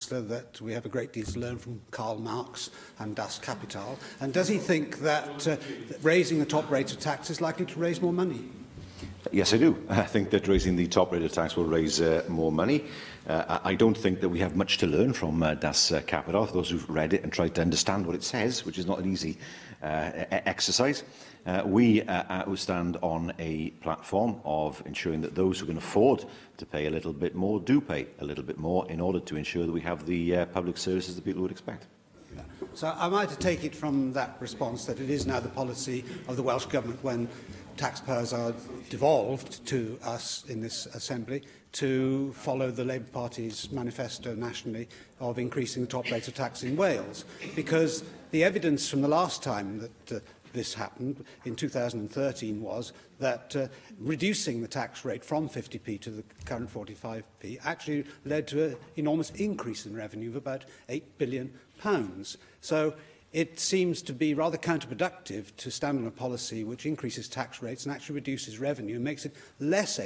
that we have a great deal to learn from Karl Marx and Das Kapital? And does he think that raising the top rate of tax is likely to raise more money? Yes, I do. I think that raising the top rate of tax will raise more money. I don't think that we have much to learn from Das Kapital, for those who've read it and tried to understand what it says, which is not an easy exercise. We stand on a platform of ensuring that those who can afford to pay a little bit more do pay a little bit more in order to ensure that we have the public services that people would expect. So am I to take it from that response that it is now the policy of the Welsh Government, when taxpayers are devolved to us in this Assembly, to follow the Labour Party's manifesto nationally of increasing the top rate of tax in Wales? Because the evidence from the last time that this happened in 2013 was that reducing the tax rate from 50p to the current 45p actually led to an enormous increase in revenue of about £8 billion. So it seems to be rather counterproductive to stand on a policy which increases tax rates and actually reduces revenue and makes it less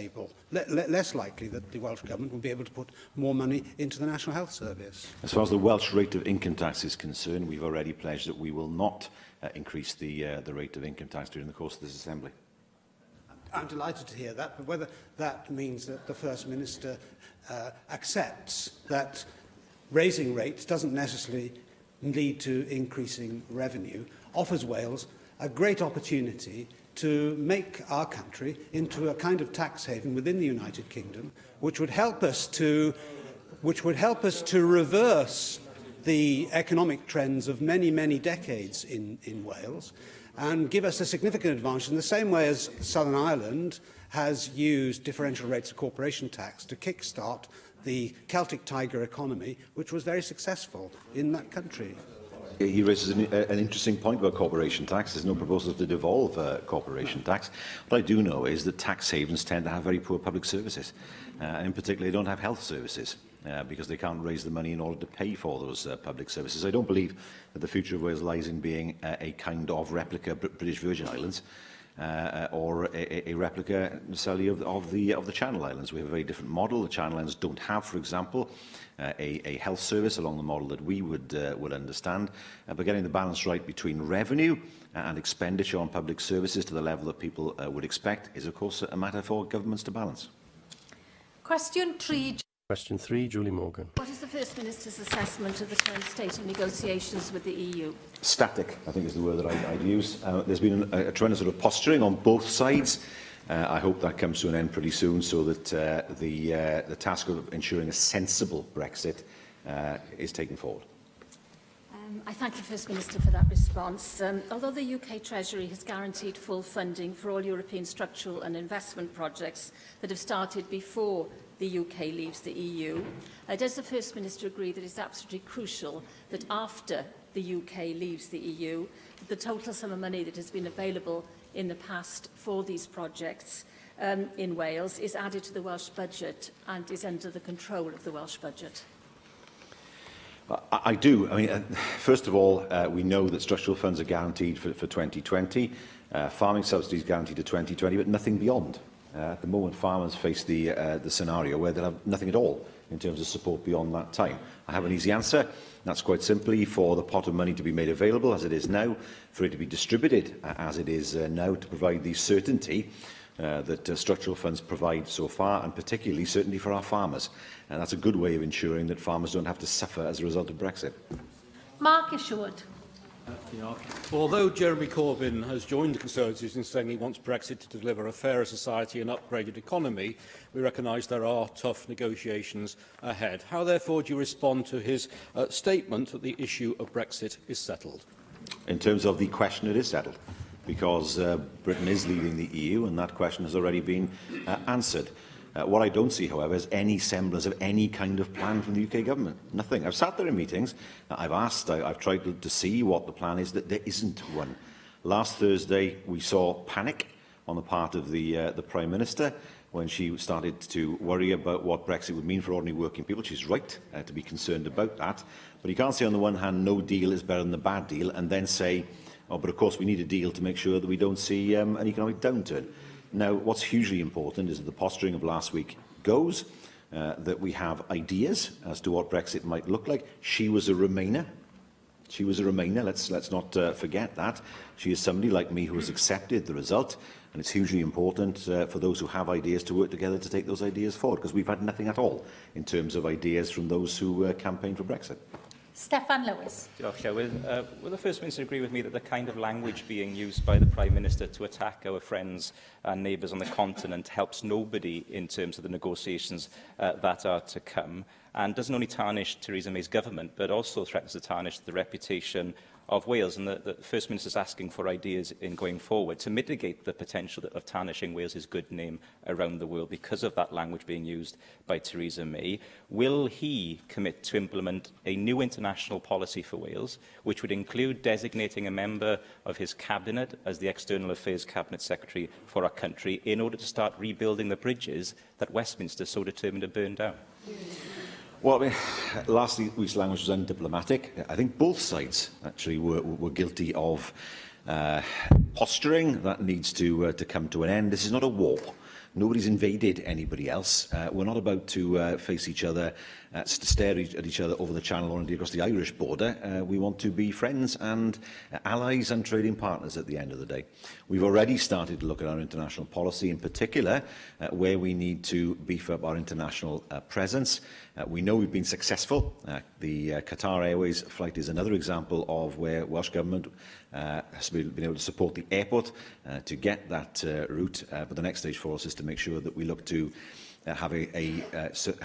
likely that the Welsh Government will be able to put more money into the National Health Service. As far as the Welsh rate of income tax is concerned, we've already pledged that we will not increase the rate of income tax during the course of this Assembly. I'm delighted to hear that, but whether that means that the First Minister accepts that raising rates doesn't necessarily lead to increasing revenue, offers Wales a great opportunity to make our country into a kind of tax haven within the United Kingdom, which would help us to reverse the economic trends of many, many decades in Wales, and give us a significant advantage in the same way as Southern Ireland has used differential rates of corporation tax to kickstart the Celtic Tiger economy, which was very successful in that country. He raises an interesting point about corporation tax. There's no proposal to devolve corporation tax. What I do know is that tax havens tend to have very poor public services, and in particular they don't have health services, because they can't raise the money in order to pay for those public services. I don't believe that the future of Wales lies in being a kind of replica British Virgin Islands, or a replica necessarily of the Channel Islands. We have a very different model. The Channel Islands don't have, for example, a health service along the model that we would understand. But getting the balance right between revenue and expenditure on public services to the level that people would expect is, of course, a matter for governments to balance. Question 3. Question 3, Julie Morgan. What is the First Minister's assessment of the current state of negotiations with the EU? Static, I think, is the word that I'd use. There's been a tremendous sort of posturing on both sides. I hope that comes to an end pretty soon, so that the task of ensuring a sensible Brexit is taken forward. I thank the First Minister for that response. Although the UK Treasury has guaranteed full funding for all European structural and investment projects that have started before the UK leaves the EU, does the First Minister agree that it's absolutely crucial that after the UK leaves the EU, the total sum of money that has been available in the past for these projects in Wales is added to the Welsh budget and is under the control of the Welsh budget? I do. I mean, first of all, we know that structural funds are guaranteed for 2020, farming subsidies guaranteed to 2020, but nothing beyond. At the moment, farmers face the scenario where they'll have nothing at all in terms of support beyond that time. I have an easy answer. That's quite simply for the pot of money to be made available as it is now, for it to be distributed as it is now, to provide the certainty that structural funds provide so far, and particularly certainty for our farmers. And that's a good way of ensuring that farmers don't have to suffer as a result of Brexit. Mark Isherwood. Although Jeremy Corbyn has joined the Conservatives in saying he wants Brexit to deliver a fairer society and upgraded economy, we recognise there are tough negotiations ahead. How, therefore, do you respond to his statement that the issue of Brexit is settled? In terms of the question, it is settled, because Britain is leaving the EU, and that question has already been answered. What I don't see, however, is any semblance of any kind of plan from the UK government. Nothing. I've sat there in meetings, I've asked, I've tried to see what the plan is, that there isn't one. Last Thursday, we saw panic on the part of the Prime Minister when she started to worry about what Brexit would mean for ordinary working people. She's right to be concerned about that. But you can't say on the one hand, no deal is better than the bad deal, and then say, oh, but of course we need a deal to make sure that we don't see an economic downturn. Now, what's hugely important is that the posturing of last week goes, that we have ideas as to what Brexit might look like. She was a Remainer. She was a Remainer. Let's not forget that. She is somebody like me who has accepted the result, and it's hugely important for those who have ideas to work together to take those ideas forward, because we've had nothing at all in terms of ideas from those who campaigned for Brexit. Steffan Lewis. Will the First Minister agree with me that the kind of language being used by the Prime Minister to attack our friends and neighbours on the continent helps nobody in terms of the negotiations that are to come, and doesn't only tarnish Theresa May's government but also threatens to tarnish the reputation of Wales? And the First Minister is asking for ideas in going forward to mitigate the potential of tarnishing Wales's good name around the world because of that language being used by Theresa May. Will he commit to implement a new international policy for Wales, which would include designating a member of his cabinet as the External Affairs Cabinet Secretary for our country in order to start rebuilding the bridges that Westminster is so determined to burn down? Well, I mean, last week's language was undiplomatic. I think both sides actually were guilty of posturing that needs to come to an end. This is not a war. Nobody's invaded anybody else. We're not about to face each other, stare at each other over the Channel or indeed across the Irish border. We want to be friends and allies and trading partners at the end of the day. We've already started to look at our international policy, in particular where we need to beef up our international presence. We know we've been successful. The Qatar Airways flight is another example of where Welsh Government has been able to support the airport to get that route. But the next stage for us is to make sure that we look to have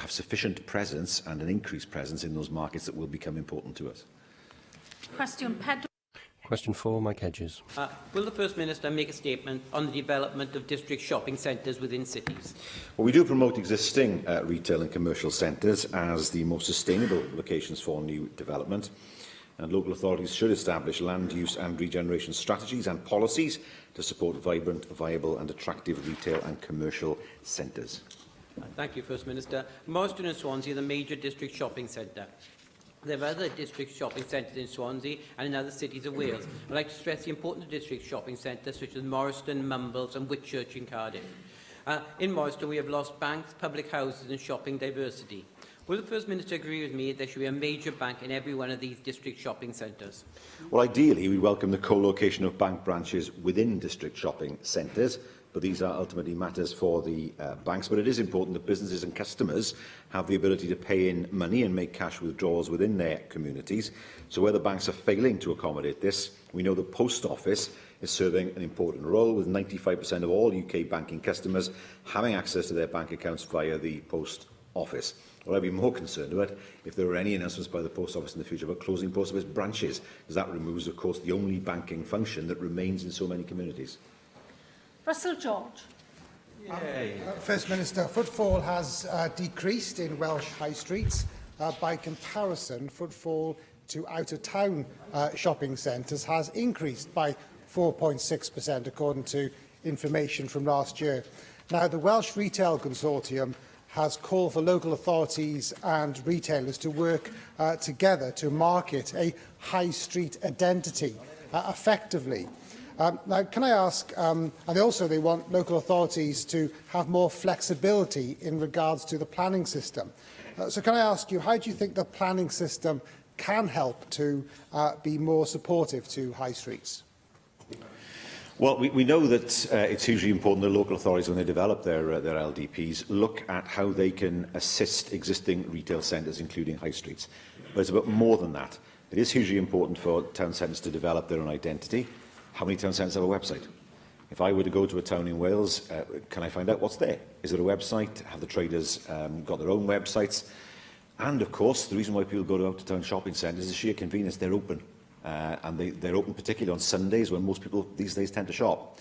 sufficient presence and an increased presence in those markets that will become important to us. Question 4, Mike Hedges. Will the First Minister make a statement on the development of district shopping centres within cities? Well, we do promote existing retail and commercial centres as the most sustainable locations for new development. And local authorities should establish land use and regeneration strategies and policies to support vibrant, viable and attractive retail and commercial centres. Thank you, First Minister. Marston and Swansea are the major district shopping centre. There are other district shopping centres in Swansea and in other cities of Wales. I'd like to stress the importance of district shopping centres such as Morriston, Mumbles and Whitchurch in Cardiff. In Morriston, we have lost banks, public houses and shopping diversity. Will the First Minister agree with me that there should be a major bank in every one of these district shopping centres? Well, ideally, we welcome the co-location of bank branches within district shopping centres, but these are ultimately matters for the banks. But it is important that businesses and customers have the ability to pay in money and make cash withdrawals within their communities. So where the banks are failing to accommodate this, we know the Post Office is serving an important role, with 95% of all UK banking customers having access to their bank accounts via the Post Office. Well, I'd be more concerned about if there were any announcements by the Post Office in the future about closing Post Office branches, because that removes, of course, the only banking function that remains in so many communities. Russell George. First Minister, footfall has decreased in Welsh high streets. By comparison, footfall to out-of-town shopping centres has increased by 4.6%, according to information from last year. Now, the Welsh Retail Consortium has called for local authorities and retailers to work together to market a high street identity effectively. Now, can I ask, and they want local authorities to have more flexibility in regards to the planning system. So can I ask you, how do you think the planning system can help to be more supportive to high streets? Well, we know that it's hugely important that local authorities, when they develop their LDPs, look at how they can assist existing retail centres, including high streets. But it's about more than that. It is hugely important for town centres to develop their own identity. How many town centres have a website? If I were to go to a town in Wales, can I find out what's there? Is there a website? Have the traders got their own websites? And, of course, the reason why people go to out-of-town shopping centres is the sheer convenience. They're open. And they're open particularly on Sundays, when most people these days tend to shop.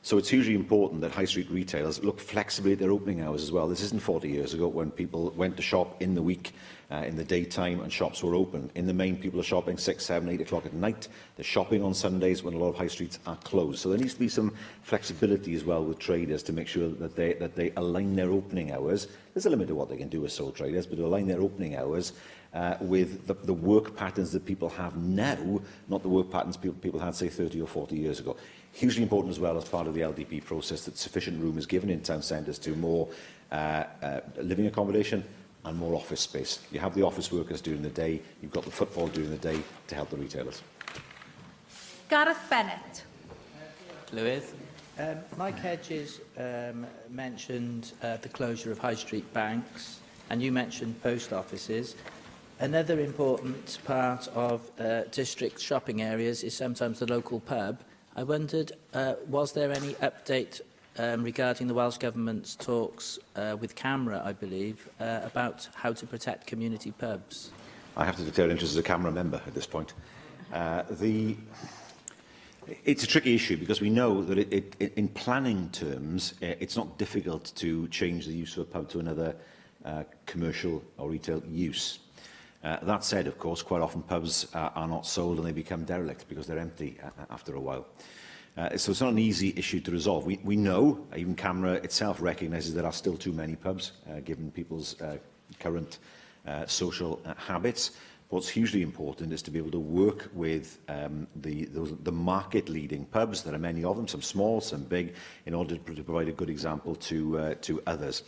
So it's hugely important that high street retailers look flexibly at their opening hours as well. This isn't 40 years ago when people went to shop in the week, in the daytime, and shops were open. In the main, people are shopping 6, 7, 8 o'clock at night. They're shopping on Sundays when a lot of high streets are closed. So there needs to be some flexibility as well with traders to make sure that they align their opening hours. There's a limit to what they can do as sole traders, but to align their opening hours with the work patterns that people have now, not the work patterns people had, say, 30 or 40 years ago. Hugely important as well, as part of the LDP process, that sufficient room is given in town centres to more living accommodation and more office space. You have the office workers during the day, you've got the footfall during the day to help the retailers. Gareth Bennett. Lewis. Mike Hedges mentioned the closure of high street banks, and you mentioned post offices. Another important part of district shopping areas is sometimes the local pub. I wondered, was there any update regarding the Welsh Government's talks with CAMRA, I believe, about how to protect community pubs? I have to declare interest as a CAMRA member at this point. It's a tricky issue because we know that in planning terms, it's not difficult to change the use of a pub to another commercial or retail use. That said, of course, quite often pubs are not sold and they become derelict because they're empty after a while. So it's not an easy issue to resolve. We know, even CAMRA itself recognises there are still too many pubs, given people's current social habits. What's hugely important is to be able to work with the market-leading pubs. There are many of them, some small, some big, in order to provide a good example to others.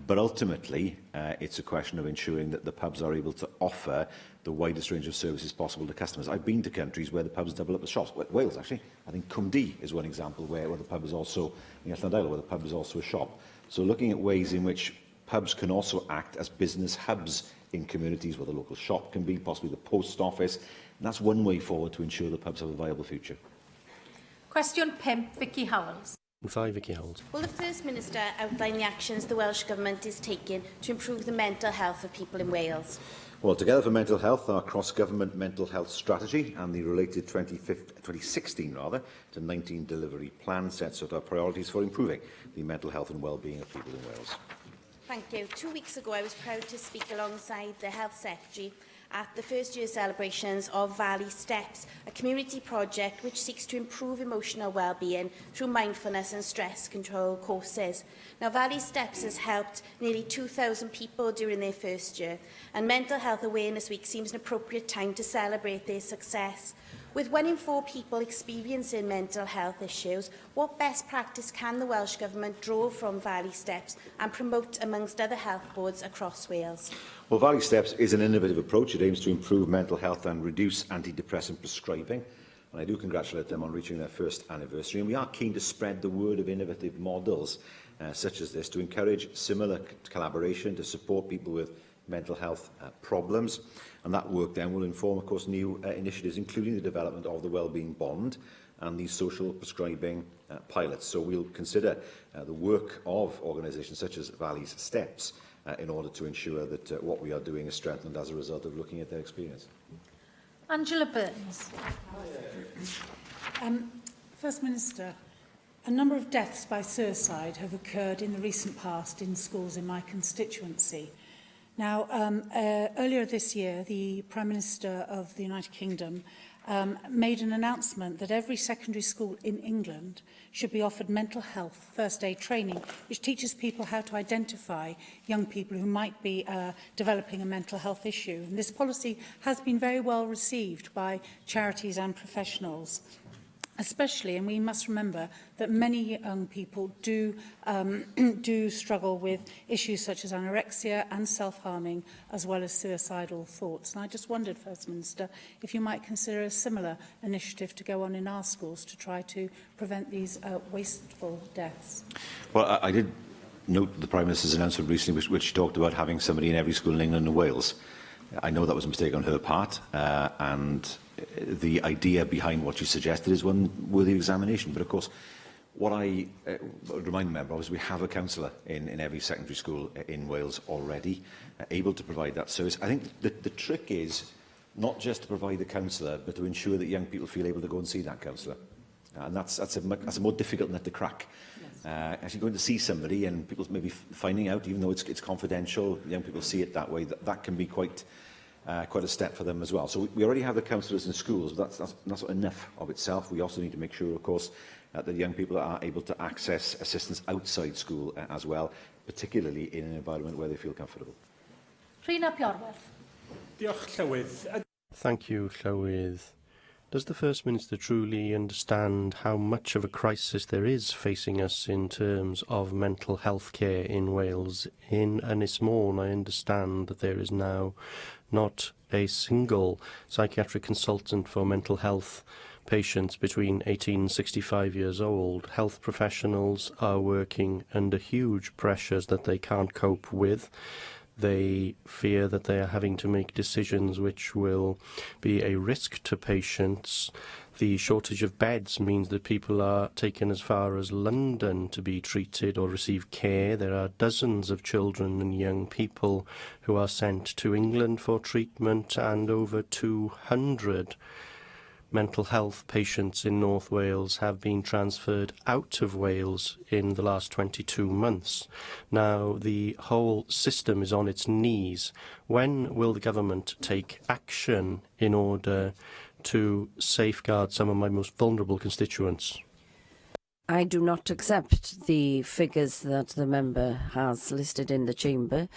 But ultimately, it's a question of ensuring that the pubs are able to offer the widest range of services possible to customers. I've been to countries where the pubs double up the shops. Wales, actually. I think Cwmdu is one example where the pub is also, in Llandilo, where the pub is also a shop. So looking at ways in which pubs can also act as business hubs in communities where the local shop can be, possibly the post office. And that's one way forward to ensure the pubs have a viable future. Question 5, Vicky Howells. 5, Vicky Holt. Will the First Minister outline the actions the Welsh Government is taking to improve the mental health of people in Wales? Well, Together for Mental Health, our cross-government mental health strategy and the related 2016 to 19 delivery plan sets out our priorities for improving the mental health and well-being of people in Wales. Thank you. 2 weeks ago, I was proud to speak alongside the Health Secretary at the first year celebrations of Valley Steps, a community project which seeks to improve emotional well-being through mindfulness and stress control courses. Now, Valley Steps has helped nearly 2,000 people during their first year, and Mental Health Awareness Week seems an appropriate time to celebrate their success. With 1 in 4 people experiencing mental health issues, what best practice can the Welsh Government draw from Valley Steps and promote amongst other health boards across Wales? Well, Valley Steps is an innovative approach. It aims to improve mental health and reduce antidepressant prescribing. And I do congratulate them on reaching their first anniversary. And we are keen to spread the word of innovative models such as this to encourage similar collaboration to support people with mental health problems. And that work then will inform, of course, new initiatives, including the development of the Wellbeing Bond and the social prescribing pilots. So we'll consider the work of organisations such as Valley Steps in order to ensure that what we are doing is strengthened as a result of looking at their experience. Angela Burns. First Minister, a number of deaths by suicide have occurred in the recent past in schools in my constituency. Now, earlier this year, the Prime Minister of the United Kingdom made an announcement that every secondary school in England should be offered mental health first aid training, which teaches people how to identify young people who might be developing a mental health issue. And this policy has been very well received by charities and professionals. Especially, and we must remember that many young people do struggle with issues such as anorexia and self-harming, as well as suicidal thoughts. And I just wondered, First Minister, if you might consider a similar initiative to go on in our schools to try to prevent these wasteful deaths. Well, I did note the Prime Minister's announcement recently, which talked about having somebody in every school in England and Wales. I know that was a mistake on her part, and the idea behind what she suggested is one worthy of examination. But of course, what I would remind the member of is we have a counsellor in every secondary school in Wales already, able to provide that service. I think the trick is not just to provide the counsellor, but to ensure that young people feel able to go and see that counsellor. And that's a more difficult nut to crack. Actually going to see somebody and people maybe finding out, even though it's confidential, young people see it that way, that can be quite a step for them as well. So we already have the counsellors in schools, but that's not enough of itself. We also need to make sure, of course, that young people are able to access assistance outside school as well, particularly in an environment where they feel comfortable. Rhina Piorwerth. Thank you, Llywydd. Does the First Minister truly understand how much of a crisis there is facing us in terms of mental health care in Wales? In Ynys Môn, I understand that there is now not a single psychiatric consultant for mental health patients between 18 and 65 years old. Health professionals are working under huge pressures that they can't cope with. They fear that they are having to make decisions which will be a risk to patients. The shortage of beds means that people are taken as far as London to be treated or receive care. There are dozens of children and young people who are sent to England for treatment, and over 200 mental health patients in North Wales have been transferred out of Wales in the last 22 months. Now, the whole system is on its knees. When will the government take action in order to safeguard some of my most vulnerable constituents? I do not accept the figures that the member has listed in the chamber.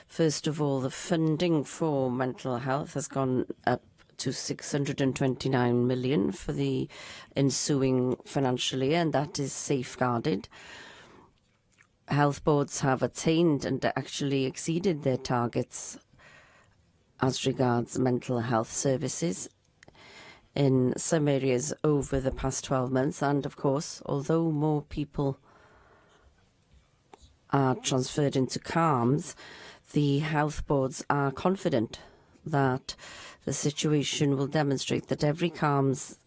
First of all, the funding for mental health has gone up to 629 million for the ensuing financial year, and that is safeguarded. Health boards have attained and actually exceeded their targets as regards mental health services in some areas over the past 12 months. And of course, although more people are transferred into CARMS, the health boards are confident that the situation will demonstrate that every CARMS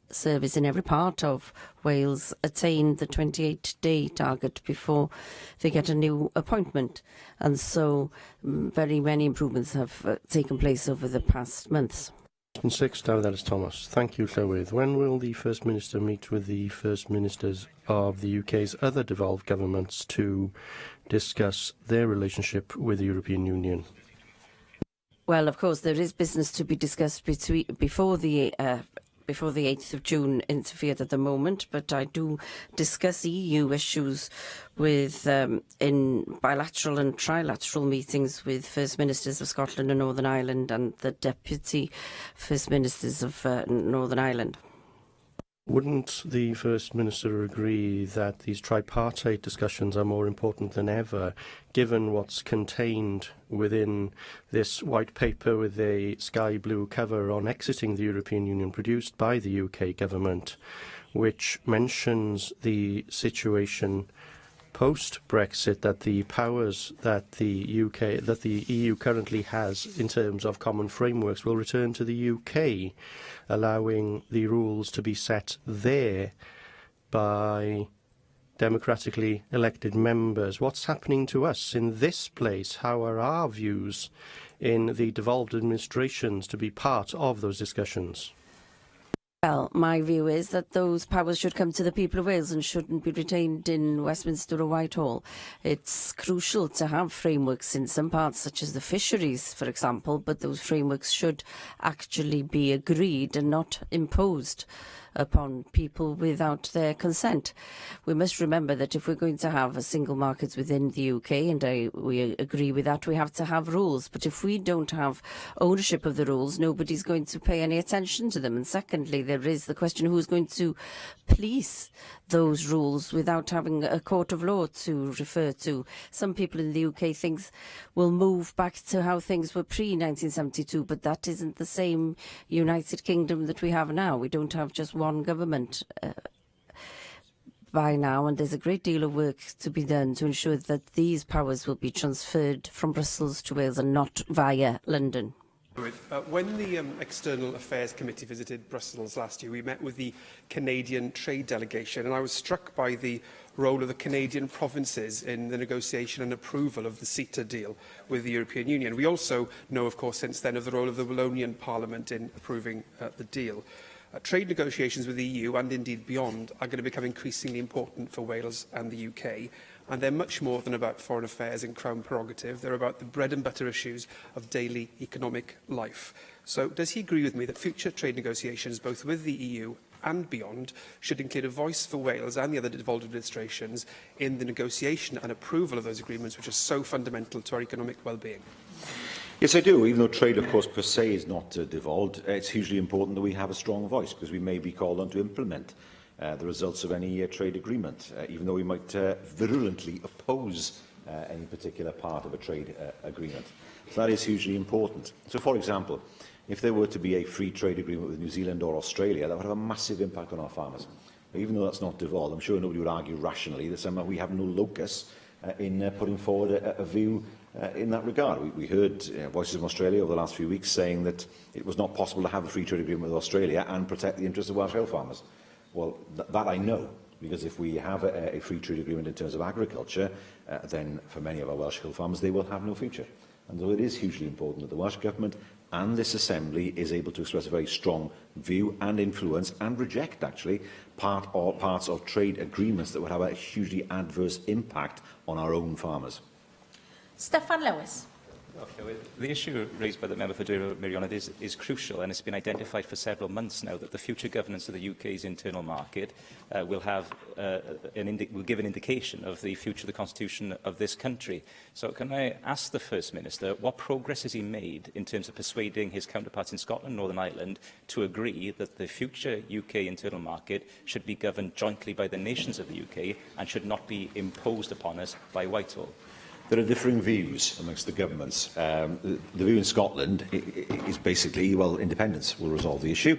service in every part of Wales attain the 28-day target before they get a new appointment. And so very many improvements have taken place over the past months. Question 6, David Ellis-Thomas. Thank you, Llywydd. When will the First Minister meet with the First Ministers of the UK's other devolved governments to discuss their relationship with the European Union? Well, of course, there is business to be discussed before the 8th of June interfered at the moment, but I do discuss EU issues with in bilateral and trilateral meetings with First Ministers of Scotland and Northern Ireland and the Deputy First Ministers of Northern Ireland. Wouldn't the First Minister agree that these tripartite discussions are more important than ever, given what's contained within this white paper with a sky blue cover on exiting the European Union produced by the UK government, which mentions the situation post-Brexit, that the powers that the EU currently has in terms of common frameworks will return to the UK, allowing the rules to be set there by democratically elected members? What's happening to us in this place? How are our views in the devolved administrations to be part of those discussions? Well, my view is that those powers should come to the people of Wales and shouldn't be retained in Westminster or Whitehall. It's crucial to have frameworks in some parts, such as the fisheries, for example, but those frameworks should actually be agreed and not imposed upon people without their consent. We must remember that if we're going to have a single market within the UK, and we agree with that, we have to have rules. But if we don't have ownership of the rules, nobody's going to pay any attention to them. And secondly, there is the question who's going to police those rules without having a court of law to refer to. Some people in the UK think we'll move back to how things were pre-1972, but that isn't the same United Kingdom that we have now. We don't have just one government by now, and there's a great deal of work to be done to ensure that these powers will be transferred from Brussels to Wales and not via London. When the External Affairs Committee visited Brussels last year, we met with the Canadian trade delegation, and I was struck by the role of the Canadian provinces in the negotiation and approval of the CETA deal with the European Union. We also know, of course, since then of the role of the Wallonian Parliament in approving the deal. Trade negotiations with the EU and indeed beyond are going to become increasingly important for Wales and the UK. And they're much more than about foreign affairs and Crown prerogative. They're about the bread and butter issues of daily economic life. So does he agree with me that future trade negotiations, both with the EU and beyond, should include a voice for Wales and the other devolved administrations in the negotiation and approval of those agreements, which are so fundamental to our economic well-being? Yes, I do. Even though trade, of course, per se is not devolved, it's hugely important that we have a strong voice, because we may be called on to implement the results of any trade agreement, even though we might virulently oppose any particular part of a trade agreement. So that is hugely important. So, for example, if there were to be a free trade agreement with New Zealand or Australia, that would have a massive impact on our farmers. Even though that's not devolved, I'm sure nobody would argue rationally that somehow we have no locus in putting forward a view in that regard. We heard voices from Australia over the last few weeks saying that it was not possible to have a free trade agreement with Australia and protect the interests of Welsh hill farmers. Well, that I know, because if we have a free trade agreement in terms of agriculture, then for many of our Welsh hill farmers, they will have no future. And so it is hugely important that the Welsh Government and this Assembly is able to express a very strong view and influence and reject, actually, parts of trade agreements that would have a hugely adverse impact on our own farmers. Steffan Lewis. Okay, well, the issue raised by the member for Meirionydd is crucial, and it's been identified for several months now that the future governance of the UK's internal market will give an indication of the future of the constitution of this country. So can I ask the First Minister, what progress has he made in terms of persuading his counterparts in Scotland and Northern Ireland to agree that the future UK internal market should be governed jointly by the nations of the UK and should not be imposed upon us by Whitehall? There are differing views amongst the governments. The view in Scotland is basically, well, independence will resolve the issue.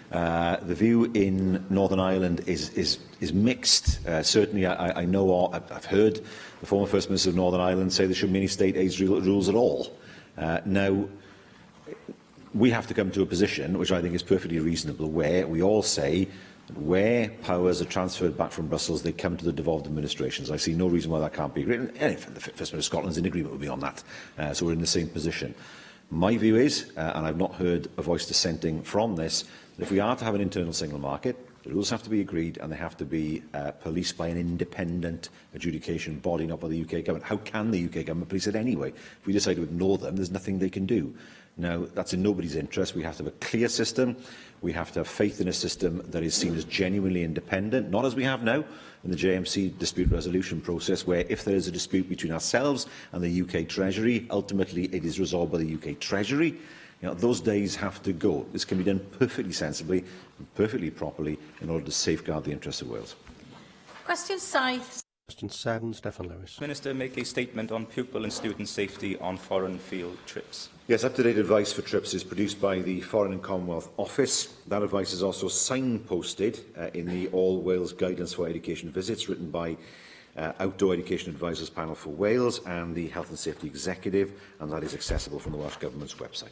The view in Northern Ireland is mixed. Certainly, I know, I've heard the former First Minister of Northern Ireland say there shouldn't be any state aid rules at all. Now, we have to come to a position, which I think is perfectly reasonable, where we all say where powers are transferred back from Brussels, they come to the devolved administrations. I see no reason why that can't be agreed. And the First Minister of Scotland is in agreement with me on that. So we're in the same position. My view is, and I've not heard a voice dissenting from this, that if we are to have an internal single market, the rules have to be agreed and they have to be policed by an independent adjudication body, not by the UK government. How can the UK government police it anyway? If we decide to ignore them, there's nothing they can do. Now, that's in nobody's interest. We have to have a clear system. We have to have faith in a system that is seen as genuinely independent, not as we have now in the JMC dispute resolution process, where if there is a dispute between ourselves and the UK Treasury, ultimately it is resolved by the UK Treasury. You know, those days have to go. This can be done perfectly sensibly and perfectly properly in order to safeguard the interests of Wales. Question 7. Question 7, Steffan Lewis. Minister, make a statement on pupil and student safety on foreign field trips. Yes, up-to-date advice for trips is produced by the Foreign and Commonwealth Office. That advice is also signposted in the All Wales Guidance for Education Visits, written by Outdoor Education Advisors Panel for Wales and the Health and Safety Executive, and that is accessible from the Welsh Government's website.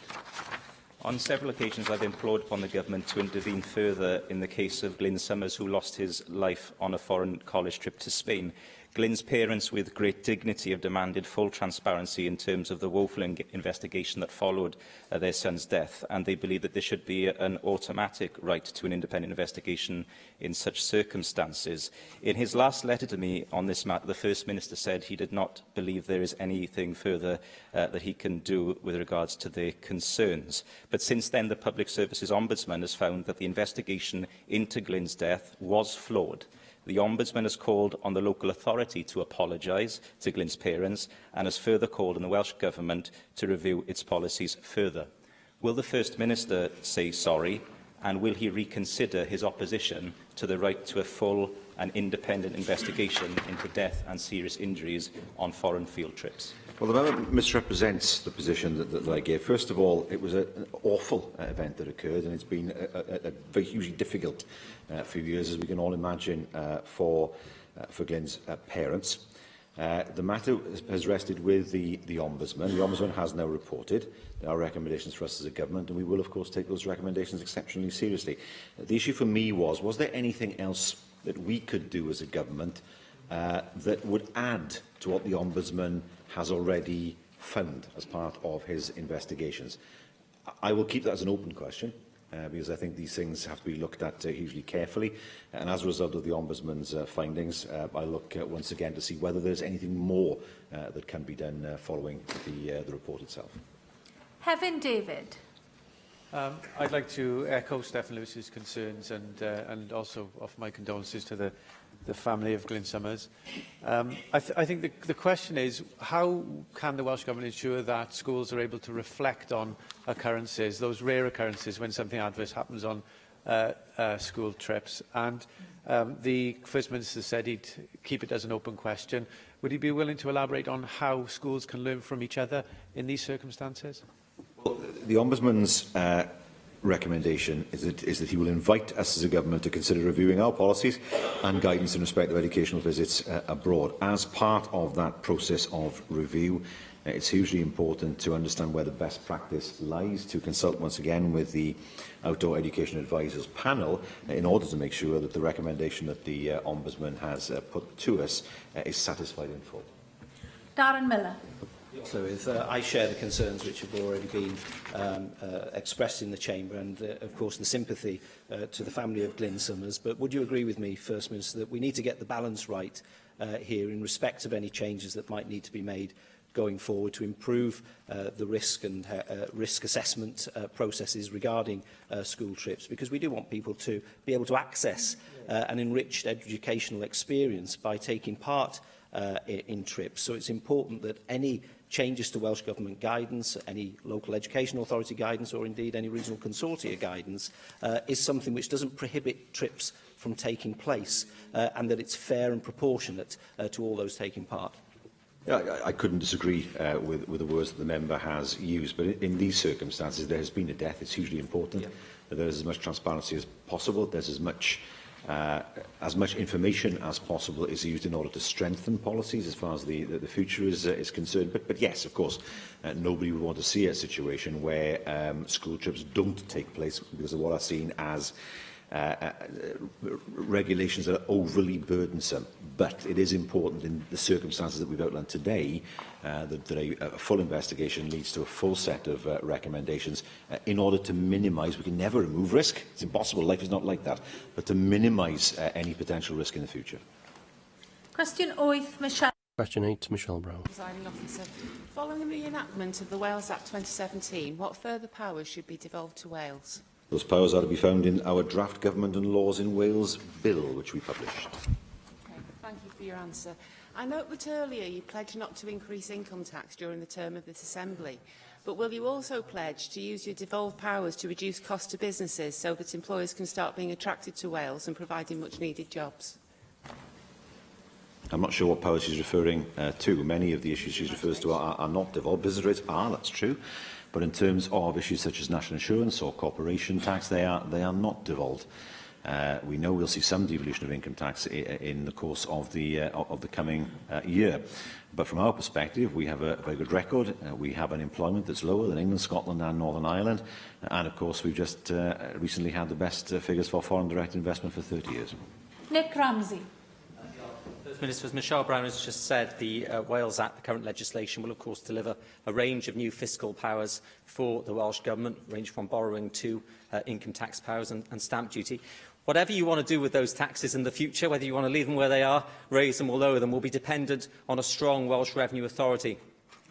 On several occasions, I've implored upon the Government to intervene further in the case of Glyn Summers, who lost his life on a foreign college trip to Spain. Glyn's parents, with great dignity, have demanded full transparency in terms of the woeful investigation that followed their son's death, and they believe that there should be an automatic right to an independent investigation in such circumstances. In his last letter to me on this matter, the First Minister said he did not believe there is anything further that he can do with regards to their concerns. But since then, the Public Services Ombudsman has found that the investigation into Glyn's death was flawed. The Ombudsman has called on the local authority to apologise to Glyn's parents and has further called on the Welsh Government to review its policies further. Will the First Minister say sorry, and will he reconsider his opposition to the right to a full and independent investigation into death and serious injuries on foreign field trips? Well, the member misrepresents the position that I gave. First of all, it was an awful event that occurred, and it's been a very hugely difficult few years, as we can all imagine, for Glyn's parents. The matter has rested with the Ombudsman. The Ombudsman has now reported. There are recommendations for us as a government, and we will, of course, take those recommendations exceptionally seriously. The issue for me was there anything else that we could do as a government that would add to what the Ombudsman has already found as part of his investigations? I will keep that as an open question, because I think these things have to be looked at hugely carefully. And as a result of the Ombudsman's findings, I look once again to see whether there's anything more that can be done following the report itself. Hefin David. I'd like to echo Steffan Lewis's concerns and also offer my condolences to the the family of Glyn Summers. I think the question is, how can the Welsh Government ensure that schools are able to reflect on occurrences, those rare occurrences when something adverse happens on school trips? And the First Minister said he'd keep it as an open question. Would he be willing to elaborate on how schools can learn from each other in these circumstances? Well, the Ombudsman's recommendation is that he will invite us as a government to consider reviewing our policies and guidance in respect of educational visits abroad. As part of that process of review, it's hugely important to understand where the best practice lies, to consult once again with the Outdoor Education Advisors panel in order to make sure that the recommendation that the Ombudsman has put to us is satisfied in full. Darren Miller. So I share the concerns which have already been expressed in the Chamber and, of course, the sympathy to the family of Glyn Summers. But would you agree with me, First Minister, that we need to get the balance right here in respect of any changes that might need to be made going forward to improve the risk and risk assessment processes regarding school trips, because we do want people to be able to access an enriched educational experience by taking part in trips. So it's important that any changes to Welsh Government guidance, any local education authority guidance, or indeed any regional consortia guidance, is something which doesn't prohibit trips from taking place, and that it's fair and proportionate to all those taking part. I couldn't disagree with the words that the member has used, but in these circumstances there has been a death. It's hugely important that there is as much transparency as possible, there's as much information as possible is used in order to strengthen policies as far as the future is concerned. But yes, of course, nobody would want to see a situation where school trips don't take place because of what are seen as regulations that are overly burdensome. But it is important in the circumstances that we've outlined today that a full investigation leads to a full set of recommendations in order to minimise. We can never remove risk. It's impossible. Life is not like that. But to minimise any potential risk in the future. Question 8, Michelle. Question 8, Michelle Brown. Presiding Officer. Following the enactment of the Wales Act 2017, what further powers should be devolved to Wales? Those powers are to be found in our draft Government and Laws in Wales bill, which we published. Okay, thank you for your answer. I note that earlier you pledged not to increase income tax during the term of this Assembly, but will you also pledge to use your devolved powers to reduce costs to businesses so that employers can start being attracted to Wales and providing much-needed jobs? I'm not sure what powers she's referring to. Many of the issues she refers to are not devolved. Business rates are, that's true. But in terms of issues such as national insurance or corporation tax, they are not devolved. We know we'll see some devolution of income tax in the course of the coming year. But from our perspective, we have a very good record. We have unemployment that's lower than England, Scotland and Northern Ireland. And of course, we've just recently had the best figures for foreign direct investment for 30 years. Nick Ramsey. First Minister, as Michelle Brown has just said, the Wales Act, the current legislation, will of course deliver a range of new fiscal powers for the Welsh Government, range from borrowing to income tax powers and stamp duty. Whatever you want to do with those taxes in the future, whether you want to leave them where they are, raise them or lower them, will be dependent on a strong Welsh Revenue Authority.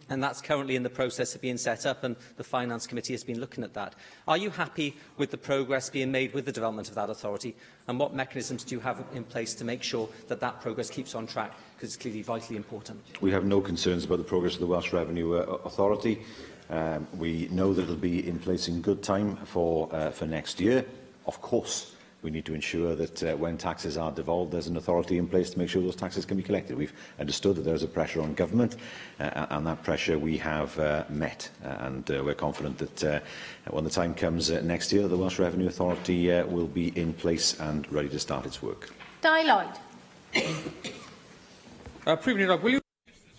And that's currently in the process of being set up, and the Finance Committee has been looking at that. Are you happy with the progress being made with the development of that authority? And what mechanisms do you have in place to make sure that that progress keeps on track? Because it's clearly vitally important. We have no concerns about the progress of the Welsh Revenue Authority. We know that it will be in place in good time for next year. Of course, we need to ensure that when taxes are devolved, there's an authority in place to make sure those taxes can be collected. We've understood that there's a pressure on government, and that pressure we have met. And we're confident that when the time comes next year, the Welsh Revenue Authority will be in place and ready to start its work. Di Lloyd. Prime Minister, will you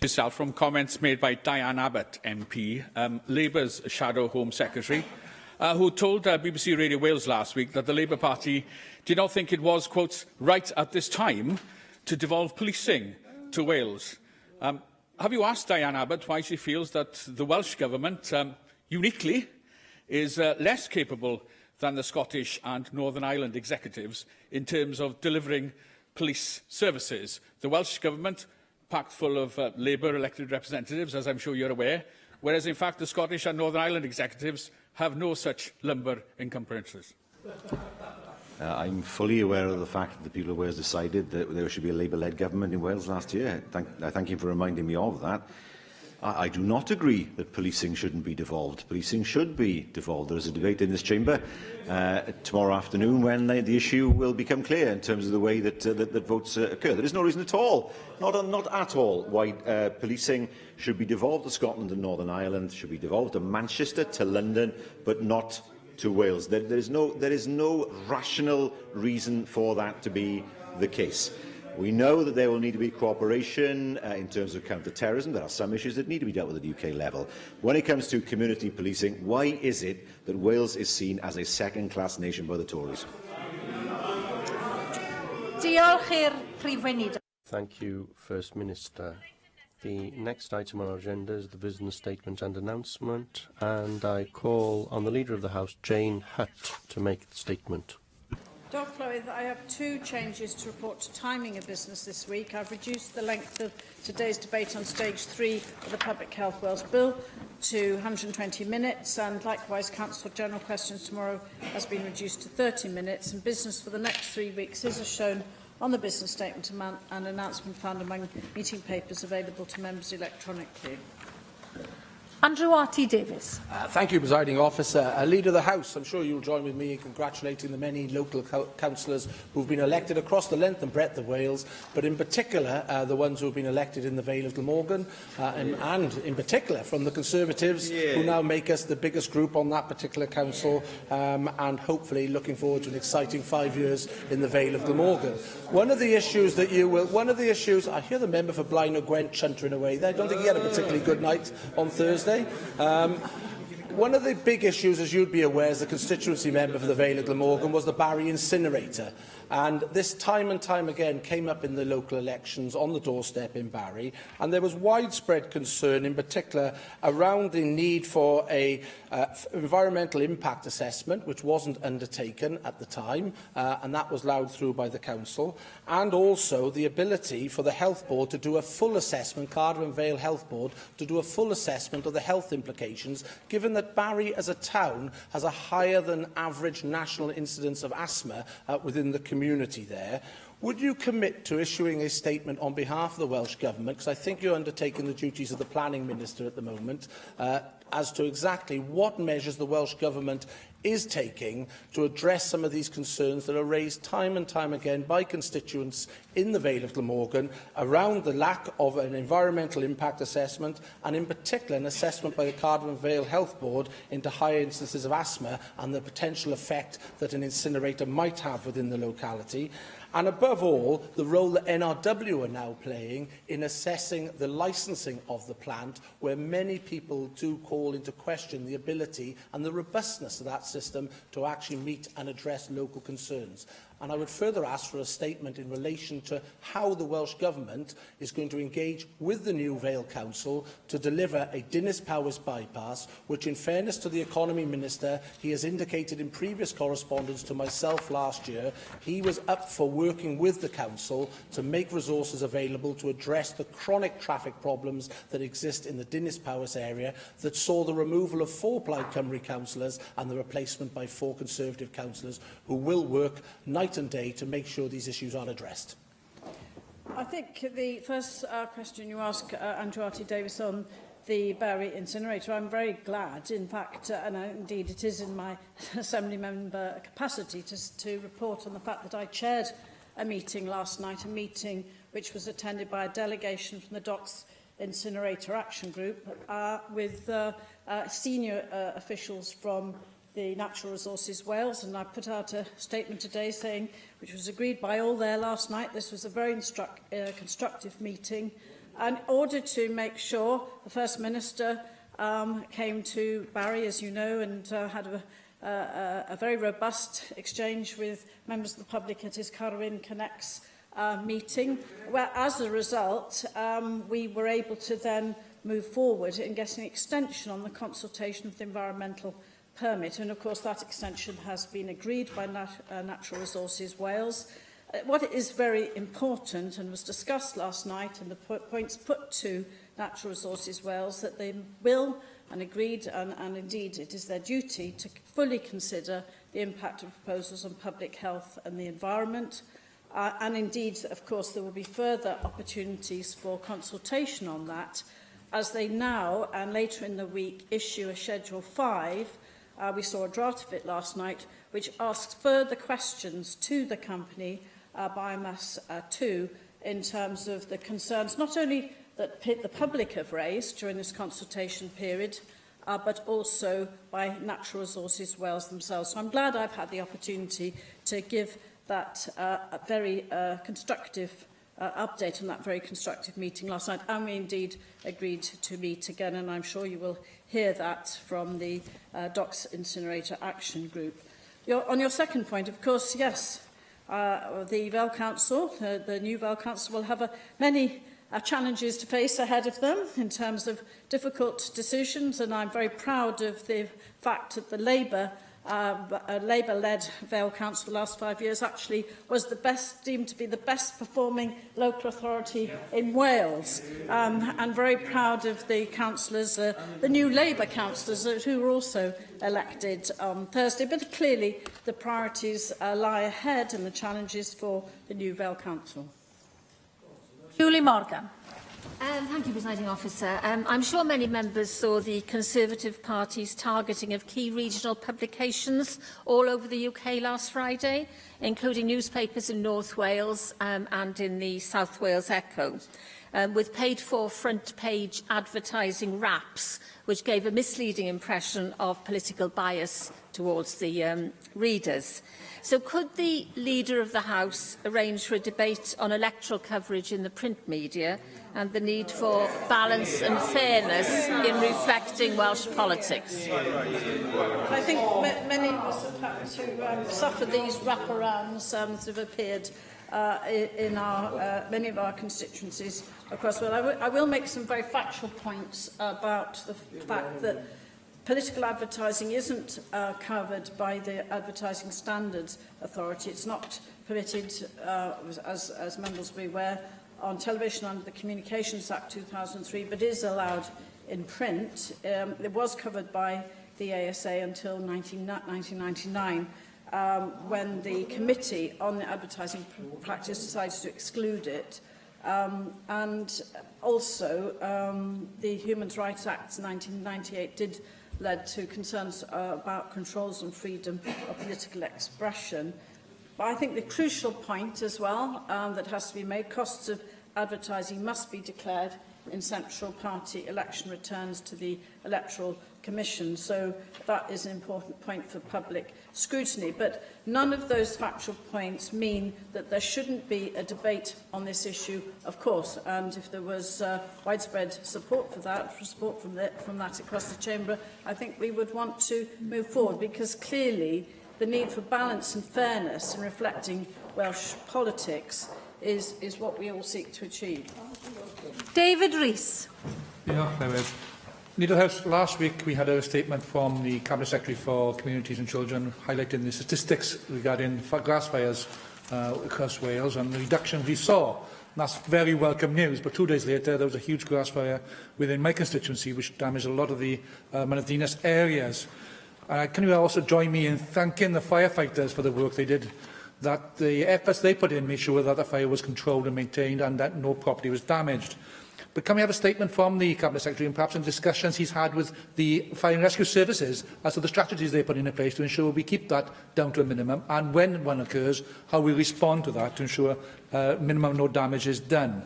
yourself from comments made by Diane Abbott MP, Labour's Shadow Home Secretary, who told BBC Radio Wales last week that the Labour Party did not think it was, quote, right at this time to devolve policing to Wales. Have you asked Diane Abbott why she feels that the Welsh Government, uniquely, is less capable than the Scottish and Northern Ireland executives in terms of delivering police services? The Welsh Government, packed full of Labour elected representatives, as I'm sure you're aware, whereas in fact the Scottish and Northern Ireland executives have no such lumber encumbrances. I'm fully aware of the fact that the people of Wales decided that there should be a Labour-led government in Wales last year. I thank you for reminding me of that. I do not agree that policing shouldn't be devolved. Policing should be devolved. There is a debate in this chamber tomorrow afternoon when the issue will become clear in terms of the way that votes occur. There is no reason at all, not at all, why policing should be devolved to Scotland and Northern Ireland, should be devolved to Manchester, to London, but not to Wales. There is no rational reason for that to be the case. We know that there will need to be cooperation in terms of counter-terrorism. There are some issues that need to be dealt with at UK level. When it comes to community policing, why is it that Wales is seen as a second-class nation by the Tories? Thank you, First Minister. The next item on our agenda is the business statement and announcement, and I call on the Leader of the House, Jane Hutt, to make the statement. Dr Clwydd, I have two changes to report to timing of business this week. I've reduced the length of today's debate on stage 3 of the Public Health Wales Bill to 120 minutes, and likewise Council for General Questions tomorrow has been reduced to 30 minutes, and business for the next 3 weeks is as shown on the business statement and announcement found among meeting papers available to members electronically. Andrew Davis. Thank you, Presiding Officer. Leader of the House, I'm sure you'll join with me in congratulating the many local councillors who have been elected across the length and breadth of Wales, but in particular the ones who have been elected in the Vale of Glamorgan, and in particular from the Conservatives, who now make us the biggest group on that particular council, and hopefully looking forward to an exciting 5 years in the Vale of Glamorgan. One of the issues, I hear the member for Blaenau Gwent chuntering away there. I don't think he had a particularly good night on Thursday. One of the big issues, as you'd be aware, as the constituency member for the Vale of Glamorgan, was the Barry incinerator. And this time and time again came up in the local elections on the doorstep in Barry, and there was widespread concern, in particular, around the need for an environmental impact assessment, which wasn't undertaken at the time, and that was allowed through by the council, and also the ability for the Health Board to do a full assessment, Cardiff and Vale Health Board, to do a full assessment of the health implications, given that Barry as a town has a higher than average national incidence of asthma within the community there. Would you commit to issuing a statement on behalf of the Welsh Government, because I think you're undertaking the duties of the Planning Minister at the moment, as to exactly what measures the Welsh Government is taking to address some of these concerns that are raised time and time again by constituents in the Vale of Glamorgan around the lack of an environmental impact assessment, and in particular an assessment by the Cardiff and Vale Health Board into higher instances of asthma and the potential effect that an incinerator might have within the locality. And above all, the role that NRW are now playing in assessing the licensing of the plant, where many people do call into question the ability and the robustness of that system to actually meet and address local concerns. And I would further ask for a statement in relation to how the Welsh Government is going to engage with the new Vale Council to deliver a Dinas Powys bypass, which, in fairness to the Economy Minister, he has indicated in previous correspondence to myself last year, he was up for working with the Council to make resources available to address the chronic traffic problems that exist in the Dinas Powys area, that saw the removal of 4 Plaid Cymru councillors and the replacement by 4 Conservative councillors who will work night and day to make sure these issues are addressed. I think the first question you ask, Andrew Davis, on the Barry incinerator, I'm very glad, in fact, and indeed it is in my Assembly member capacity to report on the fact that I chaired a meeting last night, a meeting which was attended by a delegation from the Docks Incinerator Action Group with senior officials from the Natural Resources Wales, and I put out a statement today saying, which was agreed by all there last night, this was a very constructive meeting, and in order to make sure the First Minister came to Barry, as you know, and had a very robust exchange with members of the public at his Carwyn Connects meeting, where as a result we were able to then move forward in getting an extension on the consultation of the environmental permit, and of course that extension has been agreed by Natural Resources Wales. What is very important, and was discussed last night, and the points put to Natural Resources Wales, that they will, and agreed, and indeed it is their duty to fully consider the impact of proposals on public health and the environment. And indeed, of course, there will be further opportunities for consultation on that, as they now and later in the week issue a Schedule 5. We saw a draft of it last night, which asks further questions to the company, Biomass 2, in terms of the concerns not only that the public have raised during this consultation period, but also by Natural Resources Wales themselves. So I'm glad I've had the opportunity to give that very constructive update on that very constructive meeting last night, and we indeed agreed to meet again, and I'm sure you will hear that from the Docks Incinerator Action Group. On your second point, of course, yes, the Vale Council, the new Vale Council, will have many challenges to face ahead of them in terms of difficult decisions, and I'm very proud of the fact that the Labour-led Vale Council for the last 5 years actually was deemed to be the best performing local authority in Wales, and very proud of the councillors, the new Labour councillors who were also elected on Thursday. But clearly the priorities lie ahead and the challenges for the new Vale Council. Julie Morgan. Thank you, Presiding Officer. I'm sure many members saw the Conservative Party's targeting of key regional publications all over the UK last Friday, including newspapers in North Wales and in the South Wales Echo, with paid-for front-page advertising wraps, which gave a misleading impression of political bias towards the readers. So could the Leader of the House arrange for a debate on electoral coverage in the print media and the need for balance and fairness in reflecting Welsh politics? I think many of us have had to suffer these wraparounds that have appeared in many of our constituencies across the world. I will make some very factual points about the fact that political advertising isn't covered by the Advertising Standards Authority. It's not permitted, as members will be aware, on television under the Communications Act 2003, but is allowed in print. It was covered by the ASA until 1999, when the Committee on the Advertising Practice decided to exclude it. And also, the Human Rights Act 1998 led to concerns about controls on freedom of political expression. But I think the crucial point as well that has to be made, costs of advertising must be declared in central party election returns to the Electoral Commission. So that is an important point for public scrutiny. But none of those factual points mean that there shouldn't be a debate on this issue, of course. And if there was widespread support for that, from that across the Chamber, I think we would want to move forward, because clearly the need for balance and fairness in reflecting Welsh politics is what we all seek to achieve. David Rees. Leader of the House, last week we had a statement from the Cabinet Secretary for Communities and Children highlighting the statistics regarding grass fires across Wales and the reduction we saw. And that's very welcome news, but 2 days later there was a huge grass fire within my constituency which damaged a lot of the Mynyddinas areas. Can you also join me in thanking the firefighters for the work they did, that the efforts they put in made sure that the fire was controlled and maintained and that no property was damaged. But can we have a statement from the Cabinet Secretary and perhaps in discussions he's had with the Fire and Rescue Services as to the strategies they put in place to ensure we keep that down to a minimum, and when one occurs, how we respond to that to ensure minimum no damage is done.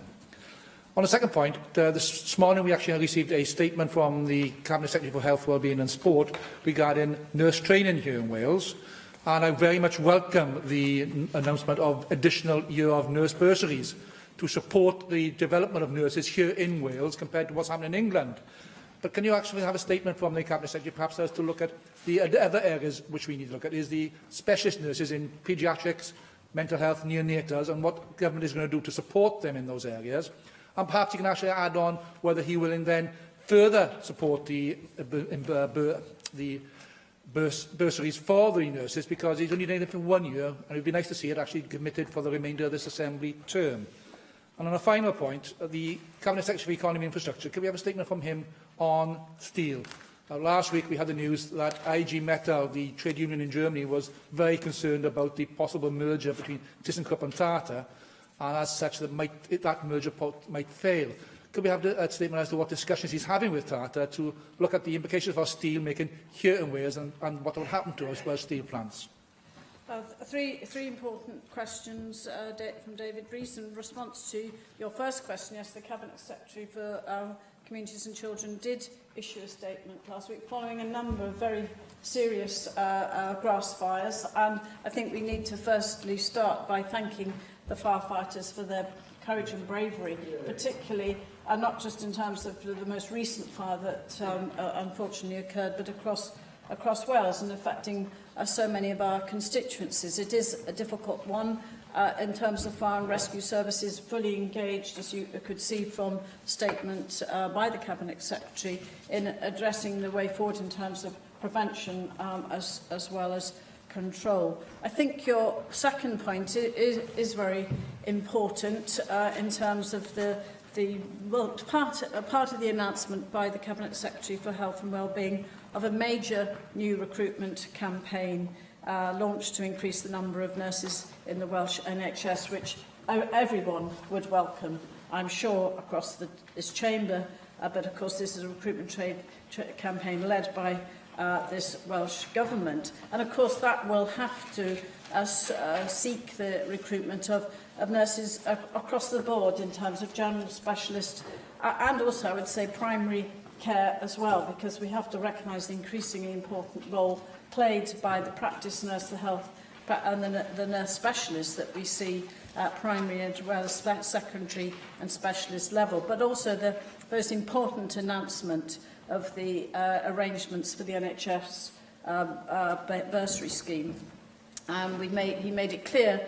On the second point, this morning we actually received a statement from the Cabinet Secretary for Health, Wellbeing and Sport regarding nurse training here in Wales. And I very much welcome the announcement of additional year of nurse bursaries to support the development of nurses here in Wales compared to what's happening in England. But can you actually have a statement from the Cabinet Secretary, perhaps as to look at the other areas which we need to look at, is the specialist nurses in paediatrics, mental health, neonatals, and what government is going to do to support them in those areas. And perhaps you can actually add on whether he will then further support the bursaries for the nurses, because he's only done it for 1 year, and it would be nice to see it actually committed for the remainder of this Assembly term. And on a final point, the Cabinet Secretary for Economy and Infrastructure, can we have a statement from him on steel? Last week we had the news that IG Metall, the trade union in Germany, was very concerned about the possible merger between ThyssenKrupp and Tata, and as such that merger might fail. Could we have a statement as to what discussions he's having with Tata to look at the implications of our steel making here in Wales and what will happen to us Welsh steel plants? Three important questions from David Rees. In response to your first question, yes, the Cabinet Secretary for Communities and Children did issue a statement last week following a number of very serious grass fires, and I think we need to firstly start by thanking the firefighters for their courage and bravery, particularly not just in terms of the most recent fire that unfortunately occurred, but across Wales and affecting so many of our constituencies. It is a difficult one in terms of fire and rescue services fully engaged, as you could see from the statement by the Cabinet Secretary, in addressing the way forward in terms of prevention as well as control. I think your second point is very important in terms of part of the announcement by the Cabinet Secretary for Health and Wellbeing of a major new recruitment campaign launched to increase the number of nurses in the Welsh NHS, which everyone would welcome, I'm sure, across this chamber. But of course, this is a recruitment campaign led by this Welsh Government. And of course, that will have to seek the recruitment of nurses across the board in terms of general specialists and also, I would say, primary care as well, because we have to recognise the increasingly important role played by the practice nurse, the health and the nurse specialists that we see at primary as well as secondary and specialist level, but also the most important announcement of the arrangements for the NHS bursary scheme. He made it clear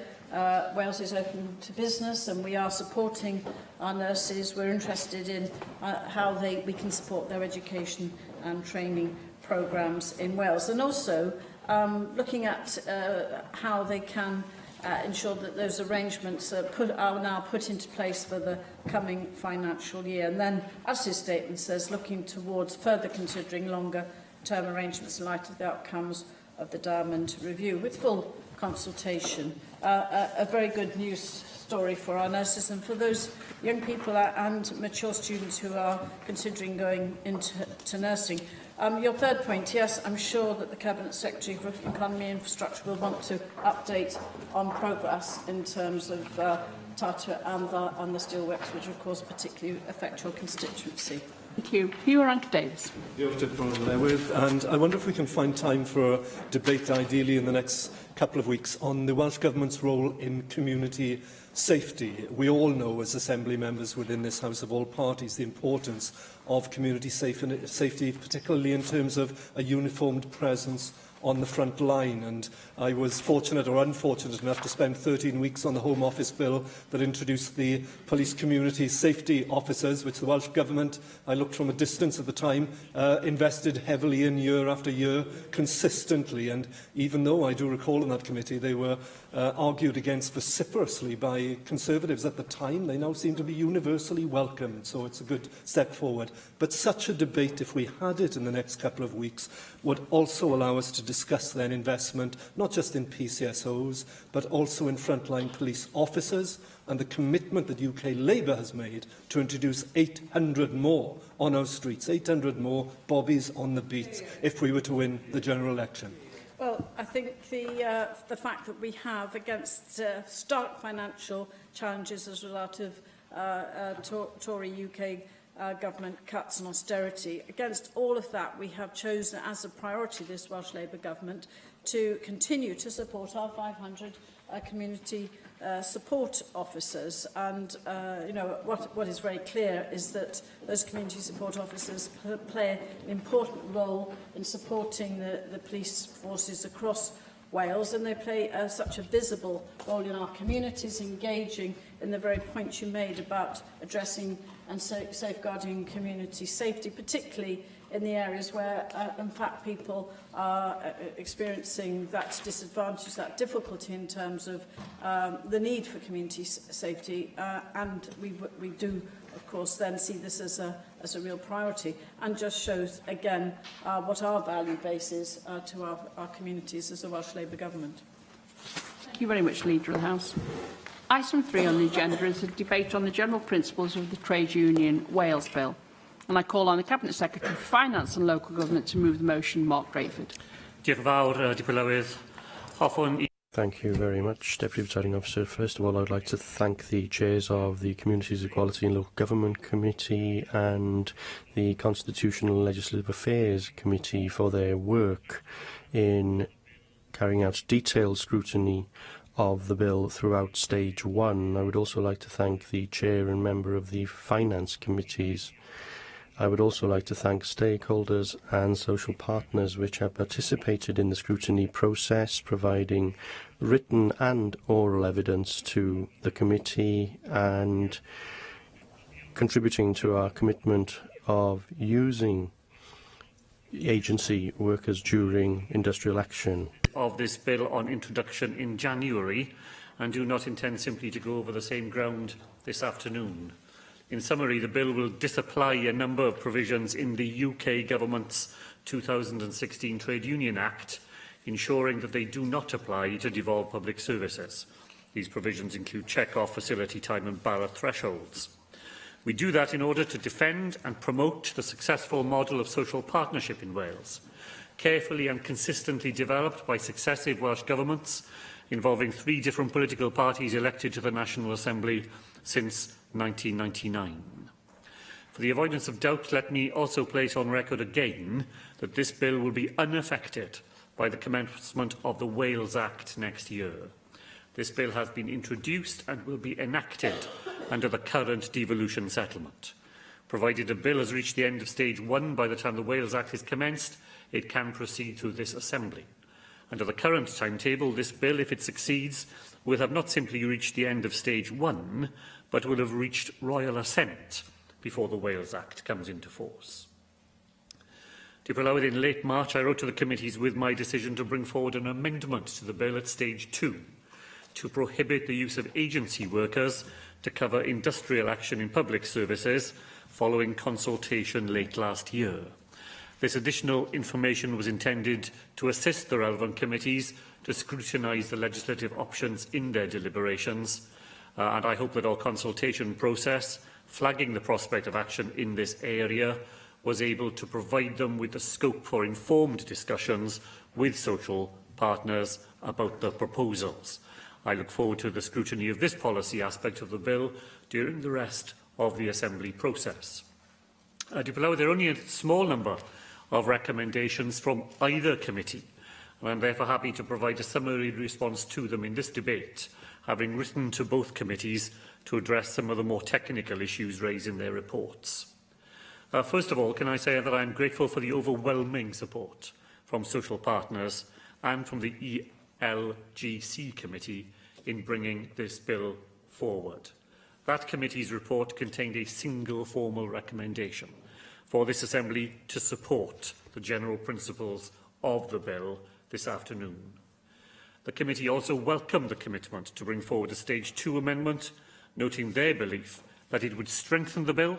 Wales is open to business and we are supporting our nurses. We're interested in how we can support their education and training programmes in Wales, and also looking at how they can ensure that those arrangements are now put into place for the coming financial year. And then, as his statement says, looking towards further considering longer-term arrangements in light of the outcomes of the Diamond Review, with full consultation. A very good news story for our nurses and for those young people and mature students who are considering going into nursing. Your third point, yes, I'm sure that the Cabinet Secretary for Economy and Infrastructure will want to update on progress in terms of Tata and the steelworks, which of course particularly affect your constituency. Thank you. Hugh Rank-Davies. And I wonder if we can find time for a debate, ideally in the next couple of weeks, on the Welsh Government's role in community safety. We all know, as Assembly members within this House of all parties, the importance of community safety, particularly in terms of a uniformed presence on the front line. And I was fortunate or unfortunate enough to spend 13 weeks on the Home Office bill that introduced the police community safety officers, which the Welsh Government, I looked from a distance at the time, invested heavily in year after year, consistently. And even though I do recall in that committee they were argued against vociferously by Conservatives at the time, they now seem to be universally welcomed. So it's a good step forward. But such a debate, if we had it in the next couple of weeks, would also allow us to discuss then investment, not just in PCSOs, but also in frontline police officers, and the commitment that UK Labour has made to introduce 800 more on our streets, 800 more bobbies on the beats, if we were to win the general election. Well, I think the fact that we have, against stark financial challenges as a result of Tory UK government cuts and austerity, against all of that, we have chosen as a priority, this Welsh Labour government, to continue to support our 500 community support officers. And you know, what is very clear is that those community support officers play an important role in supporting the police forces across Wales, and they play such a visible role in our communities, engaging in the very points you made about addressing and safeguarding community safety, particularly in the areas where, in fact, people are experiencing that disadvantage, that difficulty in terms of the need for community safety, and we do, of course, then see this as a real priority, and just shows, again, what our value base is to our communities as the Welsh Labour Government. Thank you very much, Leader of the House. Item 3 on the agenda is a debate on the general principles of the Trade Union Wales Bill. And I call on the Cabinet Secretary for Finance and Local Government to move the motion. Mark Drayford. Thank you very much, Deputy Presiding Officer. First of all, I would like to thank the chairs of the Communities, Equality and Local Government Committee and the Constitutional and Legislative Affairs Committee for their work in carrying out detailed scrutiny of the bill throughout stage 1. I would also like to thank the chair and member of the Finance Committees. I would also like to thank stakeholders and social partners which have participated in the scrutiny process, providing written and oral evidence to the committee and contributing to our commitment of using agency workers during industrial action. Of this bill on introduction in January, and do not intend simply to go over the same ground this afternoon. In summary, the bill will disapply a number of provisions in the UK Government's 2016 Trade Union Act, ensuring that they do not apply to devolved public services. These provisions include check-off, facility time and ballot thresholds. We do that in order to defend and promote the successful model of social partnership in Wales, carefully and consistently developed by successive Welsh governments, involving 3 different political parties elected to the National Assembly since 1999. For the avoidance of doubt, let me also place on record again that this bill will be unaffected by the commencement of the Wales Act next year. This bill has been introduced and will be enacted under the current devolution settlement. Provided a bill has reached the end of stage 1 by the time the Wales Act is commenced, it can proceed through this Assembly. Under the current timetable, this bill, if it succeeds, will have not simply reached the end of stage 1, but will have reached royal assent before the Wales Act comes into force. In late March, I wrote to the committees with my decision to bring forward an amendment to the bill at stage 2 to prohibit the use of agency workers to cover industrial action in public services following consultation late last year. This additional information was intended to assist the relevant committees to scrutinise the legislative options in their deliberations, and I hope that our consultation process, flagging the prospect of action in this area, was able to provide them with the scope for informed discussions with social partners about the proposals. I look forward to the scrutiny of this policy aspect of the bill during the rest of the Assembly process. There are only a small number of recommendations from either committee, and I am therefore happy to provide a summary response to them in this debate, having written to both committees to address some of the more technical issues raised in their reports. First of all, can I say that I am grateful for the overwhelming support from social partners and from the ELGC committee in bringing this bill forward. That committee's report contained a single formal recommendation for this Assembly to support the general principles of the bill this afternoon. The committee also welcomed the commitment to bring forward a Stage 2 amendment, noting their belief that it would strengthen the bill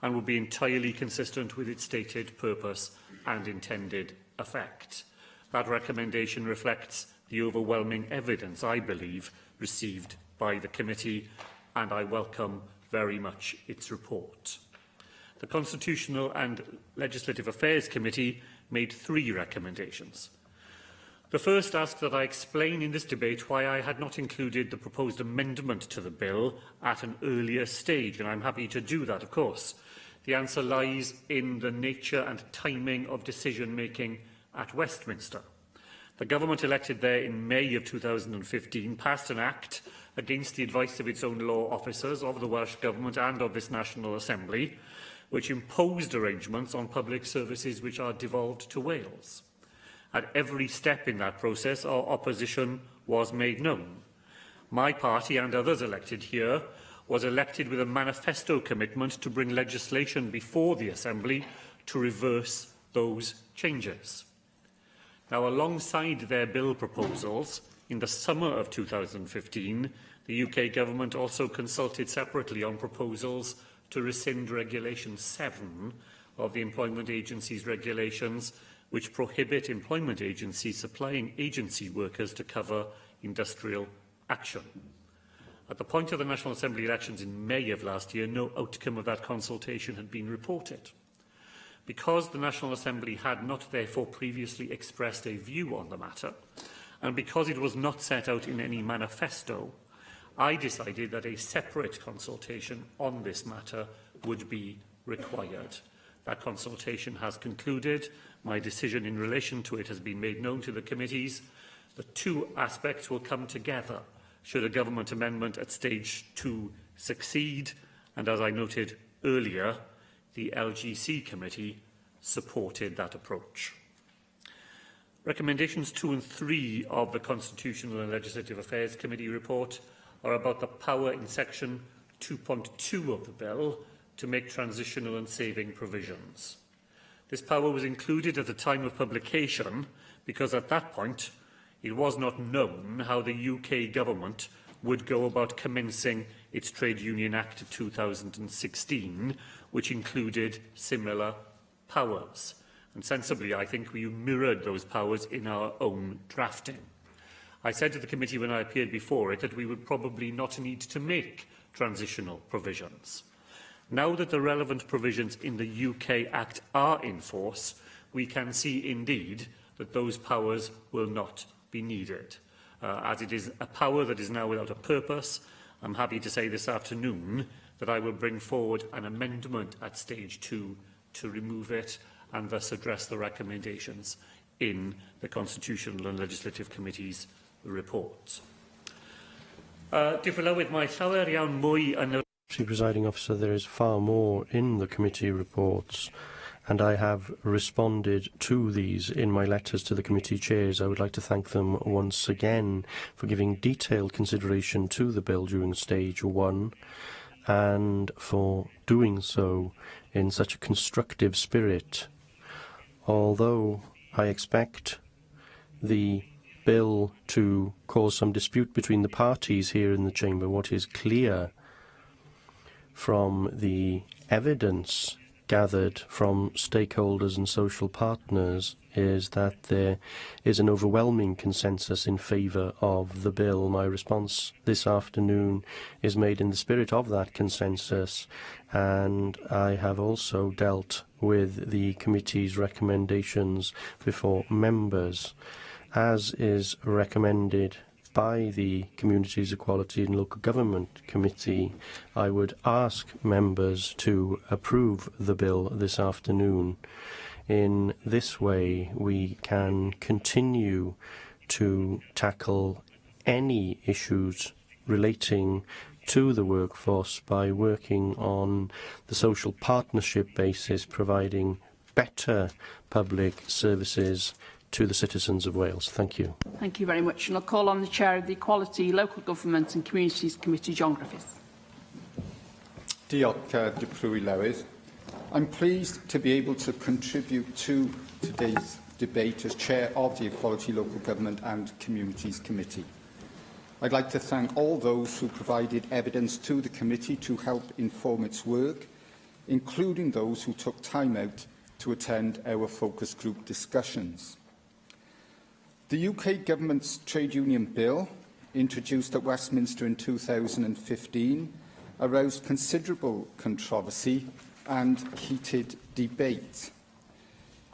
and would be entirely consistent with its stated purpose and intended effect. That recommendation reflects the overwhelming evidence, I believe, received by the committee, and I welcome very much its report. The Constitutional and Legislative Affairs Committee made 3 recommendations. The first asked that I explain in this debate why I had not included the proposed amendment to the bill at an earlier stage, and I'm happy to do that, of course. The answer lies in the nature and timing of decision-making at Westminster. The government elected there in May of 2015 passed an act against the advice of its own law officers, of the Welsh Government and of this National Assembly, which imposed arrangements on public services which are devolved to Wales. At every step in that process, our opposition was made known. My party and others elected here was elected with a manifesto commitment to bring legislation before the Assembly to reverse those changes. Now, alongside their bill proposals, in the summer of 2015, the UK Government also consulted separately on proposals to rescind Regulation 7 of the Employment Agency's regulations, which prohibit employment agencies supplying agency workers to cover industrial action. At the point of the National Assembly elections in May of last year, no outcome of that consultation had been reported. Because the National Assembly had not therefore previously expressed a view on the matter, and because it was not set out in any manifesto, I decided that a separate consultation on this matter would be required. That consultation has concluded. My decision in relation to it has been made known to the committees. The two aspects will come together should a government amendment at stage 2 succeed, and as I noted earlier, the LGC committee supported that approach. Recommendations 2 and 3 of the Constitutional and Legislative Affairs Committee report are about the power in section 2.2 of the bill to make transitional and saving provisions. This power was included at the time of publication because at that point it was not known how the UK Government would go about commencing its Trade Union Act of 2016, which included similar powers. And sensibly, I think we mirrored those powers in our own drafting. I said to the committee when I appeared before it that we would probably not need to make transitional provisions. Now that the relevant provisions in the UK Act are in force, we can see indeed that those powers will not be needed. As it is a power that is now without a purpose, I'm happy to say this afternoon that I will bring forward an amendment at stage 2 to remove it and thus address the recommendations in the Constitutional and Legislative Committee's report. Presiding Officer, there is far more in the committee reports, and I have responded to these in my letters to the committee chairs. I would like to thank them once again for giving detailed consideration to the bill during stage 1 and for doing so in such a constructive spirit. Although I expect the bill to cause some dispute between the parties here in the chamber, what is clear from the evidence gathered from stakeholders and social partners is that there is an overwhelming consensus in favour of the bill. My response this afternoon is made in the spirit of that consensus, and I have also dealt with the committee's recommendations before members. As is recommended by the Communities, Equality and Local Government Committee, I would ask members to approve the bill this afternoon. In this way, we can continue to tackle any issues relating to the workforce by working on the social partnership basis, providing better public services to the citizens of Wales. Thank you. Thank you very much. And I'll call on the Chair of the Equality, Local Government and Communities Committee, John Griffiths. Diolch, Deputy Lewis. I'm pleased to be able to contribute to today's debate as Chair of the Equality, Local Government and Communities Committee. I'd like to thank all those who provided evidence to the committee to help inform its work, including those who took time out to attend our focus group discussions. The UK Government's Trade Union Bill, introduced at Westminster in 2015, aroused considerable controversy and heated debate.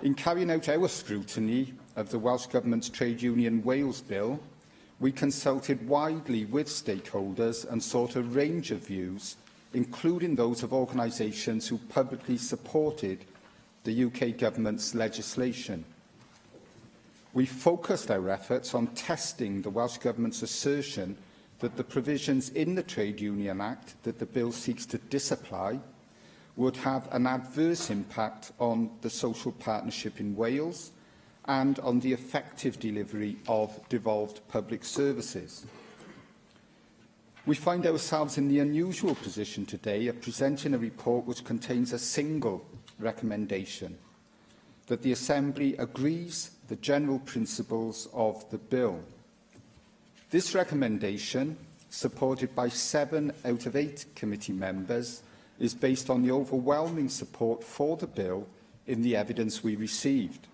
In carrying out our scrutiny of the Welsh Government's Trade Union Wales Bill, we consulted widely with stakeholders and sought a range of views, including those of organisations who publicly supported the UK Government's legislation. We focused our efforts on testing the Welsh Government's assertion that the provisions in the Trade Union Act that the bill seeks to disapply would have an adverse impact on the social partnership in Wales and on the effective delivery of devolved public services. We find ourselves in the unusual position today of presenting a report which contains a single recommendation, that the Assembly agrees the general principles of the bill. This recommendation, supported by 7 out of 8 committee members, is based on the overwhelming support for the bill in the evidence we received.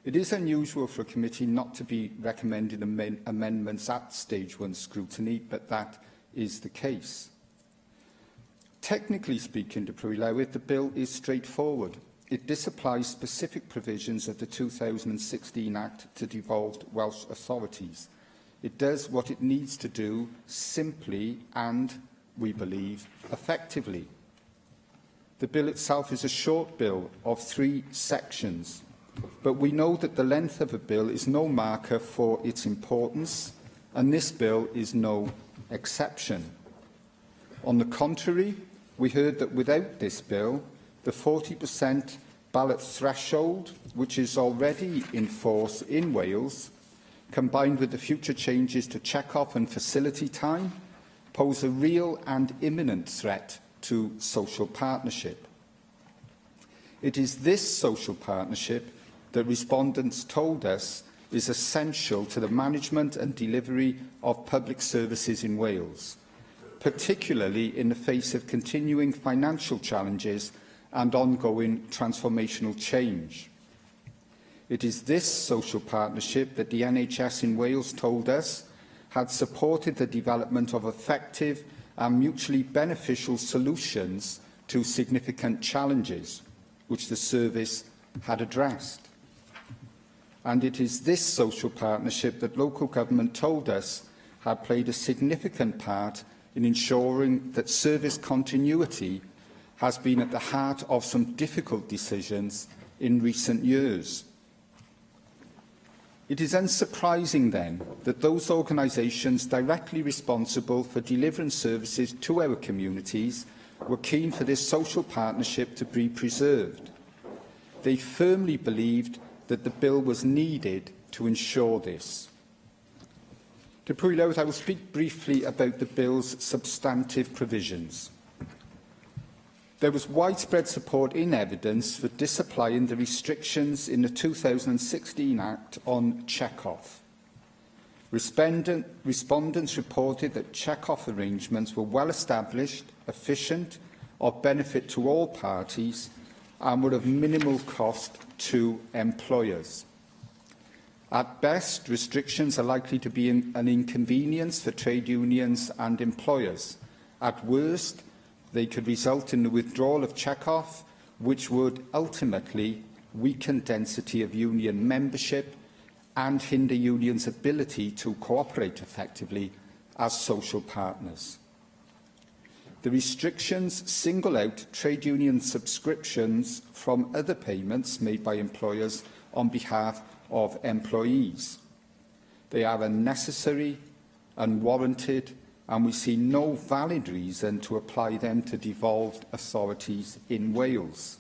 It is unusual for a committee not to be recommending amendments at stage 1 scrutiny, but that is the case. Technically speaking, to Prylewydd, the bill is straightforward. It disapplies specific provisions of the 2016 Act to devolved Welsh authorities. It does what it needs to do simply and, we believe, effectively. The bill itself is a short bill of 3 sections, but we know that the length of a bill is no marker for its importance, and this bill is no exception. On the contrary, we heard that without this bill, the 40% ballot threshold, which is already in force in Wales, combined with the future changes to check-off and facility time, pose a real and imminent threat to social partnership. It is this social partnership that respondents told us is essential to the management and delivery of public services in Wales, particularly in the face of continuing financial challenges and ongoing transformational change. It is this social partnership that the NHS in Wales told us had supported the development of effective and mutually beneficial solutions to significant challenges, which the service had addressed. And it is this social partnership that local government told us had played a significant part in ensuring that service continuity has been at the heart of some difficult decisions in recent years. It is unsurprising, then, that those organisations directly responsible for delivering services to our communities were keen for this social partnership to be preserved. They firmly believed that the bill was needed to ensure this. To Prylewydd, I will speak briefly about the bill's substantive provisions. There was widespread support in evidence for disapplying the restrictions in the 2016 Act on check-off. Respondents reported that check-off arrangements were well established, efficient, of benefit to all parties, and were of minimal cost to employers. At best, restrictions are likely to be an inconvenience for trade unions and employers. At worst, they could result in the withdrawal of check-off, which would ultimately weaken density of union membership and hinder unions' ability to cooperate effectively as social partners. The restrictions single out trade union subscriptions from other payments made by employers on behalf of employees. They are unnecessary, unwarranted, and we see no valid reason to apply them to devolved authorities in Wales.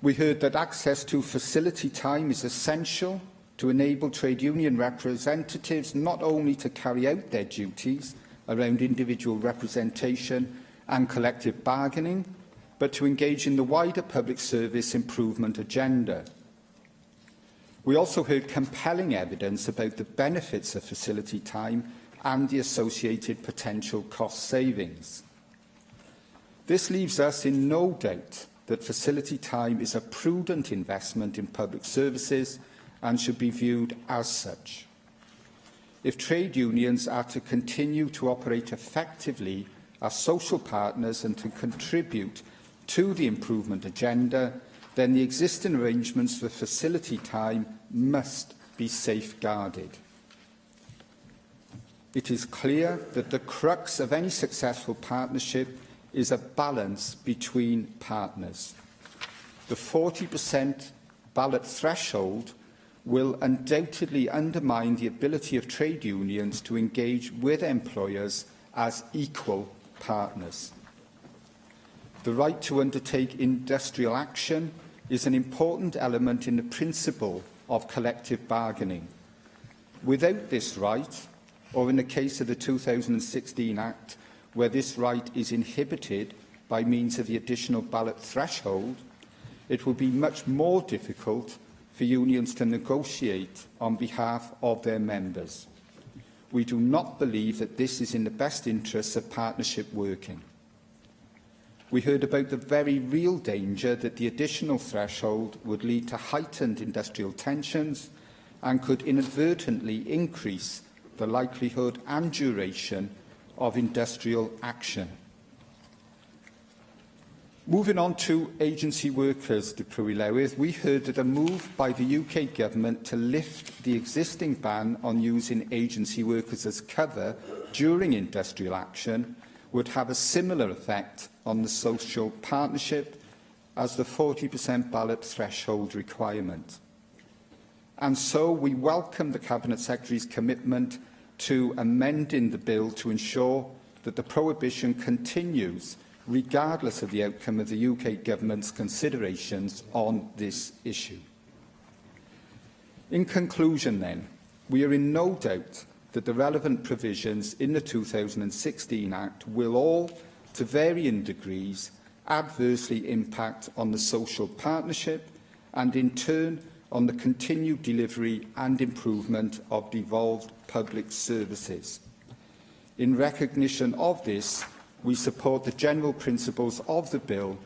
We heard that access to facility time is essential to enable trade union representatives not only to carry out their duties around individual representation and collective bargaining, but to engage in the wider public service improvement agenda. We also heard compelling evidence about the benefits of facility time and the associated potential cost savings. This leaves us in no doubt that facility time is a prudent investment in public services and should be viewed as such. If trade unions are to continue to operate effectively as social partners and to contribute to the improvement agenda, then the existing arrangements for facility time must be safeguarded. It is clear that the crux of any successful partnership is a balance between partners. The 40% ballot threshold will undoubtedly undermine the ability of trade unions to engage with employers as equal partners. The right to undertake industrial action is an important element in the principle of collective bargaining. Without this right, or in the case of the 2016 Act, where this right is inhibited by means of the additional ballot threshold, it will be much more difficult for unions to negotiate on behalf of their members. We do not believe that this is in the best interests of partnership working. We heard about the very real danger that the additional threshold would lead to heightened industrial tensions and could inadvertently increase the likelihood and duration of industrial action. Moving on to agency workers, we heard that a move by the UK Government to lift the existing ban on using agency workers as cover during industrial action would have a similar effect on the social partnership as the 40% ballot threshold requirement. And so we welcome the Cabinet Secretary's commitment to amending the bill to ensure that the prohibition continues regardless of the outcome of the UK Government's considerations on this issue. In conclusion, then, we are in no doubt that the relevant provisions in the 2016 Act will all, to varying degrees, adversely impact on the social partnership and, in turn, on the continued delivery and improvement of devolved public services. In recognition of this, we support the general principles of the bill,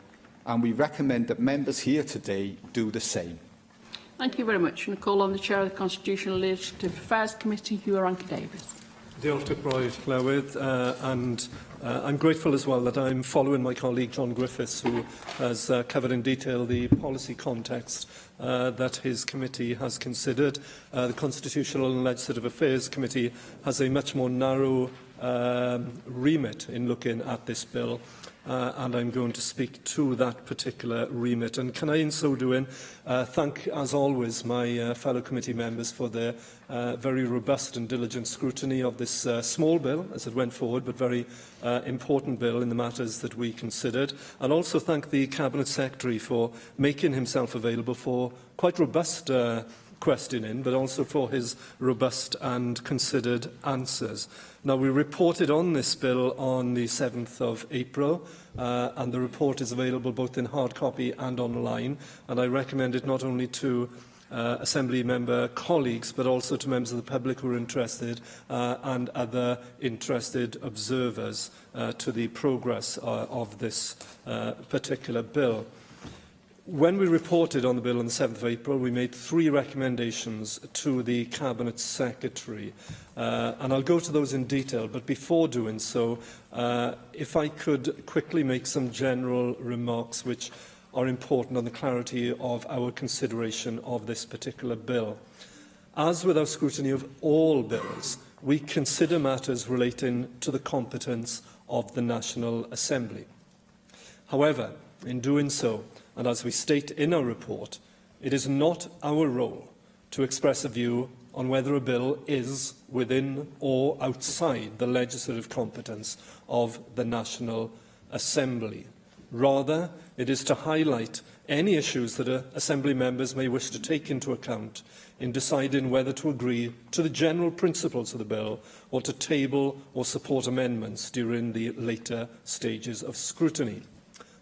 and we recommend that members here today do the same. Thank you very much. And I call on the Chair of the Constitutional and Legislative Affairs Committee, Hugh Davis. And I'm grateful as well that I'm following my colleague John Griffiths, who has covered in detail the policy context that his committee has considered. The Constitutional and Legislative Affairs Committee has a much more narrow remit in looking at this bill, and I'm going to speak to that particular remit. And can I, in so doing, thank, as always, my fellow committee members for their very robust and diligent scrutiny of this small bill as it went forward, but very important bill in the matters that we considered, and also thank the Cabinet Secretary for making himself available for quite robust questioning, but also for his robust and considered answers. Now, we reported on this bill on the 7th of April, and the report is available both in hard copy and online, and I recommend it not only to Assembly member colleagues, but also to members of the public who are interested and other interested observers to the progress of this particular bill. When we reported on the bill on the 7th of April, we made 3 recommendations to the Cabinet Secretary, and I'll go to those in detail, but before doing so, if I could quickly make some general remarks which are important on the clarity of our consideration of this particular bill. As with our scrutiny of all bills, we consider matters relating to the competence of the National Assembly. However, in doing so, and as we state in our report, it is not our role to express a view on whether a bill is within or outside the legislative competence of the National Assembly. Rather, it is to highlight any issues that Assembly members may wish to take into account in deciding whether to agree to the general principles of the bill or to table or support amendments during the later stages of scrutiny.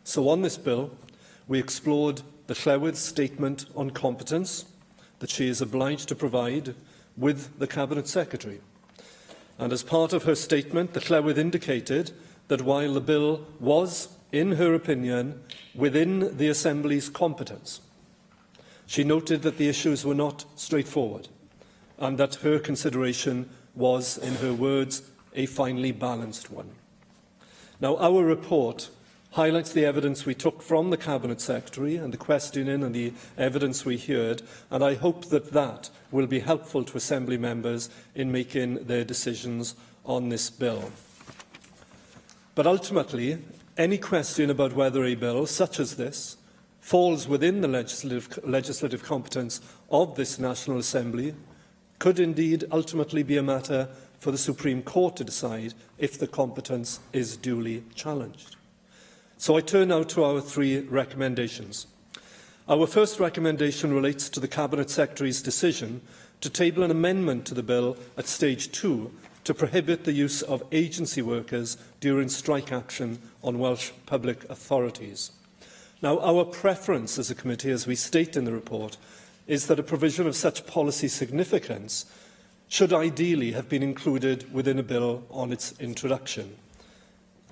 So on this bill, we explored the Llywydd Statement on Competence that she is obliged to provide with the Cabinet Secretary. And as part of her statement, the Llywydd indicated that while the bill was, in her opinion, within the Assembly's competence, she noted that the issues were not straightforward and that her consideration was, in her words, a finely balanced one. Now, our report highlights the evidence we took from the Cabinet Secretary and the questioning and the evidence we heard, and I hope that that will be helpful to Assembly members in making their decisions on this bill. But ultimately, any question about whether a bill such as this falls within the legislative competence of this National Assembly could indeed ultimately be a matter for the Supreme Court to decide if the competence is duly challenged. So I turn now to our 3 recommendations. Our first recommendation relates to the Cabinet Secretary's decision to table an amendment to the bill at stage 2 to prohibit the use of agency workers during strike action on Welsh public authorities. Now, our preference as a committee, as we state in the report, is that a provision of such policy significance should ideally have been included within a bill on its introduction.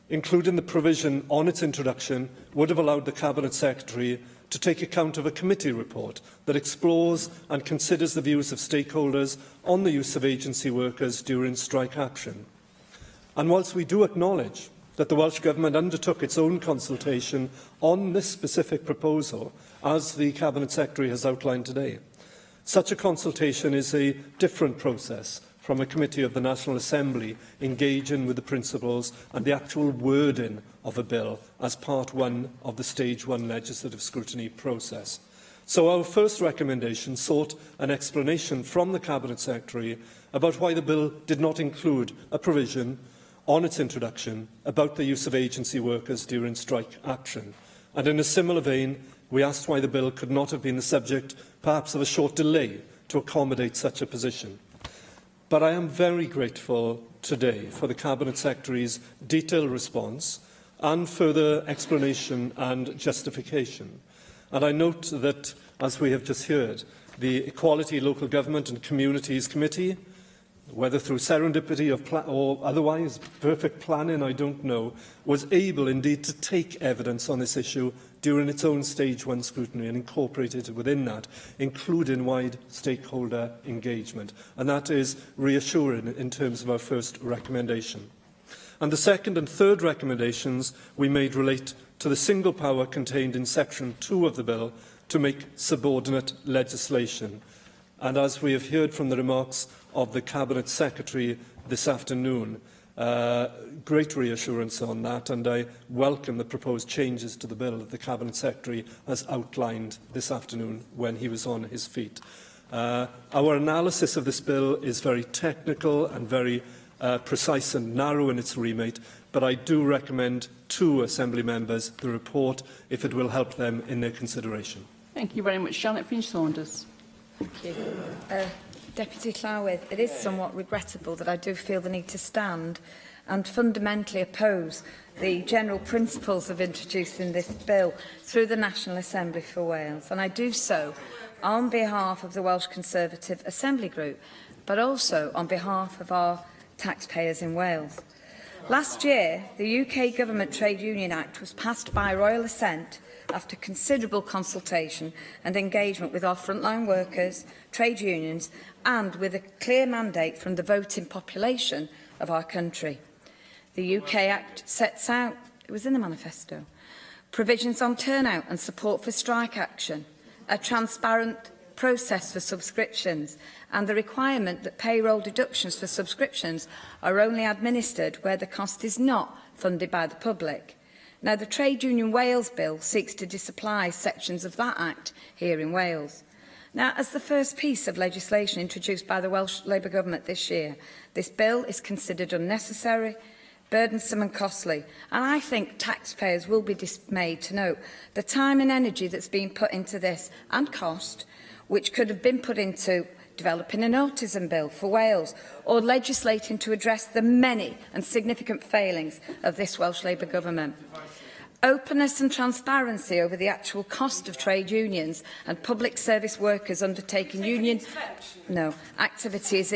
Including the provision on its introduction would have allowed the Cabinet Secretary to take account of a committee report that explores and considers the views of stakeholders on the use of agency workers during strike action. And whilst we do acknowledge that the Welsh Government undertook its own consultation on this specific proposal, as the Cabinet Secretary has outlined today, such a consultation is a different process from a committee of the National Assembly engaging with the principles and the actual wording of a bill as part one of the Stage 1 legislative scrutiny process. So our first recommendation sought an explanation from the Cabinet Secretary about why the bill did not include a provision on its introduction about the use of agency workers during strike action. And in a similar vein, we asked why the bill could not have been the subject, perhaps, of a short delay to accommodate such a position. But I am very grateful today for the Cabinet Secretary's detailed response and further explanation and justification. And I note that, as we have just heard, the Equality, Local Government and Communities Committee, whether through serendipity or otherwise perfect planning, I don't know, was able indeed to take evidence on this issue during its own Stage 1 scrutiny and incorporate it within that, including wide stakeholder engagement. And that is reassuring in terms of our first recommendation. And the second and third recommendations we made relate to the single power contained in Section 2 of the bill to make subordinate legislation. And as we have heard from the remarks of the Cabinet Secretary this afternoon, great reassurance on that, and I welcome the proposed changes to the bill that the Cabinet Secretary has outlined this afternoon when he was on his feet. Our analysis of this bill is very technical and very precise and narrow in its remit, but I do recommend to Assembly members the report if it will help them in their consideration. Thank you very much. Janet Finch-Saunders. Thank you. Deputy Llywydd, it is somewhat regrettable that I do feel the need to stand and fundamentally oppose the general principles of introducing this bill through the National Assembly for Wales. And I do so on behalf of the Welsh Conservative Assembly Group, but also on behalf of our taxpayers in Wales. Last year, the UK Government Trade Union Act was passed by royal assent after considerable consultation and engagement with our frontline workers, trade unions, and with a clear mandate from the voting population of our country. The UK Act sets out, it was in the manifesto, provisions on turnout and support for strike action, a transparent process for subscriptions, and the requirement that payroll deductions for subscriptions are only administered where the cost is not funded by the public. Now, the Trade Union Wales Bill seeks to disapply sections of that Act here in Wales. Now, as the first piece of legislation introduced by the Welsh Labour Government this year, this bill is considered unnecessary, burdensome and costly, and I think taxpayers will be dismayed to note the time and energy that's been put into this, and cost, which could have been put into developing an autism bill for Wales, or legislating to address the many and significant failings of this Welsh Labour Government. Openness and transparency over the actual cost of trade unions and public service workers undertaking union activity is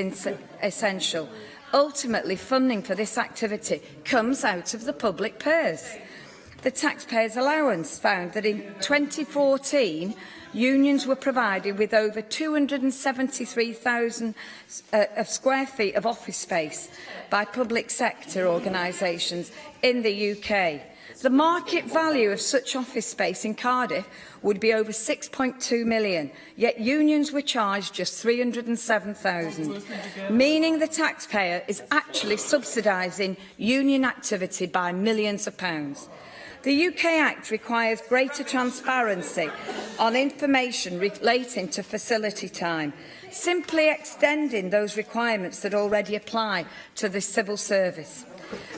essential. Ultimately, funding for this activity comes out of the public purse. The taxpayers' allowance found that in 2014, unions were provided with over 273,000 square feet of office space by public sector organisations in the UK. The market value of such office space in Cardiff would be over 6.2 million, yet unions were charged just 307,000, meaning the taxpayer is actually subsidising union activity by millions of pounds. The UK Act requires greater transparency on information relating to facility time, simply extending those requirements that already apply to the civil service.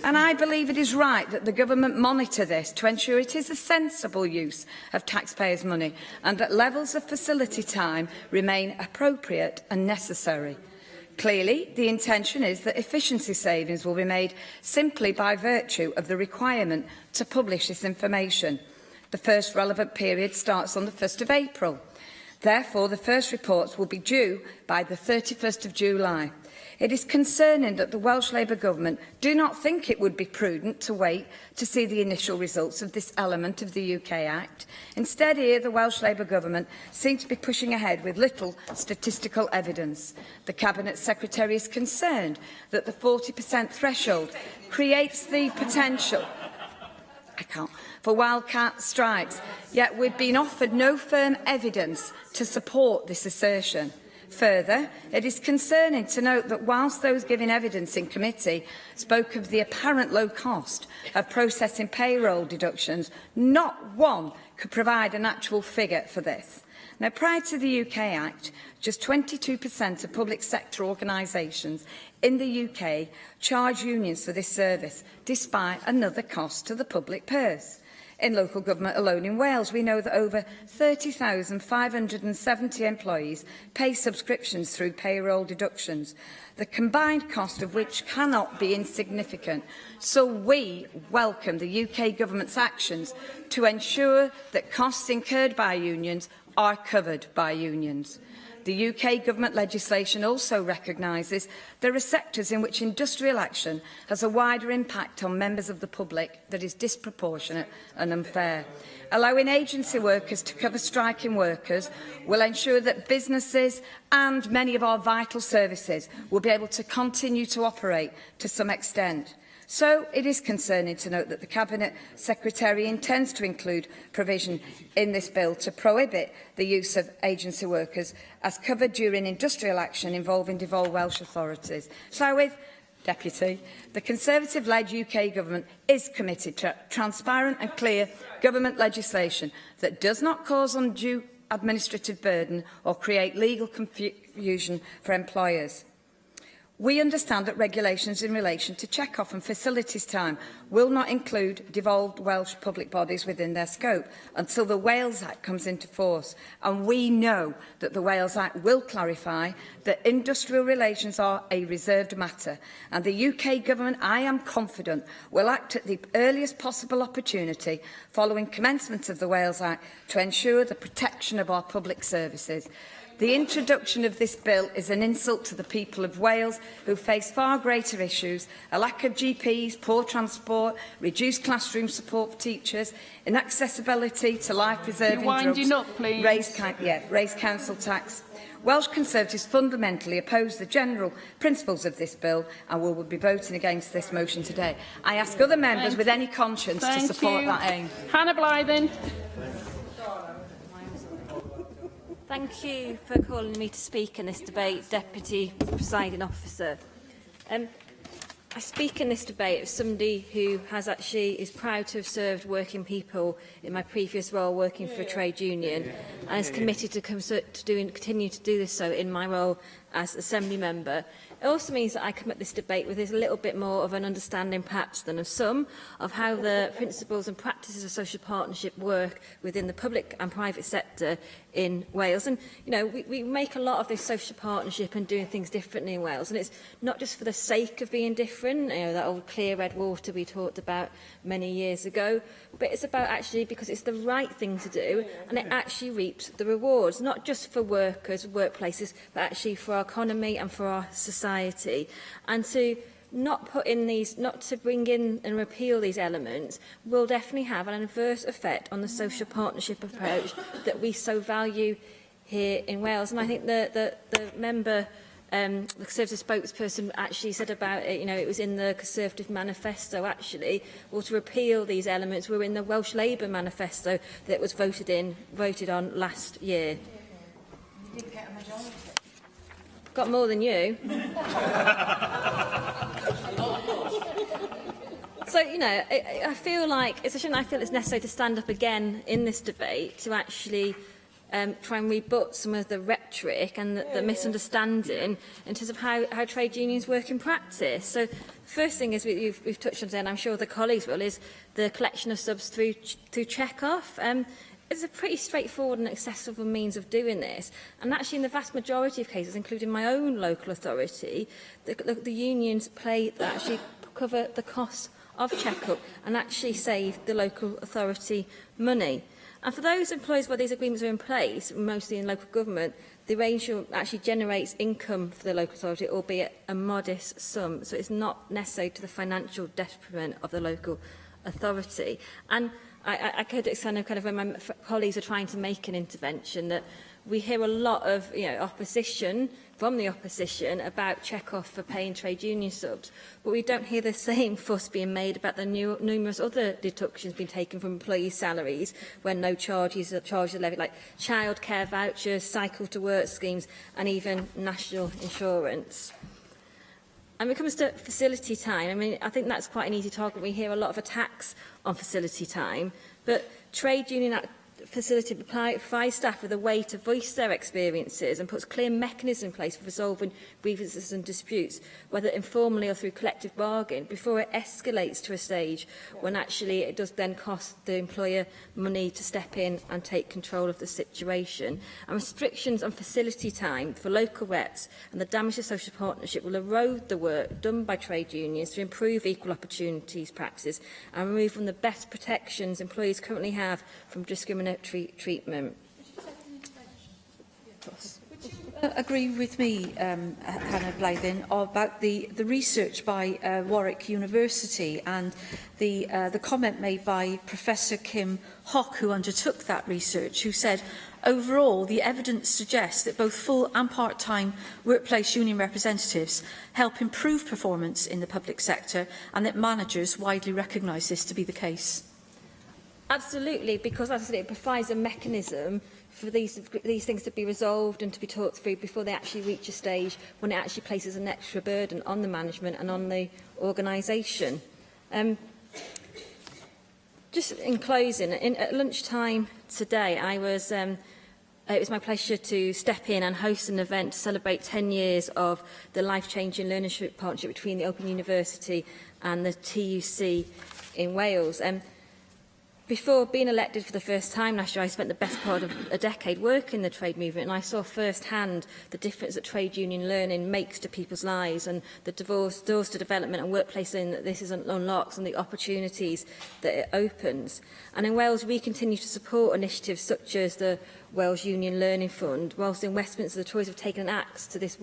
And I believe it is right that the government monitor this to ensure it is a sensible use of taxpayers' money and that levels of facility time remain appropriate and necessary. Clearly, the intention is that efficiency savings will be made simply by virtue of the requirement to publish this information. The first relevant period starts on the 1st of April. Therefore, the first reports will be due by the 31st of July. It is concerning that the Welsh Labour Government do not think it would be prudent to wait to see the initial results of this element of the UK Act. Instead, here, the Welsh Labour Government seem to be pushing ahead with little statistical evidence. The Cabinet Secretary is concerned that the 40% threshold creates the potential for wildcat strikes, yet we've been offered no firm evidence to support this assertion. Further, it is concerning to note that whilst those giving evidence in committee spoke of the apparent low cost of processing payroll deductions, not one could provide an actual figure for this. Now, prior to the UK Act, just 22% of public sector organisations in the UK charge unions for this service, despite another cost to the public purse. In local government alone in Wales, we know that over 30,570 employees pay subscriptions through payroll deductions, the combined cost of which cannot be insignificant. So we welcome the UK government's actions to ensure that costs incurred by unions are covered by unions. The UK government legislation also recognises there are sectors in which industrial action has a wider impact on members of the public that is disproportionate and unfair. Allowing agency workers to cover striking workers will ensure that businesses and many of our vital services will be able to continue to operate to some extent. So it is concerning to note that the Cabinet Secretary intends to include provision in this bill to prohibit the use of agency workers as covered during industrial action involving devolved Welsh authorities. Llywydd, Deputy, the Conservative-led UK Government is committed to transparent and clear government legislation that does not cause undue administrative burden or create legal confusion for employers. We understand that regulations in relation to check-off and facilities time will not include devolved Welsh public bodies within their scope until the Wales Act comes into force. And we know that the Wales Act will clarify that industrial relations are a reserved matter. And the UK Government, I am confident, will act at the earliest possible opportunity following commencement of the Wales Act to ensure the protection of our public services. The introduction of this bill is an insult to the people of Wales, who face far greater issues: a lack of GPs, poor transport, reduced classroom support for teachers, inaccessibility to life-preserving drugs, raised council tax. Welsh Conservatives fundamentally oppose the general principles of this bill and will be voting against this motion today. I ask other members with any conscience to support that aim. Hannah Blythen. Thank you for calling me to speak in this debate, Deputy Presiding Officer. I speak in this debate as somebody who is proud to have served working people in my previous role working for a trade union and is committed to continue to do this so in my role as Assembly Member. It also means that I come at this debate with a little bit more of an understanding, perhaps, than of some, of how the principles and practices of social partnership work within the public and private sector in Wales. And, you know, we make a lot of this social partnership and doing things differently in Wales. And it's not just for the sake of being different, you know, that old clear red water we talked about many years ago, but it's about actually because it's the right thing to do and it actually reaps the rewards, not just for workers, workplaces, but actually for our economy and for our society. And to not to bring in and repeal these elements will definitely have an adverse effect on the social partnership approach that we so value here in Wales. And I think the member, the Conservative spokesperson, actually said about it, you know, it was in the Conservative manifesto, actually, or to repeal these elements were in the Welsh Labour manifesto that was voted on last year. You did get a majority. Got more than you. So, you know, I feel like it's necessary to stand up again in this debate to actually try and rebut some of the rhetoric and the misunderstanding in terms of how trade unions work in practice. So, the first thing is we've touched on today, and I'm sure the colleagues will, is the collection of subs through check-off. it's a pretty straightforward and accessible means of doing this. And actually, in the vast majority of cases, including my own local authority, the unions actually cover the cost of check-up and actually save the local authority money. And for those employers where these agreements are in place, mostly in local government, the arrangement actually generates income for the local authority, albeit a modest sum. So it's not necessary to the financial detriment of the local authority. And I could kind of when my colleagues are trying to make an intervention, that we hear a lot of opposition from the opposition about check-off for paying trade union subs, but we don't hear the same fuss being made about the numerous other deductions being taken from employees' salaries when no charges are levied, like childcare vouchers, cycle to work schemes, and even national insurance. And when it comes to facility time, I mean, I think that's quite an easy target. We hear a lot of attacks on facility time, but trade union facility provides staff with a way to voice their experiences and puts clear mechanisms in place for resolving grievances and disputes, whether informally or through collective bargain, before it escalates to a stage when actually it does then cost the employer money to step in and take control of the situation. And restrictions on facility time for local reps and the damage to social partnership will erode the work done by trade unions to improve equal opportunities practices and remove one of the best protections employees currently have from discriminatory treatment. Agree with me, Hannah Blythen, about the research by Warwick University and the comment made by Professor Kim Hock, who undertook that research, who said, overall, the evidence suggests that both full and part-time workplace union representatives help improve performance in the public sector and that managers widely recognise this to be the case. Absolutely, because as I said, it provides a mechanism for these things to be resolved and to be talked through before they actually reach a stage when it actually places an extra burden on the management and on the organisation. Just in closing, at lunchtime today, it was my pleasure to step in and host an event to celebrate 10 years of the life-changing learnership partnership between the Open University and the TUC in Wales. Before being elected for the first time last year, I spent the best part of a decade working in the trade movement, and I saw firsthand the difference that trade union learning makes to people's lives and the doors to development and workplace learning that this unlocks and the opportunities that it opens. And in Wales, we continue to support initiatives such as the Wales Union Learning Fund, whilst in Westminster, the Tories have taken an axe to this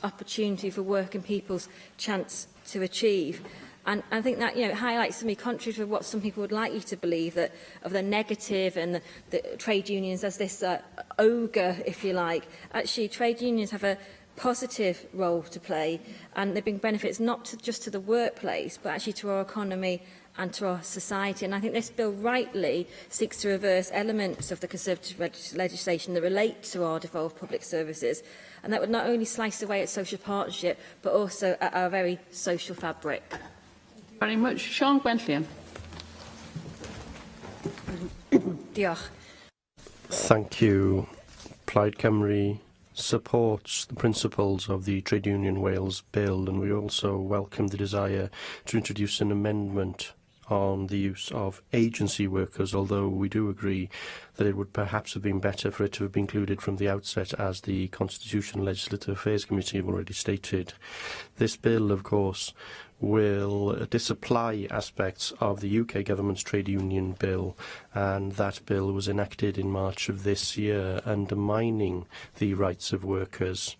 opportunity for working people's chance to achieve. And I think that highlights to me, contrary to what some people would like you to believe, that of the negative and the trade unions as this ogre, if you like. Actually, trade unions have a positive role to play, and they bring benefits not just to the workplace, but actually to our economy and to our society. And I think this bill rightly seeks to reverse elements of the Conservative legislation that relate to our devolved public services, and that would not only slice away at social partnership, but also at our very social fabric. Very much. Sean Gwenllian. Diolch. Thank you. Plaid Cymru supports the principles of the Trade Union Wales Bill, and we also welcome the desire to introduce an amendment on the use of agency workers, although we do agree that it would perhaps have been better for it to have been included from the outset, as the Constitutional and Legislative Affairs Committee have already stated. This bill, of course, will disapply aspects of the UK government's trade union bill, and that bill was enacted in March of this year, undermining the rights of workers.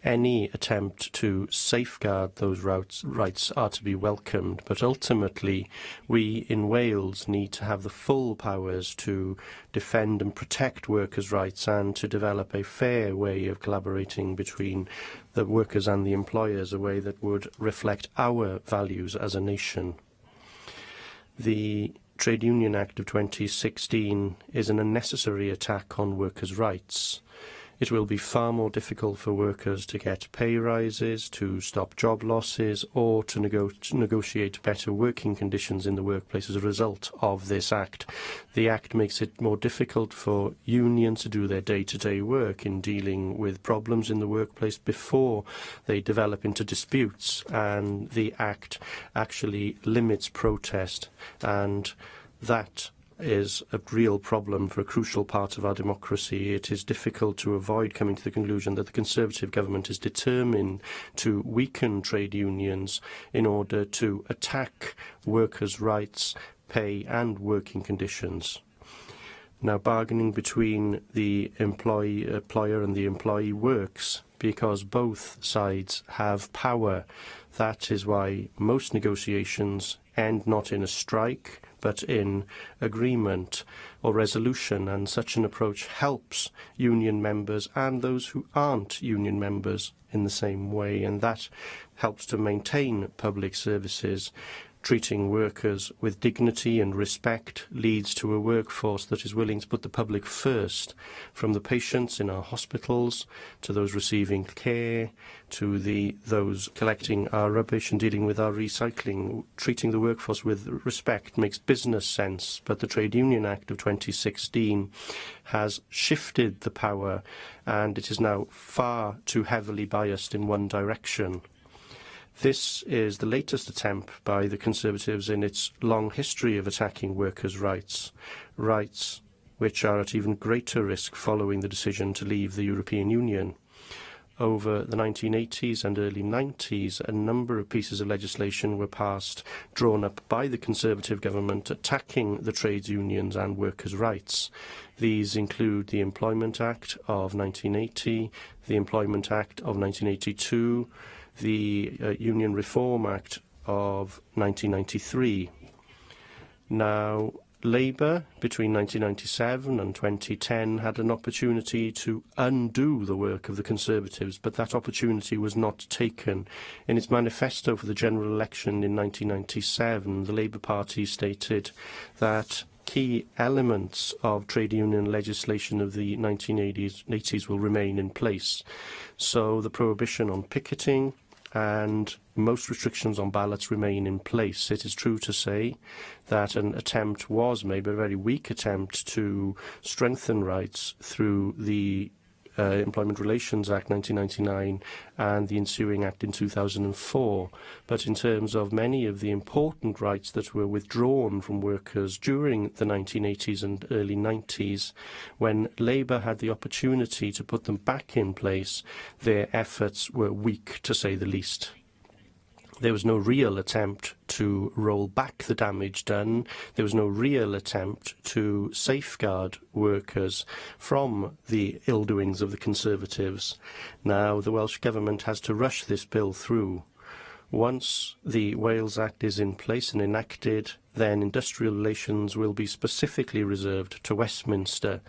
Any attempt to safeguard those rights are to be welcomed, but ultimately we in Wales need to have the full powers to defend and protect workers' rights and to develop a fair way of collaborating between the workers and the employers, a way that would reflect our values as a nation. The Trade Union Act of 2016 is an unnecessary attack on workers' rights. It will be far more difficult for workers to get pay rises, to stop job losses, or to negotiate better working conditions in the workplace as a result of this Act. The Act makes it more difficult for unions to do their day-to-day work in dealing with problems in the workplace before they develop into disputes, and the Act actually limits protest, and that is a real problem for a crucial part of our democracy. It is difficult to avoid coming to the conclusion that the Conservative government is determined to weaken trade unions in order to attack workers' rights, pay and working conditions. Now, bargaining between the employer and the employee works because both sides have power. That is why most negotiations end not in a strike, but in agreement or resolution, and such an approach helps union members and those who aren't union members in the same way, and that helps to maintain public services. Treating workers with dignity and respect leads to a workforce that is willing to put the public first, from the patients in our hospitals, to those receiving care, to those collecting our rubbish and dealing with our recycling. Treating the workforce with respect makes business sense, but the Trade Union Act of 2016 has shifted the power, and it is now far too heavily biased in one direction. This is the latest attempt by the Conservatives in its long history of attacking workers' rights, rights which are at even greater risk following the decision to leave the European Union. Over the 1980s and early 90s, a number of pieces of legislation were passed, drawn up by the Conservative government, attacking the trades unions and workers' rights. These include the Employment Act of 1980, the Employment Act of 1982, the Union Reform Act of 1993. Now, Labour, between 1997 and 2010, had an opportunity to undo the work of the Conservatives, but that opportunity was not taken. In its manifesto for the general election in 1997, the Labour Party stated that key elements of trade union legislation of the 1980s will remain in place. So the prohibition on picketing and most restrictions on ballots remain in place. It is true to say that an attempt was made, but a very weak attempt, to strengthen rights through the Employment Relations Act 1999 and the ensuing Act in 2004. But in terms of many of the important rights that were withdrawn from workers during the 1980s and early 90s, when Labour had the opportunity to put them back in place, their efforts were weak, to say the least. There was no real attempt to roll back the damage done. There was no real attempt to safeguard workers from the ill-doings of the Conservatives. Now, the Welsh Government has to rush this bill through. Once the Wales Act is in place and enacted, then industrial relations will be specifically reserved to Westminster.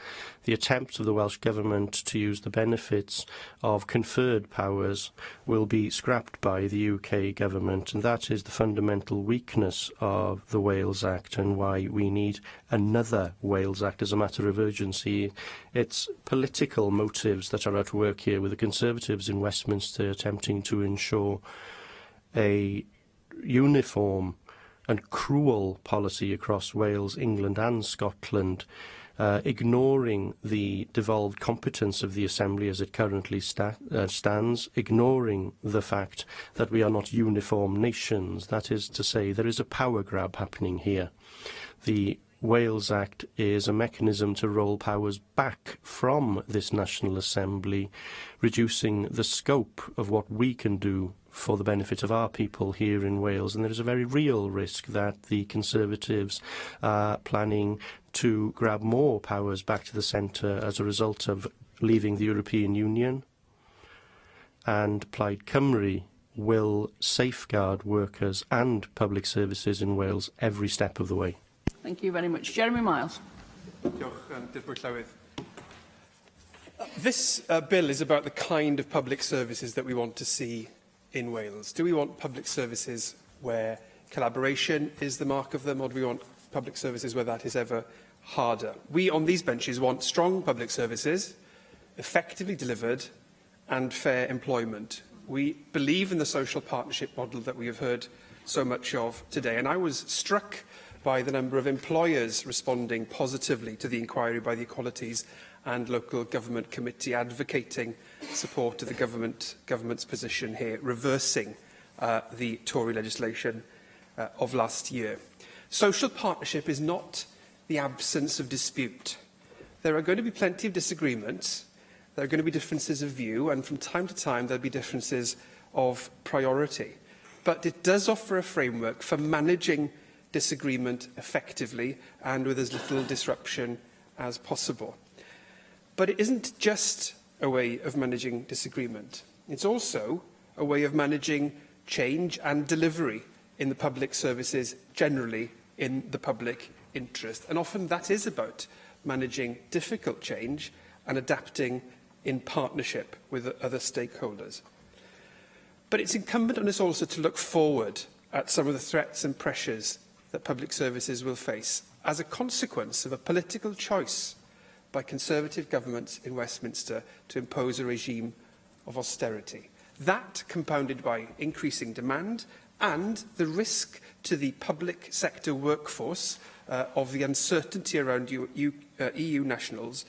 The attempts of the Welsh Government to use the benefits of conferred powers will be scrapped by the UK Government, and that is the fundamental weakness of the Wales Act and why we need another Wales Act as a matter of urgency. It's political motives that are at work here, with the Conservatives in Westminster attempting to ensure a uniform and cruel policy across Wales, England and Scotland, ignoring the devolved competence of the Assembly as it currently stands, ignoring the fact that we are not uniform nations. That is to say, there is a power grab happening here. The Wales Act is a mechanism to roll powers back from this National Assembly, reducing the scope of what we can do for the benefit of our people here in Wales. And there is a very real risk that the Conservatives are planning to grab more powers back to the centre as a result of leaving the European Union. And Plaid Cymru will safeguard workers and public services in Wales every step of the way. Thank you very much. Jeremy Miles. This bill is about the kind of public services that we want to see in Wales. Do we want public services where collaboration is the mark of them, or do we want public services where that is ever harder? We on these benches want strong public services, effectively delivered and fair employment. We believe in the social partnership model that we have heard so much of today, and I was struck by the number of employers responding positively to the inquiry by the Equalities and Local Government Committee, advocating support to the government's position here, reversing the Tory legislation of last year. Social partnership is not the absence of dispute. There are going to be plenty of disagreements, there are going to be differences of view, and from time to time there'll be differences of priority. But it does offer a framework for managing disagreement effectively and with as little disruption as possible. But it isn't just a way of managing disagreement. It's also a way of managing change and delivery in the public services generally in the public interest. And often that is about managing difficult change and adapting in partnership with other stakeholders. But it's incumbent on us also to look forward at some of the threats and pressures that public services will face as a consequence of a political choice by Conservative governments in Westminster to impose a regime of austerity. That, compounded by increasing demand and the risk to the public sector workforce of the uncertainty around EU nationals,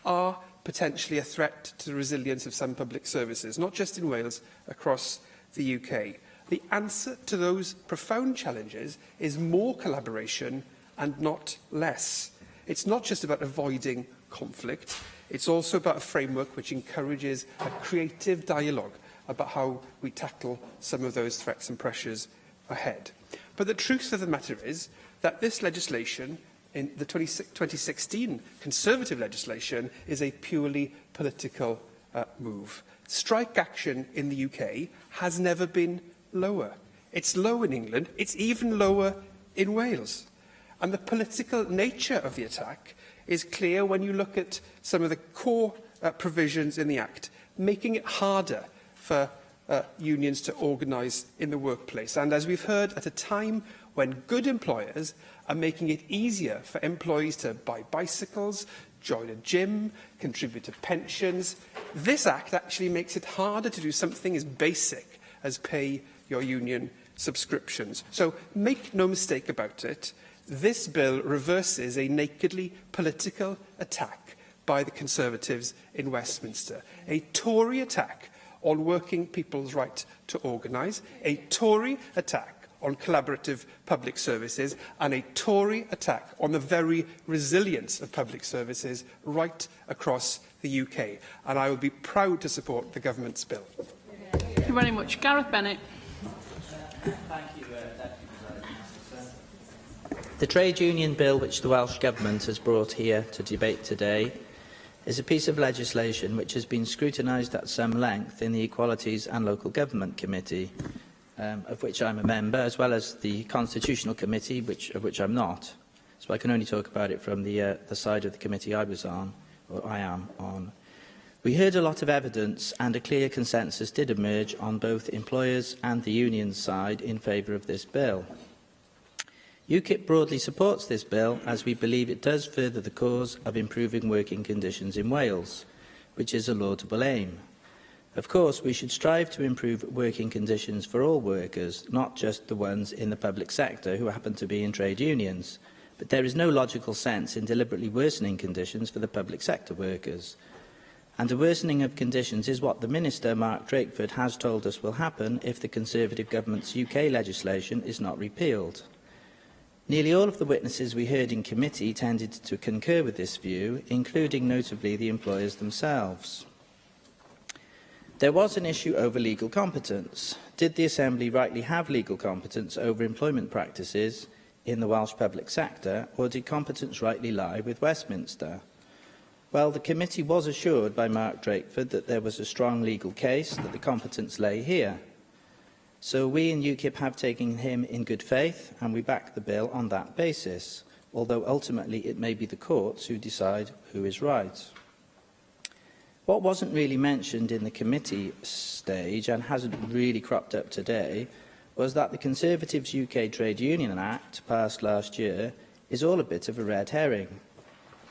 are potentially a threat to the resilience of some public services, not just in Wales, across the UK. The answer to those profound challenges is more collaboration and not less. It's not just about avoiding conflict, it's also about a framework which encourages a creative dialogue about how we tackle some of those threats and pressures ahead. But the truth of the matter is that this legislation, in the 2016 Conservative legislation, is a purely political move. Strike action in the UK has never been lower. It's low in England, it's even lower in Wales. And the political nature of the attack is clear when you look at some of the core provisions in the Act, making it harder for unions to organise in the workplace. And as we've heard, at a time when good employers are making it easier for employees to buy bicycles, join a gym, contribute to pensions, this Act actually makes it harder to do something as basic as pay your union subscriptions. So make no mistake about it, this bill reverses a nakedly political attack by the Conservatives in Westminster. A Tory attack on working people's right to organise, a Tory attack on collaborative public services, and a Tory attack on the very resilience of public services right across the UK. And I will be proud to support the government's bill. Thank you very much. Gareth Bennett. Thank you, The trade union bill which the Welsh Government has brought here to debate today is a piece of legislation which has been scrutinised at some length in the Equalities and Local Government Committee, of which I'm a member, as well as the Constitutional Committee, of which I'm not. So I can only talk about it from the side of the committee I was on, or I am on. We heard a lot of evidence, and a clear consensus did emerge on both employers and the unions' side in favour of this bill. UKIP broadly supports this bill as we believe it does further the cause of improving working conditions in Wales, which is a laudable aim. Of course, we should strive to improve working conditions for all workers, not just the ones in the public sector who happen to be in trade unions. But there is no logical sense in deliberately worsening conditions for the public sector workers. And a worsening of conditions is what the Minister, Mark Drakeford, has told us will happen if the Conservative Government's UK legislation is not repealed. Nearly all of the witnesses we heard in committee tended to concur with this view, including notably the employers themselves. There was an issue over legal competence. Did the Assembly rightly have legal competence over employment practices in the Welsh public sector, or did competence rightly lie with Westminster? Well, the committee was assured by Mark Drakeford that there was a strong legal case that the competence lay here. So we in UKIP have taken him in good faith, and we back the bill on that basis, although ultimately it may be the courts who decide who is right. What wasn't really mentioned in the committee stage, and hasn't really cropped up today, was that the Conservatives' UK Trade Union Act, passed last year, is all a bit of a red herring.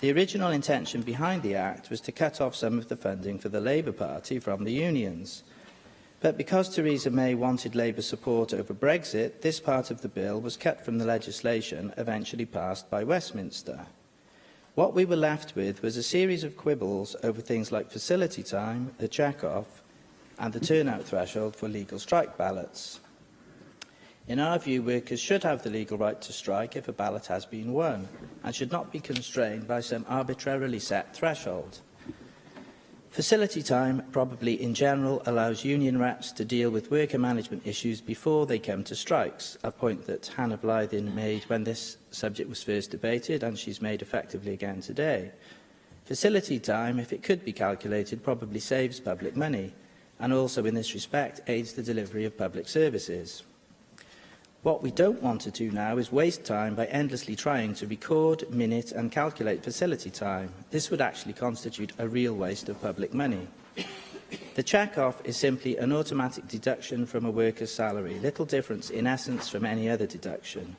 The original intention behind the Act was to cut off some of the funding for the Labour Party from the unions. But because Theresa May wanted Labour support over Brexit, this part of the bill was cut from the legislation eventually passed by Westminster. What we were left with was a series of quibbles over things like facility time, the check-off, and the turnout threshold for legal strike ballots. In our view, workers should have the legal right to strike if a ballot has been won, and should not be constrained by some arbitrarily set threshold. Facility time, probably in general, allows union reps to deal with worker management issues before they come to strikes, a point that Hannah Blythin made when this subject was first debated, and she's made effectively again today. Facility time, if it could be calculated, probably saves public money, and also in this respect aids the delivery of public services. What we don't want to do now is waste time by endlessly trying to record, minute and calculate facility time. This would actually constitute a real waste of public money. The check-off is simply an automatic deduction from a worker's salary, little difference in essence from any other deduction.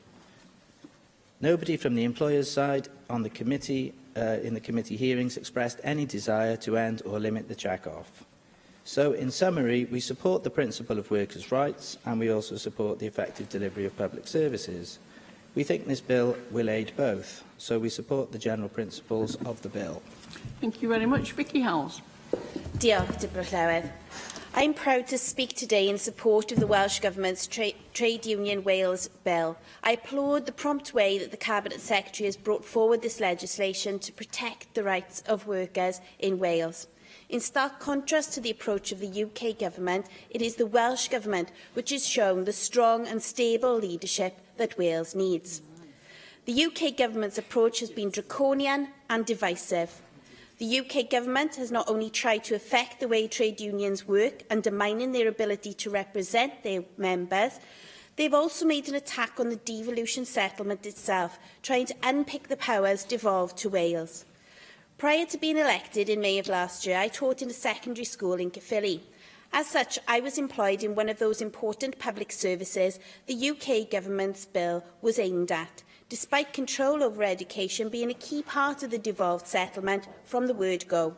Nobody from the employer's side on the committee, in the committee hearings expressed any desire to end or limit the check-off. So, in summary, we support the principle of workers' rights, and we also support the effective delivery of public services. We think this bill will aid both, so we support the general principles of the bill. Thank you very much. Vicky Howells. Diolch, Deborah Llewellyn. I'm proud to speak today in support of the Welsh Government's Trade Union Wales Bill. I applaud the prompt way that the Cabinet Secretary has brought forward this legislation to protect the rights of workers in Wales. In stark contrast to the approach of the UK Government, it is the Welsh Government which has shown the strong and stable leadership that Wales needs. The UK Government's approach has been draconian and divisive. The UK Government has not only tried to affect the way trade unions work, undermining their ability to represent their members, they've also made an attack on the devolution settlement itself, trying to unpick the powers devolved to Wales. Prior to being elected in May of last year, I taught in a secondary school in Caerphilly. As such, I was employed in one of those important public services the UK Government's bill was aimed at, despite control over education being a key part of the devolved settlement from the word go.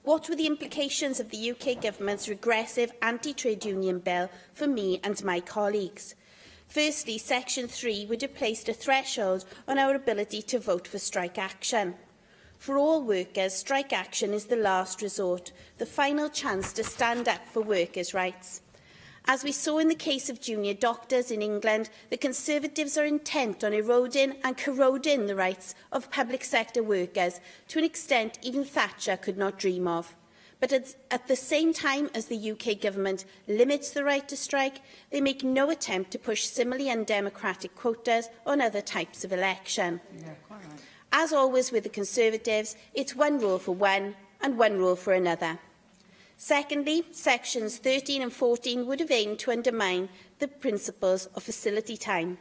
What were the implications of the UK Government's regressive anti-trade union bill for me and my colleagues? Firstly, Section 3 would have placed a threshold on our ability to vote for strike action. For all workers, strike action is the last resort, the final chance to stand up for workers' rights. As we saw in the case of junior doctors in England, the Conservatives are intent on eroding and corroding the rights of public sector workers to an extent even Thatcher could not dream of. But at the same time as the UK Government limits the right to strike, they make no attempt to push similarly undemocratic quotas on other types of election. Yeah, quite right. As always with the Conservatives, it's one rule for one and one rule for another. Secondly, Sections 13 and 14 would have aimed to undermine the principles of facility time.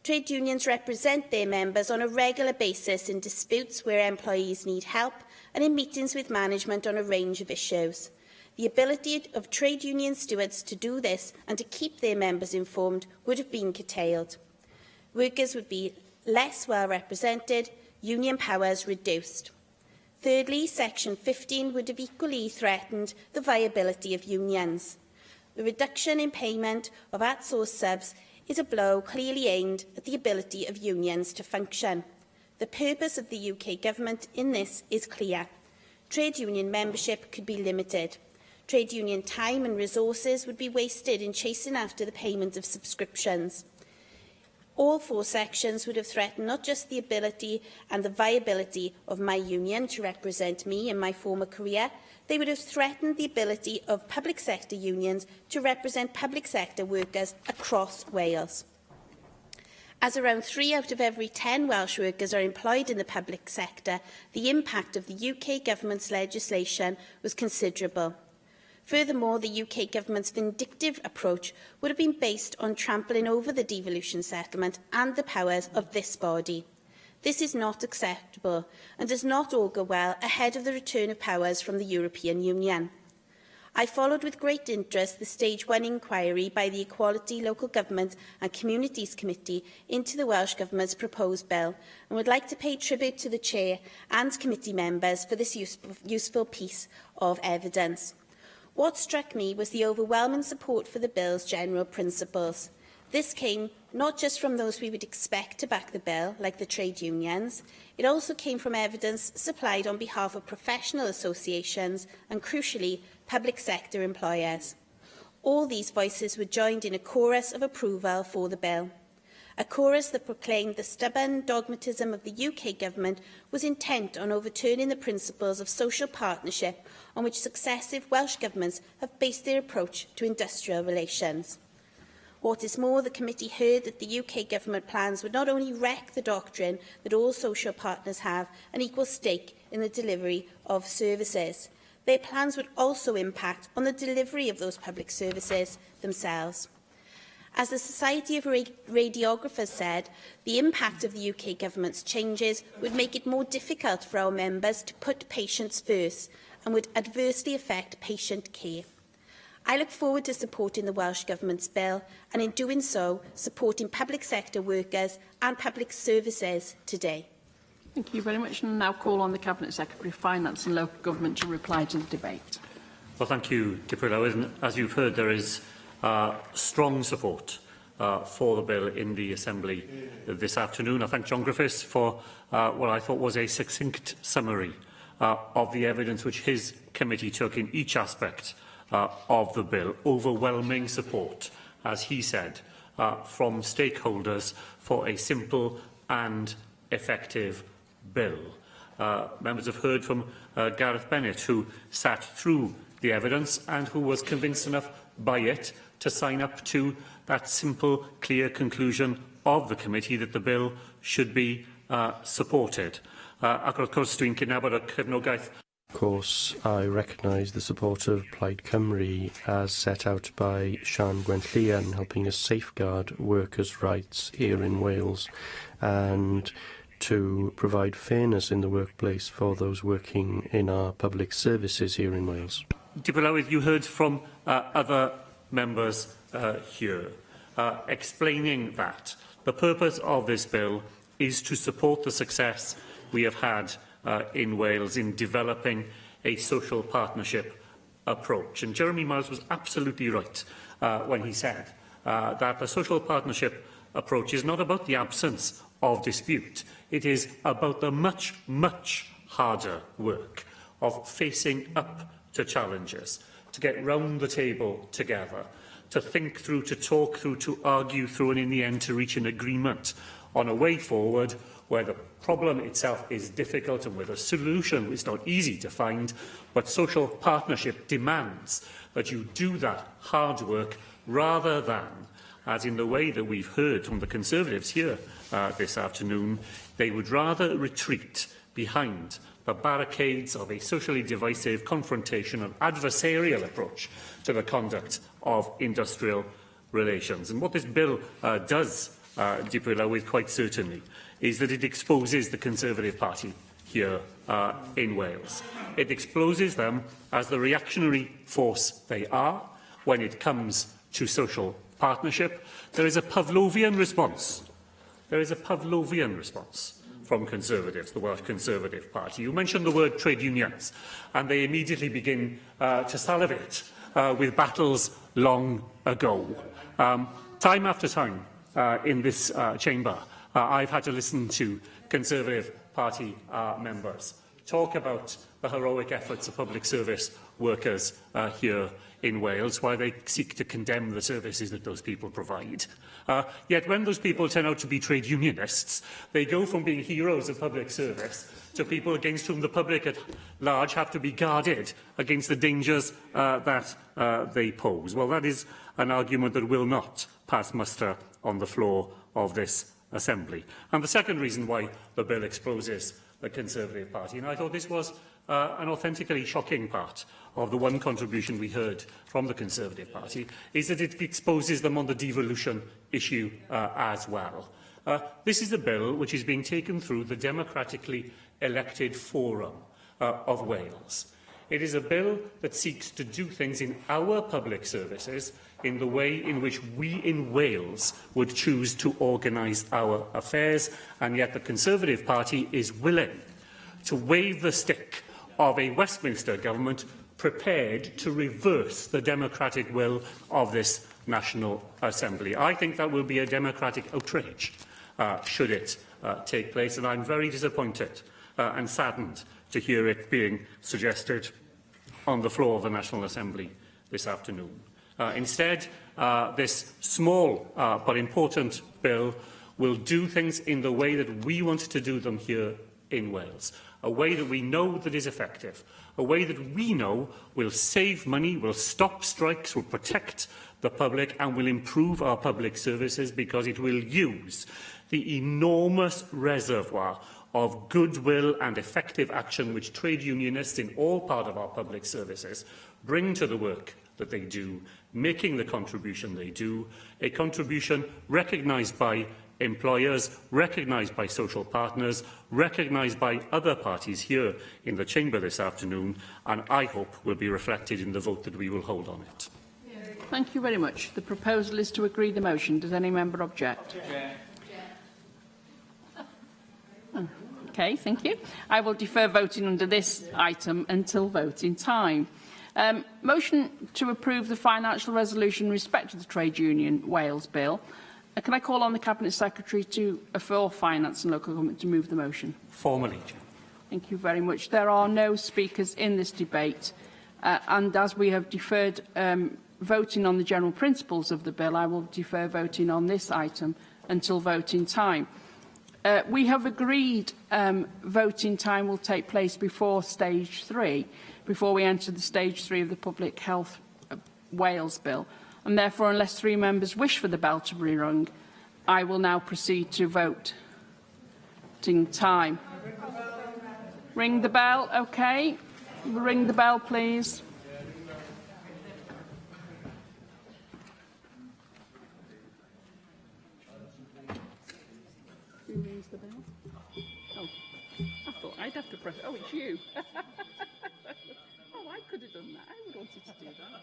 Trade unions represent their members on a regular basis in disputes where employees need help and in meetings with management on a range of issues. The ability of trade union stewards to do this and to keep their members informed would have been curtailed. Workers would be less well represented, union powers reduced. Thirdly, Section 15 would have equally threatened the viability of unions. The reduction in payment of at-source subs is a blow clearly aimed at the ability of unions to function. The purpose of the UK Government in this is clear. Trade union membership could be limited. Trade union time and resources would be wasted in chasing after the payment of subscriptions. All four sections would have threatened not just the ability and the viability of my union to represent me in my former career, they would have threatened the ability of public sector unions to represent public sector workers across Wales. As around 3 out of every 10 Welsh workers are employed in the public sector, the impact of the UK Government's legislation was considerable. Furthermore, the UK Government's vindictive approach would have been based on trampling over the devolution settlement and the powers of this body. This is not acceptable and does not augur well ahead of the return of powers from the European Union. I followed with great interest the Stage 1 inquiry by the Equality, Local Government and Communities Committee into the Welsh Government's proposed bill and would like to pay tribute to the Chair and committee members for this useful piece of evidence. What struck me was the overwhelming support for the bill's general principles. This came not just from those we would expect to back the bill, like the trade unions. It also came from evidence supplied on behalf of professional associations and, crucially, public sector employers. All these voices were joined in a chorus of approval for the bill. A chorus that proclaimed the stubborn dogmatism of the UK Government was intent on overturning the principles of social partnership on which successive Welsh Governments have based their approach to industrial relations. What is more, the committee heard that the UK Government plans would not only wreck the doctrine that all social partners have an equal stake in the delivery of services, their plans would also impact on the delivery of those public services themselves. As the Society of Radiographers said, the impact of the UK Government's changes would make it more difficult for our members to put patients first and would adversely affect patient care. I look forward to supporting the Welsh Government's bill and, in doing so, supporting public sector workers and public services today. Thank you very much. And I now call on the Cabinet Secretary for Finance and Local Government to reply to the debate. Well, thank you, Deputy Lewis. As you've heard, there is strong support for the bill in the Assembly this afternoon. I thank John Griffiths for what I thought was a succinct summary of the evidence which his committee took in each aspect of the bill. Overwhelming support, as he said, from stakeholders for a simple and effective bill. Members have heard from Gareth Bennett, who sat through the evidence and who was convinced enough by it to sign up to that simple, clear conclusion of the committee that the bill should be supported. Ac wrth gwrs, dwi'n cydnabod y cefnogaeth. Of course, I recognise the support of Plaid Cymru as set out by Sian Gwenllian, helping us safeguard workers' rights here in Wales and to provide fairness in the workplace for those working in our public services here in Wales. Deputy Lewis, you heard from other members here explaining that the purpose of this bill is to support the success we have had in Wales in developing a social partnership approach. And Jeremy Miles was absolutely right when he said that the social partnership approach is not about the absence of dispute. It is about the much, much harder work of facing up to challenges, to get round the table together, to think through, to talk through, to argue through, and in the end to reach an agreement on a way forward where the problem itself is difficult and where the solution is not easy to find, but social partnership demands that you do that hard work rather than, as in the way that we've heard from the Conservatives here this afternoon, they would rather retreat behind the barricades of a socially divisive, confrontational, adversarial approach to the conduct of industrial relations. And what this bill does, Deputy Lewis, quite certainly, is that it exposes the Conservative Party here in Wales. It exposes them as the reactionary force they are when it comes to social partnership. There is a Pavlovian response. There is a Pavlovian response from Conservatives, the Welsh Conservative Party. You mentioned the word trade unions, and they immediately begin to salivate with battles long ago. Time after time in this chamber, I've had to listen to Conservative Party members talk about the heroic efforts of public service workers here in Wales, while they seek to condemn the services that those people provide. Yet when those people turn out to be trade unionists, they go from being heroes of public service to people against whom the public at large have to be guarded against the dangers that they pose. Well, that is an argument that will not pass muster on the floor of this Assembly. And the second reason why the bill exposes the Conservative Party, and I thought this was an authentically shocking part of the one contribution we heard from the Conservative Party, is that it exposes them on the devolution issue as well. This is a bill which is being taken through the democratically elected forum of Wales. It is a bill that seeks to do things in our public services in the way in which we in Wales would choose to organise our affairs, and yet the Conservative Party is willing to wave the stick of a Westminster government prepared to reverse the democratic will of this National Assembly. I think that will be a democratic outrage should it take place, and I'm very disappointed and saddened to hear it being suggested on the floor of the National Assembly this afternoon. Instead, this small but important bill will do things in the way that we want to do them here in Wales, a way that we know that is effective, a way that we know will save money, will stop strikes, will protect the public and will improve our public services, because it will use the enormous reservoir of goodwill and effective action which trade unionists in all parts of our public services bring to the work that they do, making the contribution they do, a contribution recognised by employers, recognised by social partners, recognised by other parties here in the Chamber this afternoon, and I hope will be reflected in the vote that we will hold on it. Thank you very much. The proposal is to agree the motion. Does any member object? Okay, thank you. I will defer voting under this item until voting time. Motion to approve the financial resolution in respect to the Trade Union Wales Bill. Can I call on the Cabinet Secretary for Finance and Local Government to move the motion? Formally. Thank you very much. There are no speakers in this debate, and as we have deferred voting on the general principles of the bill, I will defer voting on this item until voting time. We have agreed voting time will take place before stage 3, before we enter the stage 3 of the Public Health Wales Bill. And therefore, unless 3 members wish for the bell to be rung, I will now proceed to voting time. Ring the bell, okay? Ring the bell, please. Who rings the bell? Oh, I thought I'd have to press. Oh, it's you. Oh, I could have done that. I would have wanted to do that.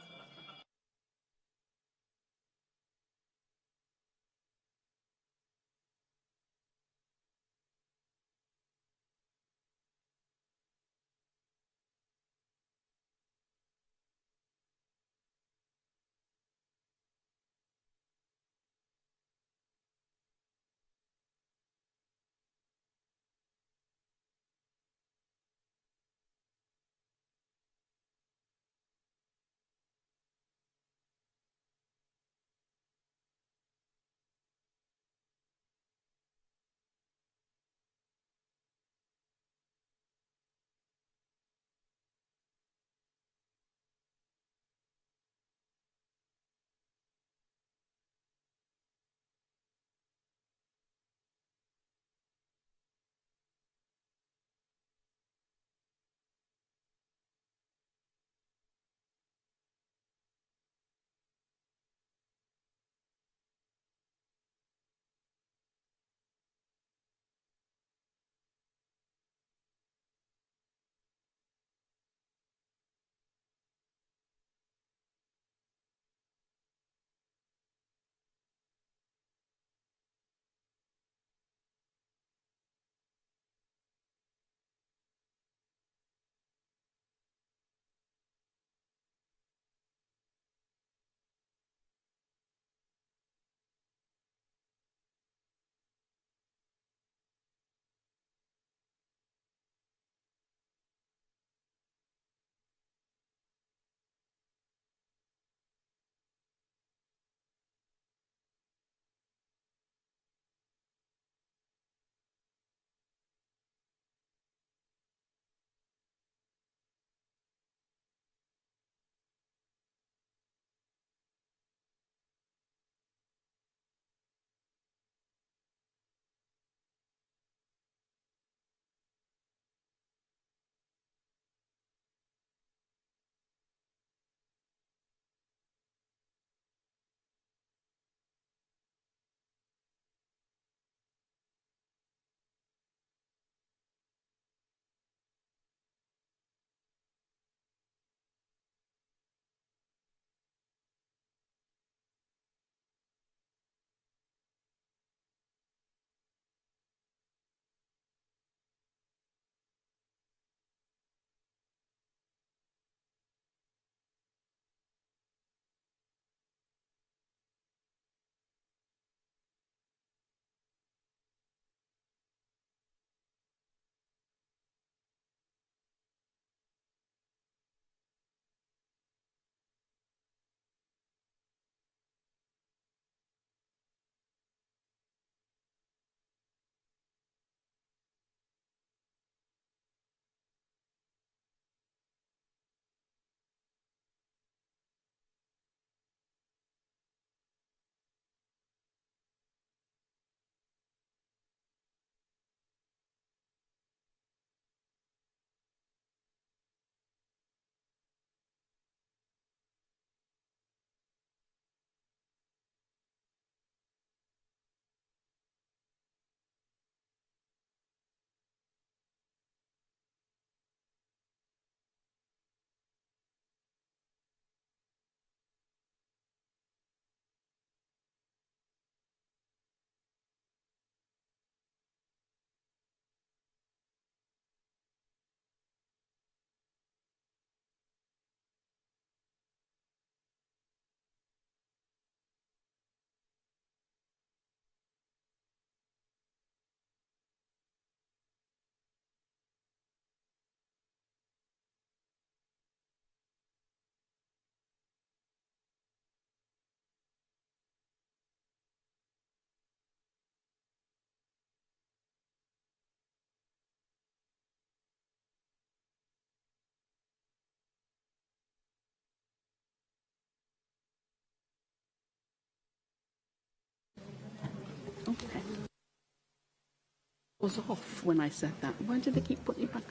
was off when I said that. Why do they keep putting it back?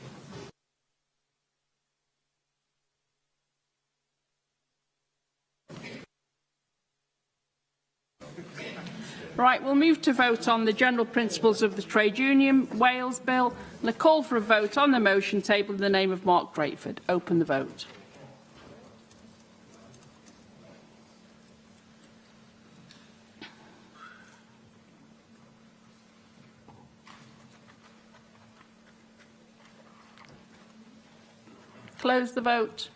Right, we'll move to vote on the general principles of the Trade Union Wales Bill and a call for a vote on the motion tabled in the name of Mark Drakeford. Open the vote. Close the vote.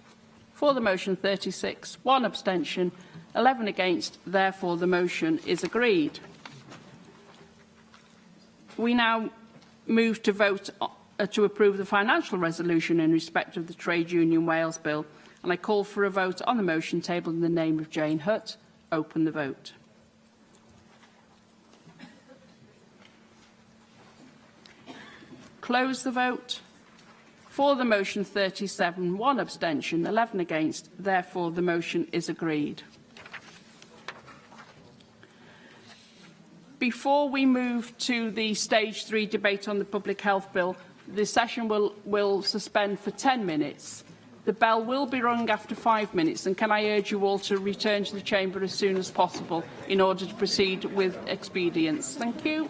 For the motion, 36. 1 abstention. 11 against. Therefore, the motion is agreed. We now move to vote to approve the financial resolution in respect of the Trade Union Wales Bill, and I call for a vote on the motion tabled in the name of Jane Hutt. Open the vote. Close the vote. For the motion, 37, 1 abstention, 11 against. Therefore, the motion is agreed. Before we move to the Stage 3 debate on the Public Health Bill, the session will suspend for 10 minutes. The bell will be rung after 5 minutes, and can I urge you all to return to the chamber as soon as possible in order to proceed with expedience. Thank you.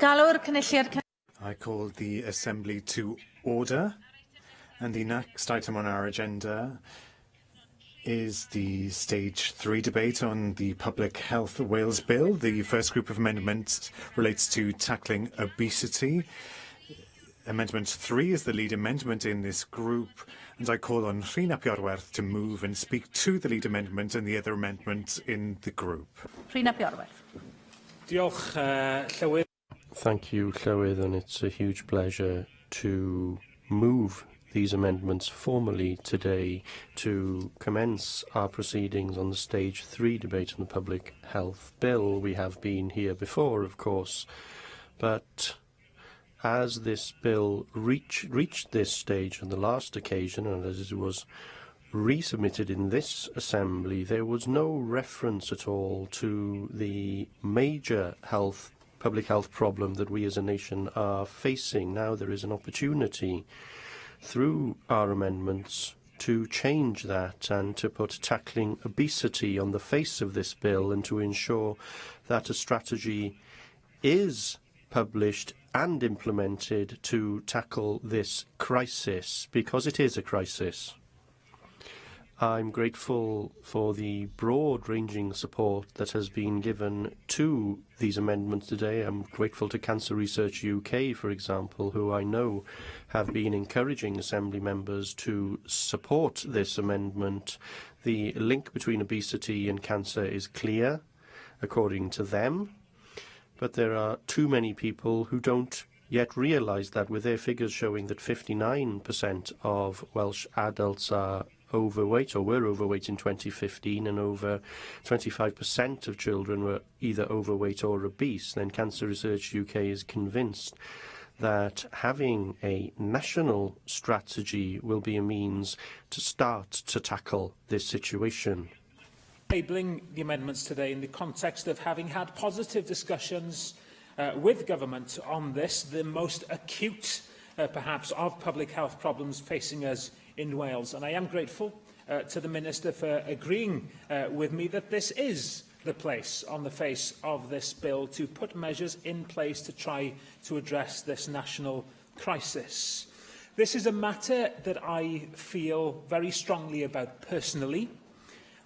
I call the Assembly to order, and the next item on our agenda is the Stage 3 debate on the Public Health Wales Bill. The first group of amendments relates to tackling obesity. Amendment 3 is the lead amendment in this group, and I call on Rhina Piorwerth to move and speak to the lead amendment and the other amendments in the group. Rhina Piorwerth. Diolch, Llywydd. Thank you, Llywydd, and it's a huge pleasure to move these amendments formally today to commence our proceedings on the Stage 3 debate on the Public Health Bill. We have been here before, of course, but as this bill reached this stage on the last occasion, and as it was resubmitted in this Assembly, there was no reference at all to the major public health problem that we as a nation are facing. Now there is an opportunity through our amendments to change that and to put tackling obesity on the face of this bill and to ensure that a strategy is published and implemented to tackle this crisis, because it is a crisis. I'm grateful for the broad-ranging support that has been given to these amendments today. I'm grateful to Cancer Research UK, for example, who I know have been encouraging Assembly members to support this amendment. The link between obesity and cancer is clear, according to them, but there are too many people who don't yet realise that, with their figures showing that 59% of Welsh adults are overweight or were overweight in 2015, and over 25% of children were either overweight or obese. Then Cancer Research UK is convinced that having a national strategy will be a means to start to tackle this situation. Tabling the amendments today in the context of having had positive discussions with government on this, the most acute, perhaps, of public health problems facing us in Wales. And I am grateful to the Minister for agreeing with me that this is the place on the face of this bill to put measures in place to try to address this national crisis. This is a matter that I feel very strongly about personally,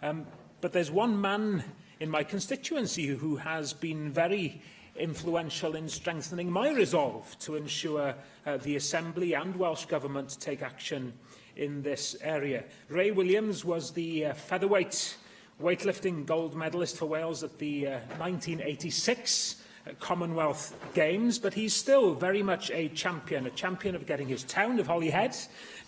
but there's one man in my constituency who has been very influential in strengthening my resolve to ensure the Assembly and Welsh Government take action in this area. Ray Williams was the featherweight weightlifting gold medalist for Wales at the 1986 Commonwealth Games, but he's still very much a champion of getting his town of Holyhead,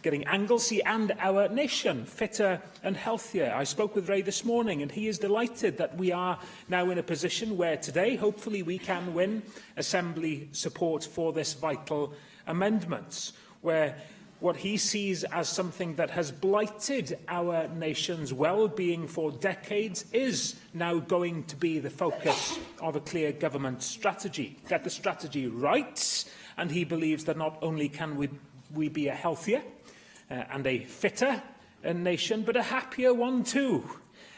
getting Anglesey and our nation fitter and healthier. I spoke with Ray this morning, and he is delighted that we are now in a position where today, hopefully, we can win Assembly support for this vital amendment, where what he sees as something that has blighted our nation's well-being for decades is now going to be the focus of a clear government strategy. Get the strategy right, and he believes that not only can we be a healthier and a fitter nation, but a happier one too.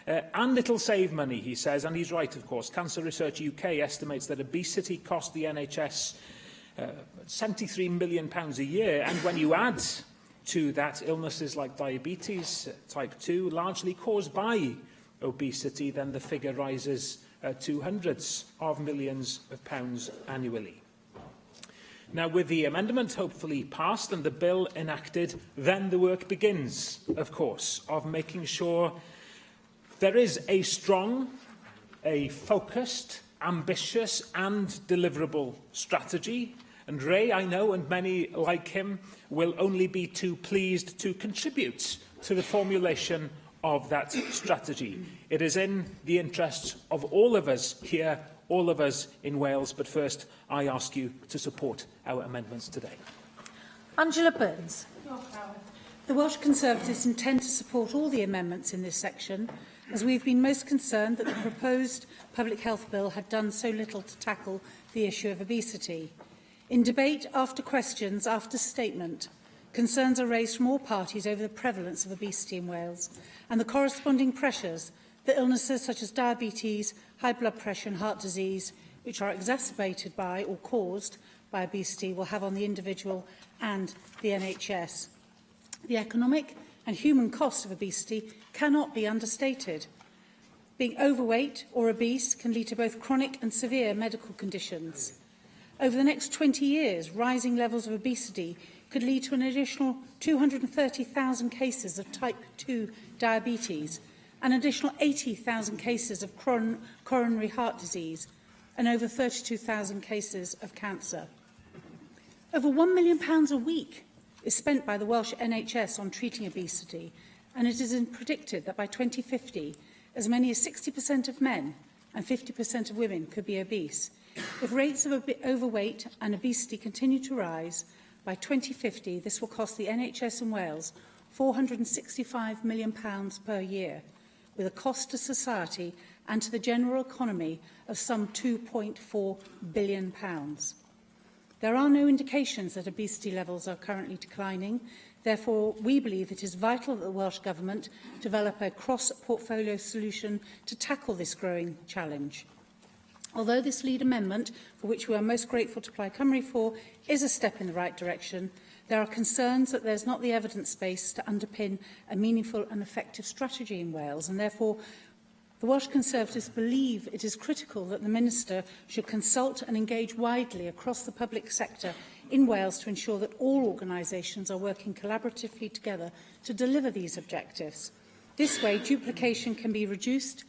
And it'll save money, he says, and he's right, of course. Cancer Research UK estimates that obesity costs the NHS £73 million a year, and when you add to that illnesses like diabetes type 2, largely caused by obesity, then the figure rises to hundreds of millions of pounds annually. Now, with the amendment hopefully passed and the bill enacted, then the work begins, of course, of making sure there is a strong, a focused, ambitious and deliverable strategy. And Ray, I know, and many like him, will only be too pleased to contribute to the formulation of that strategy. It is in the interests of all of us here, all of us in Wales. But first, I ask you to support our amendments today. Angela Burns. The Welsh Conservatives intend to support all the amendments in this section, as we've been most concerned that the proposed public health bill had done so little to tackle the issue of obesity. In debate, after questions, after statement, concerns are raised from all parties over the prevalence of obesity in Wales and the corresponding pressures that illnesses such as diabetes, high blood pressure and heart disease which are exacerbated by or caused by obesity will have on the individual and the NHS. The economic and human cost of obesity cannot be understated. Being overweight or obese can lead to both chronic and severe medical conditions. Over the next 20 years, rising levels of obesity could lead to an additional 230,000 cases of type 2 diabetes, an additional 80,000 cases of coronary heart disease, and over 32,000 cases of cancer. Over £1 million a week is spent by the Welsh NHS on treating obesity, and it is predicted that by 2050, as many as 60% of men and 50% of women could be obese. If rates of overweight and obesity continue to rise, by 2050 this will cost the NHS in Wales £465 million per year, with a cost to society and to the general economy of some £2.4 billion. There are no indications that obesity levels are currently declining. Therefore, we believe it is vital that the Welsh Government develop a cross-portfolio solution to tackle this growing challenge. Although this lead amendment, for which we are most grateful to Plaid Cymru for, is a step in the right direction, there are concerns that there is not the evidence base to underpin a meaningful and effective strategy in Wales, and therefore the Welsh Conservatives believe it is critical that the Minister should consult and engage widely across the public sector in Wales to ensure that all organisations are working collaboratively together to deliver these objectives. This way, duplication can be reduced,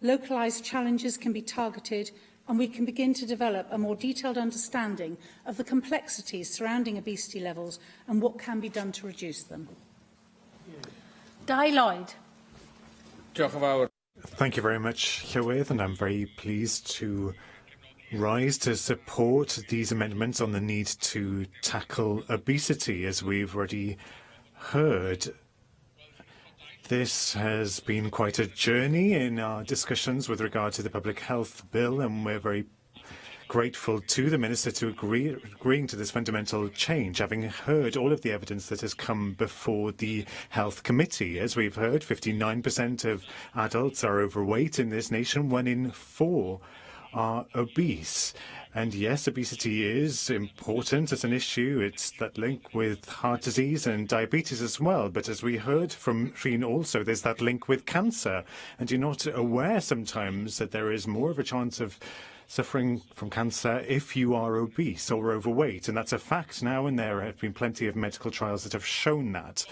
localised challenges can be targeted, and we can begin to develop a more detailed understanding of the complexities surrounding obesity levels and what can be done to reduce them. Dai Lloyd. Diolch yn fawr. Thank you very much, Llywydd, and I'm very pleased to rise to support these amendments on the need to tackle obesity. As we've already heard, this has been quite a journey in our discussions with regard to the Public Health Bill, and we're very grateful to the Minister to agreeing to this fundamental change, having heard all of the evidence that has come before the Health Committee. As we've heard, 59% of adults are overweight in this nation, 1 in 4 are obese. And yes, obesity is important as an issue. It's that link with heart disease and diabetes as well. But as we heard from Rhyn also, there's that link with cancer. And you're not aware sometimes that there is more of a chance of suffering from cancer if you are obese or overweight. And that's a fact now, and there have been plenty of medical trials that have shown that.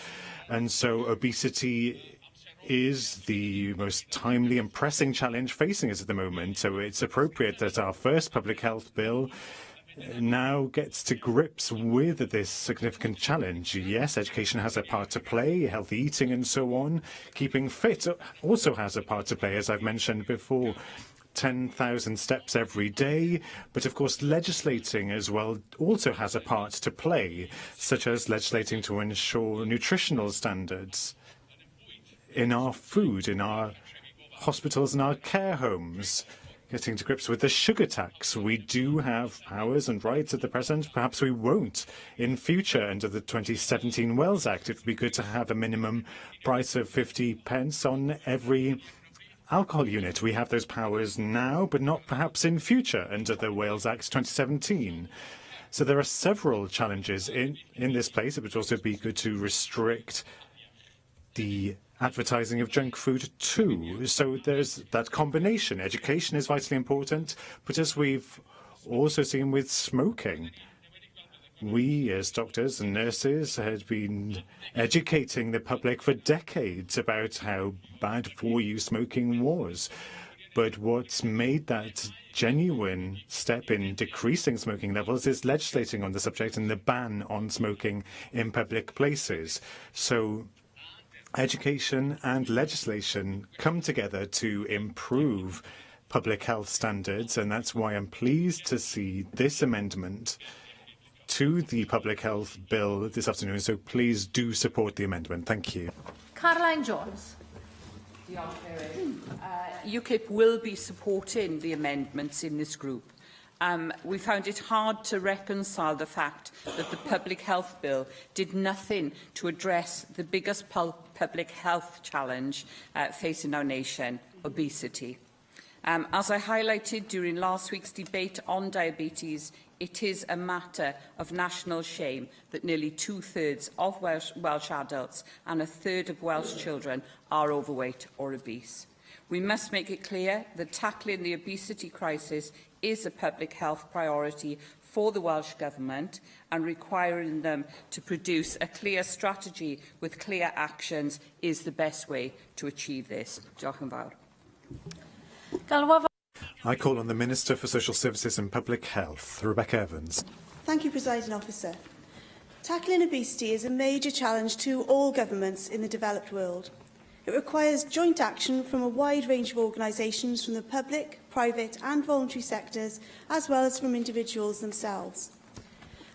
And so obesity is the most timely and pressing challenge facing us at the moment. So it's appropriate that our first public health bill now gets to grips with this significant challenge. Yes, education has a part to play, healthy eating and so on. Keeping fit also has a part to play, as I've mentioned before. 10,000 steps every day, but of course legislating as well also has a part to play, such as legislating to ensure nutritional standards in our food, in our hospitals and our care homes, getting to grips with the sugar tax. We do have powers and rights at the present. Perhaps we won't in future under the 2017 Wales Act. It would be good to have a minimum price of 50 pence on every alcohol unit. We have those powers now, but not perhaps in future under the Wales Act 2017. So there are several challenges in this place. It would also be good to restrict the advertising of junk food too. So there's that combination. Education is vitally important, but as we've also seen with smoking, we as doctors and nurses had been educating the public for decades about how bad for you smoking was. But what's made that genuine step in decreasing smoking levels is legislating on the subject and the ban on smoking in public places. So education and legislation come together to improve public health standards, and that's why I'm pleased to see this amendment to the Public Health Bill this afternoon. So please do support the amendment. Thank you. Caroline Jones. UKIP will be supporting the amendments in this group. We found it hard to reconcile the fact that the Public Health Bill did nothing to address the biggest public health challenge facing our nation, obesity. As I highlighted during last week's debate on diabetes, it is a matter of national shame that nearly two-thirds of Welsh adults and a third of Welsh children are overweight or obese. We must make it clear that tackling the obesity crisis is a public health priority for the Welsh Government, and requiring them to produce a clear strategy with clear actions is the best way to achieve this. Diolch yn fawr. I call on the Minister for Social Services and Public Health, Rebecca Evans. Thank you, Presiding Officer. Tackling obesity is a major challenge to all governments in the developed world. It requires joint action from a wide range of organisations from the public, private and voluntary sectors, as well as from individuals themselves.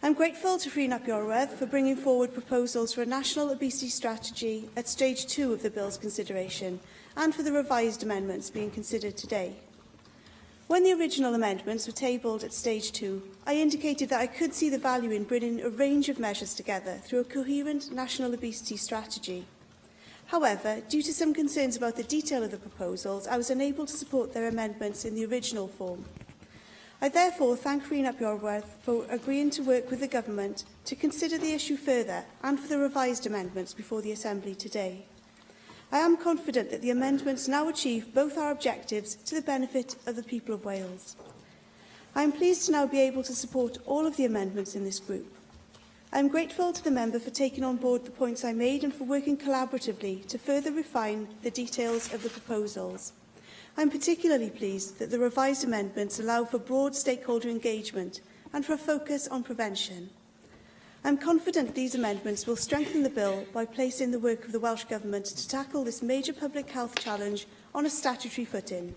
I'm grateful to Rhun ap Iorwerth for bringing forward proposals for a national obesity strategy at stage 2 of the bill's consideration, and for the revised amendments being considered today. When the original amendments were tabled at stage 2, I indicated that I could see the value in bringing a range of measures together through a coherent national obesity strategy. However, due to some concerns about the detail of the proposals, I was unable to support their amendments in the original form. I therefore thank Rhun ap Iorwerth for agreeing to work with the Government to consider the issue further and for the revised amendments before the Assembly today. I am confident that the amendments now achieve both our objectives to the benefit of the people of Wales. I am pleased to now be able to support all of the amendments in this group. I am grateful to the member for taking on board the points I made and for working collaboratively to further refine the details of the proposals. I am particularly pleased that the revised amendments allow for broad stakeholder engagement and for a focus on prevention. I am confident these amendments will strengthen the bill by placing the work of the Welsh Government to tackle this major public health challenge on a statutory footing.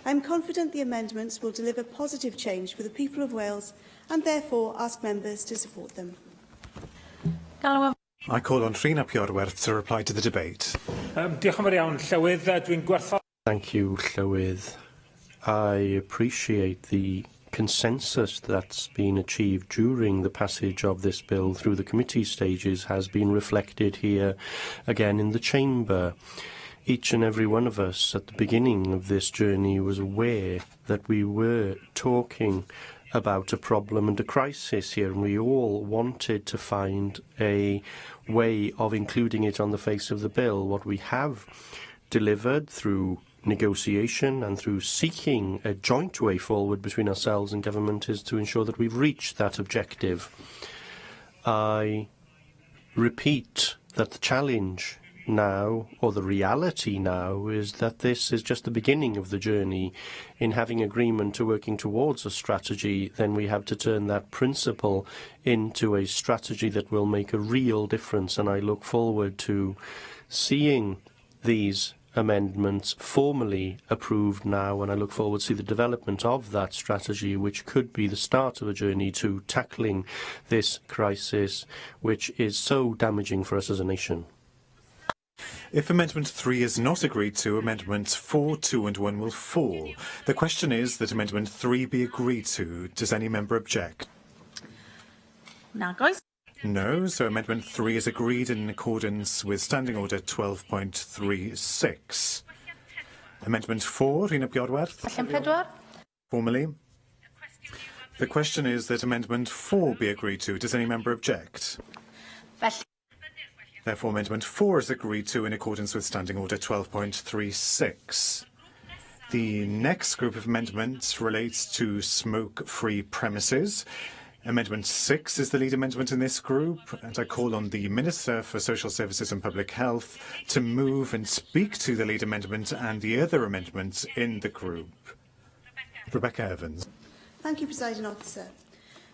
I am confident the amendments will deliver positive change for the people of Wales and therefore ask members to support them. I call on Rhun ap Iorwerth to reply to the debate. Diolch yn fawr iawn, Llywydd. Dwi'n gwerthfawrogi. Thank you, Llywydd. I appreciate the consensus that's been achieved during the passage of this bill through the committee stages has been reflected here again in the chamber. Each and every one of us at the beginning of this journey was aware that we were talking about a problem and a crisis here, and we all wanted to find a way of including it on the face of the bill. What we have delivered through negotiation and through seeking a joint way forward between ourselves and government is to ensure that we've reached that objective. I repeat that the challenge now, or the reality now, is that this is just the beginning of the journey. In having agreement to working towards a strategy, then we have to turn that principle into a strategy that will make a real difference, and I look forward to seeing these amendments formally approved now, and I look forward to see the development of that strategy, which could be the start of a journey to tackling this crisis, which is so damaging for us as a nation. If Amendment 3 is not agreed to, Amendments 4, 2 and 1 will fall. The question is that Amendment 3 be agreed to. Does any member object? No, so Amendment 3 is agreed in accordance with Standing Order 12.36. Amendment 4, Rhun ap Iorwerth. Formally. The question is that Amendment 4 be agreed to. Does any member object? Therefore, Amendment 4 is agreed to in accordance with Standing Order 12.36. The next group of amendments relates to smoke-free premises. Amendment 6 is the lead amendment in this group, and I call on the Minister for Social Services and Public Health to move and speak to the lead amendment and the other amendments in the group. Rebecca Evans. Thank you, Presiding Officer.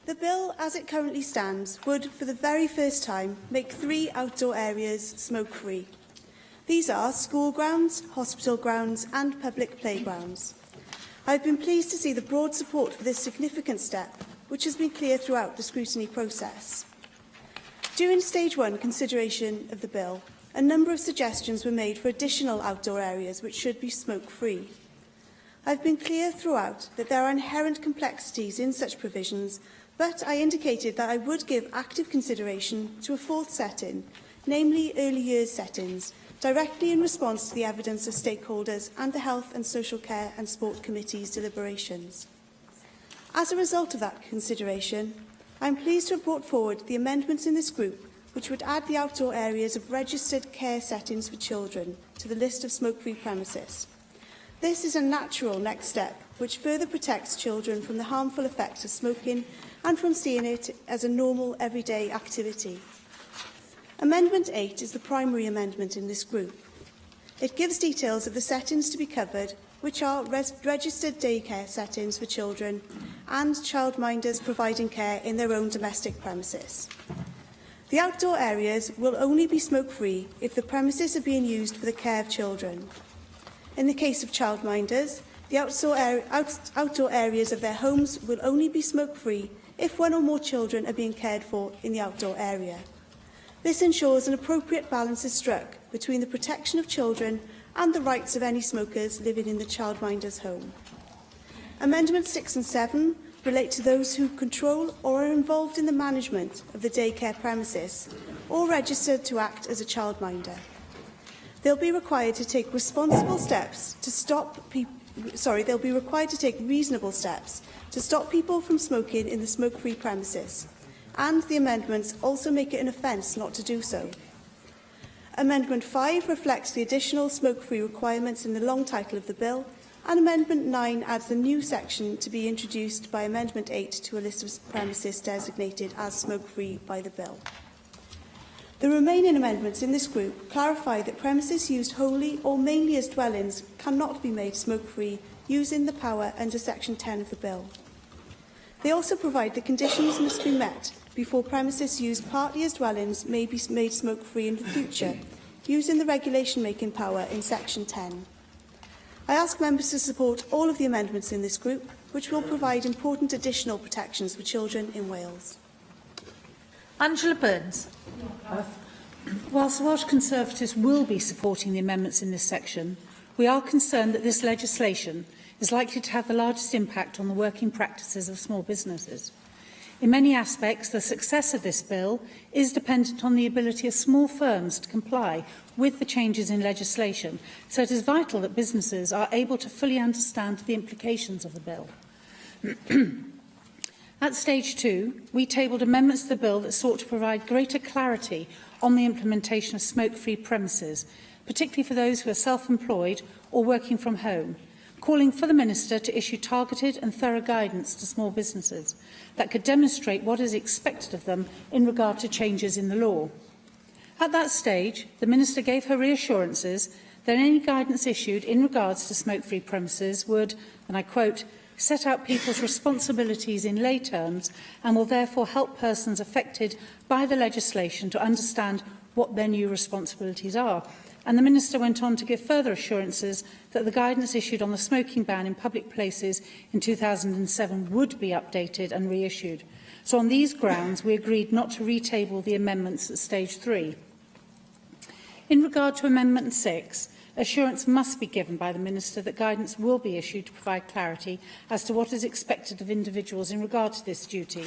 The bill, as it currently stands, would, for the very first time, make 3 outdoor areas smoke-free. These are school grounds, hospital grounds and public playgrounds. I have been pleased to see the broad support for this significant step, which has been clear throughout the scrutiny process. During Stage 1 consideration of the bill, a number of suggestions were made for additional outdoor areas which should be smoke-free. I have been clear throughout that there are inherent complexities in such provisions, but I indicated that I would give active consideration to a 4th setting, namely early years settings, directly in response to the evidence of stakeholders and the Health and Social Care and Sport Committee's deliberations. As a result of that consideration, I am pleased to have brought forward the amendments in this group which would add the outdoor areas of registered care settings for children to the list of smoke-free premises. This is a natural next step which further protects children from the harmful effects of smoking and from seeing it as a normal everyday activity. Amendment 8 is the primary amendment in this group. It gives details of the settings to be covered, which are registered daycare settings for children and childminders providing care in their own domestic premises. The outdoor areas will only be smoke-free if the premises are being used for the care of children. In the case of childminders, the outdoor areas of their homes will only be smoke-free if one or more children are being cared for in the outdoor area. This ensures an appropriate balance is struck between the protection of children and the rights of any smokers living in the childminder's home. Amendments 6 and 7 relate to those who control or are involved in the management of the daycare premises or registered to act as a childminder. They'll be required to take reasonable steps to stop people from smoking in the smoke-free premises, and the amendments also make it an offence not to do so. Amendment 5 reflects the additional smoke-free requirements in the long title of the bill, and Amendment 9 adds the new section to be introduced by Amendment 8 to a list of premises designated as smoke-free by the bill. The remaining amendments in this group clarify that premises used wholly or mainly as dwellings cannot be made smoke-free using the power under Section 10 of the bill. They also provide the conditions must be met before premises used partly as dwellings may be made smoke-free in the future, using the regulation-making power in Section 10. I ask members to support all of the amendments in this group, which will provide important additional protections for children in Wales. Angela Burns. Whilst the Welsh Conservatives will be supporting the amendments in this section, we are concerned that this legislation is likely to have the largest impact on the working practices of small businesses. In many aspects, the success of this bill is dependent on the ability of small firms to comply with the changes in legislation, so it is vital that businesses are able to fully understand the implications of the bill. At stage 2, we tabled amendments to the bill that sought to provide greater clarity on the implementation of smoke-free premises, particularly for those who are self-employed or working from home, calling for the Minister to issue targeted and thorough guidance to small businesses that could demonstrate what is expected of them in regard to changes in the law. At that stage, the Minister gave her reassurances that any guidance issued in regards to smoke-free premises would, and I quote, set out people's responsibilities in lay terms and will therefore help persons affected by the legislation to understand what their new responsibilities are. And the Minister went on to give further assurances that the guidance issued on the smoking ban in public places in 2007 would be updated and reissued. So on these grounds, we agreed not to retable the amendments at stage 3. In regard to Amendment 6, assurance must be given by the Minister that guidance will be issued to provide clarity as to what is expected of individuals in regard to this duty.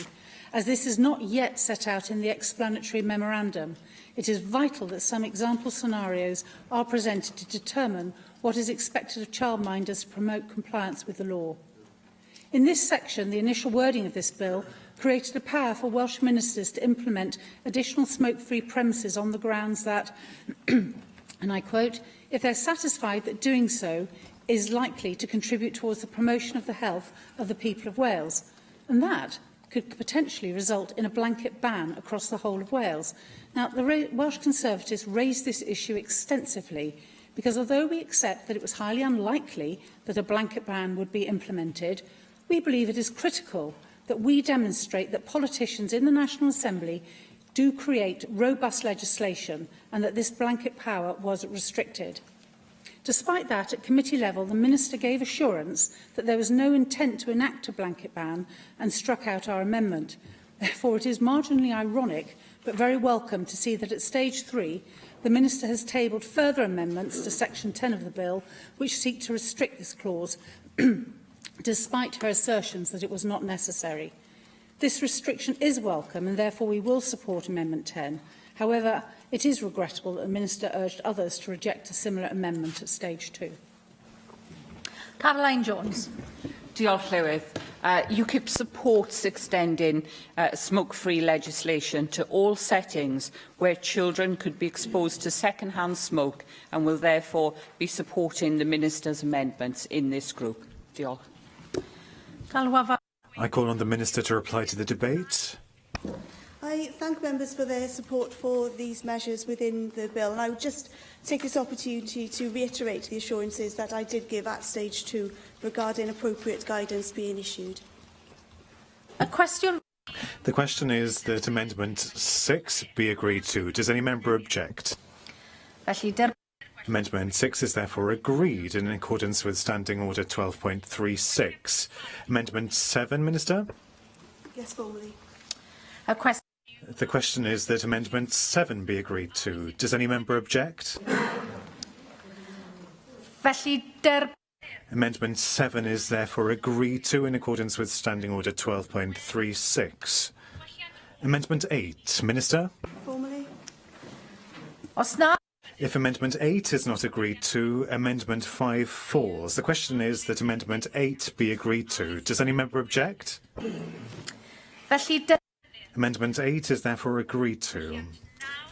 As this is not yet set out in the explanatory memorandum, it is vital that some example scenarios are presented to determine what is expected of childminders to promote compliance with the law. In this section, the initial wording of this bill created a power for Welsh ministers to implement additional smoke-free premises on the grounds that, and I quote, if they're satisfied that doing so is likely to contribute towards the promotion of the health of the people of Wales, and that could potentially result in a blanket ban across the whole of Wales. Now, the Welsh Conservatives raised this issue extensively because although we accept that it was highly unlikely that a blanket ban would be implemented, we believe it is critical that we demonstrate that politicians in the National Assembly do create robust legislation and that this blanket power was restricted. Despite that, at committee level, the Minister gave assurance that there was no intent to enact a blanket ban and struck out our amendment. Therefore, it is marginally ironic, but very welcome to see that at stage 3, the Minister has tabled further amendments to Section 10 of the bill, which seek to restrict this clause, despite her assertions that it was not necessary. This restriction is welcome, and therefore we will support Amendment 10. However, it is regrettable that the Minister urged others to reject a similar amendment at stage 2. Caroline Jones. Diolch, Llywydd. UKIP supports extending smoke-free legislation to all settings where children could be exposed to second-hand smoke and will therefore be supporting the Minister's amendments in this group. Diolch. I call on the Minister to reply to the debate. I thank members for their support for these measures within the bill, and I would just take this opportunity to reiterate the assurances that I did give at stage 2 regarding appropriate guidance being issued. A question. The question is that Amendment 6 be agreed to. Does any member object? Amendment 6 is therefore agreed in accordance with Standing Order 12.36. Amendment 7, Minister? Yes, formally. A question. The question is that Amendment 7 be agreed to. Does any member object? Amendment 7 is therefore agreed to in accordance with Standing Order 12.36. Amendment 8, Minister? Formally. If Amendment 8 is not agreed to, Amendment 5 falls. The question is that Amendment 8 be agreed to. Does any member object? Amendment 8 is therefore agreed to.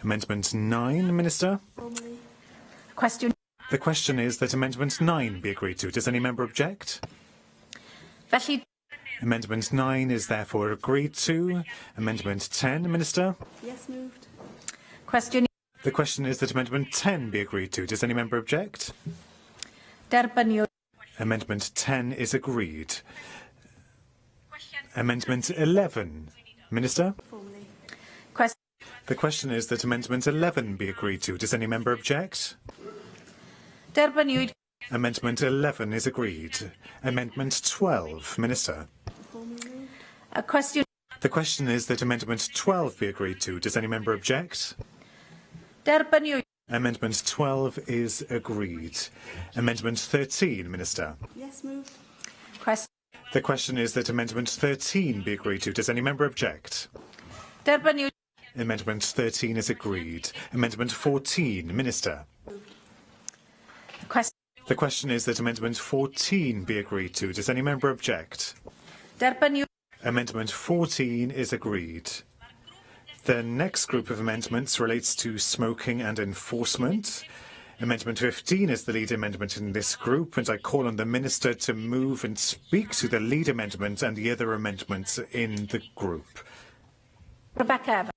Amendment 9, Minister? Formally. Question. The question is that Amendment 9 be agreed to. Does any member object? Amendment 9 is therefore agreed to. Amendment 10, Minister? Yes, moved. Question. The question is that Amendment 10 be agreed to. Does any member object? Amendment 10 is agreed. Amendment 11, Minister? Formally. The question is that Amendment 11 be agreed to. Does any member object? Amendment 11 is agreed. Amendment 12, Minister? Formally. A question. The question is that Amendment 12 be agreed to. Does any member object? Amendment 12 is agreed. Amendment 13, Minister? Yes, moved. The question is that Amendment 13 be agreed to. Does any member object? Amendment 13 is agreed. Amendment 14, Minister? The question is that Amendment 14 be agreed to. Does any member object? Amendment 14 is agreed. The next group of amendments relates to smoking and enforcement. Amendment 15 is the lead amendment in this group, and I call on the Minister to move and speak to the lead amendment and the other amendments in the group. Rebecca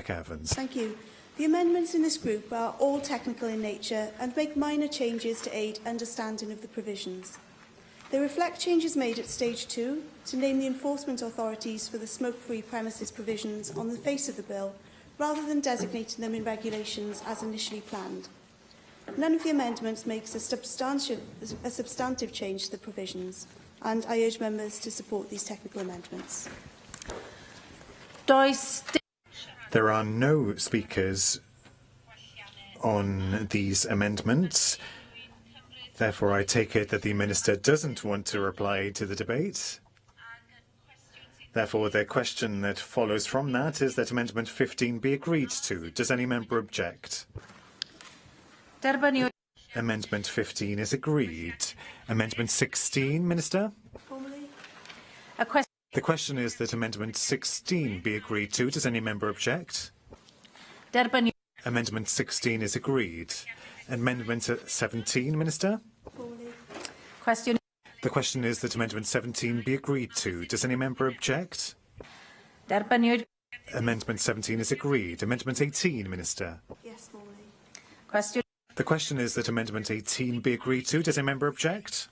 Evans. Thank you. The amendments in this group are all technical in nature and make minor changes to aid understanding of the provisions. They reflect changes made at stage 2 to name the enforcement authorities for the smoke-free premises provisions on the face of the bill, rather than designating them in regulations as initially planned. None of the amendments makes a substantive change to the provisions, and I urge members to support these technical amendments. There are no speakers on these amendments. Therefore, I take it that the Minister doesn't want to reply to the debate. Therefore, the question that follows from that is that Amendment 15 be agreed to. Does any member object? Amendment 15 is agreed. Amendment 16, Minister? Formally. The question is that Amendment 16 be agreed to. Does any member object? Amendment 16 is agreed. Amendment 17, Minister? Question. The question is that Amendment 17 be agreed to. Does any member object? Amendment 17 is agreed. Amendment 18, Minister? Yes, formally. Question. The question is that Amendment 18 be agreed to. Does any member object?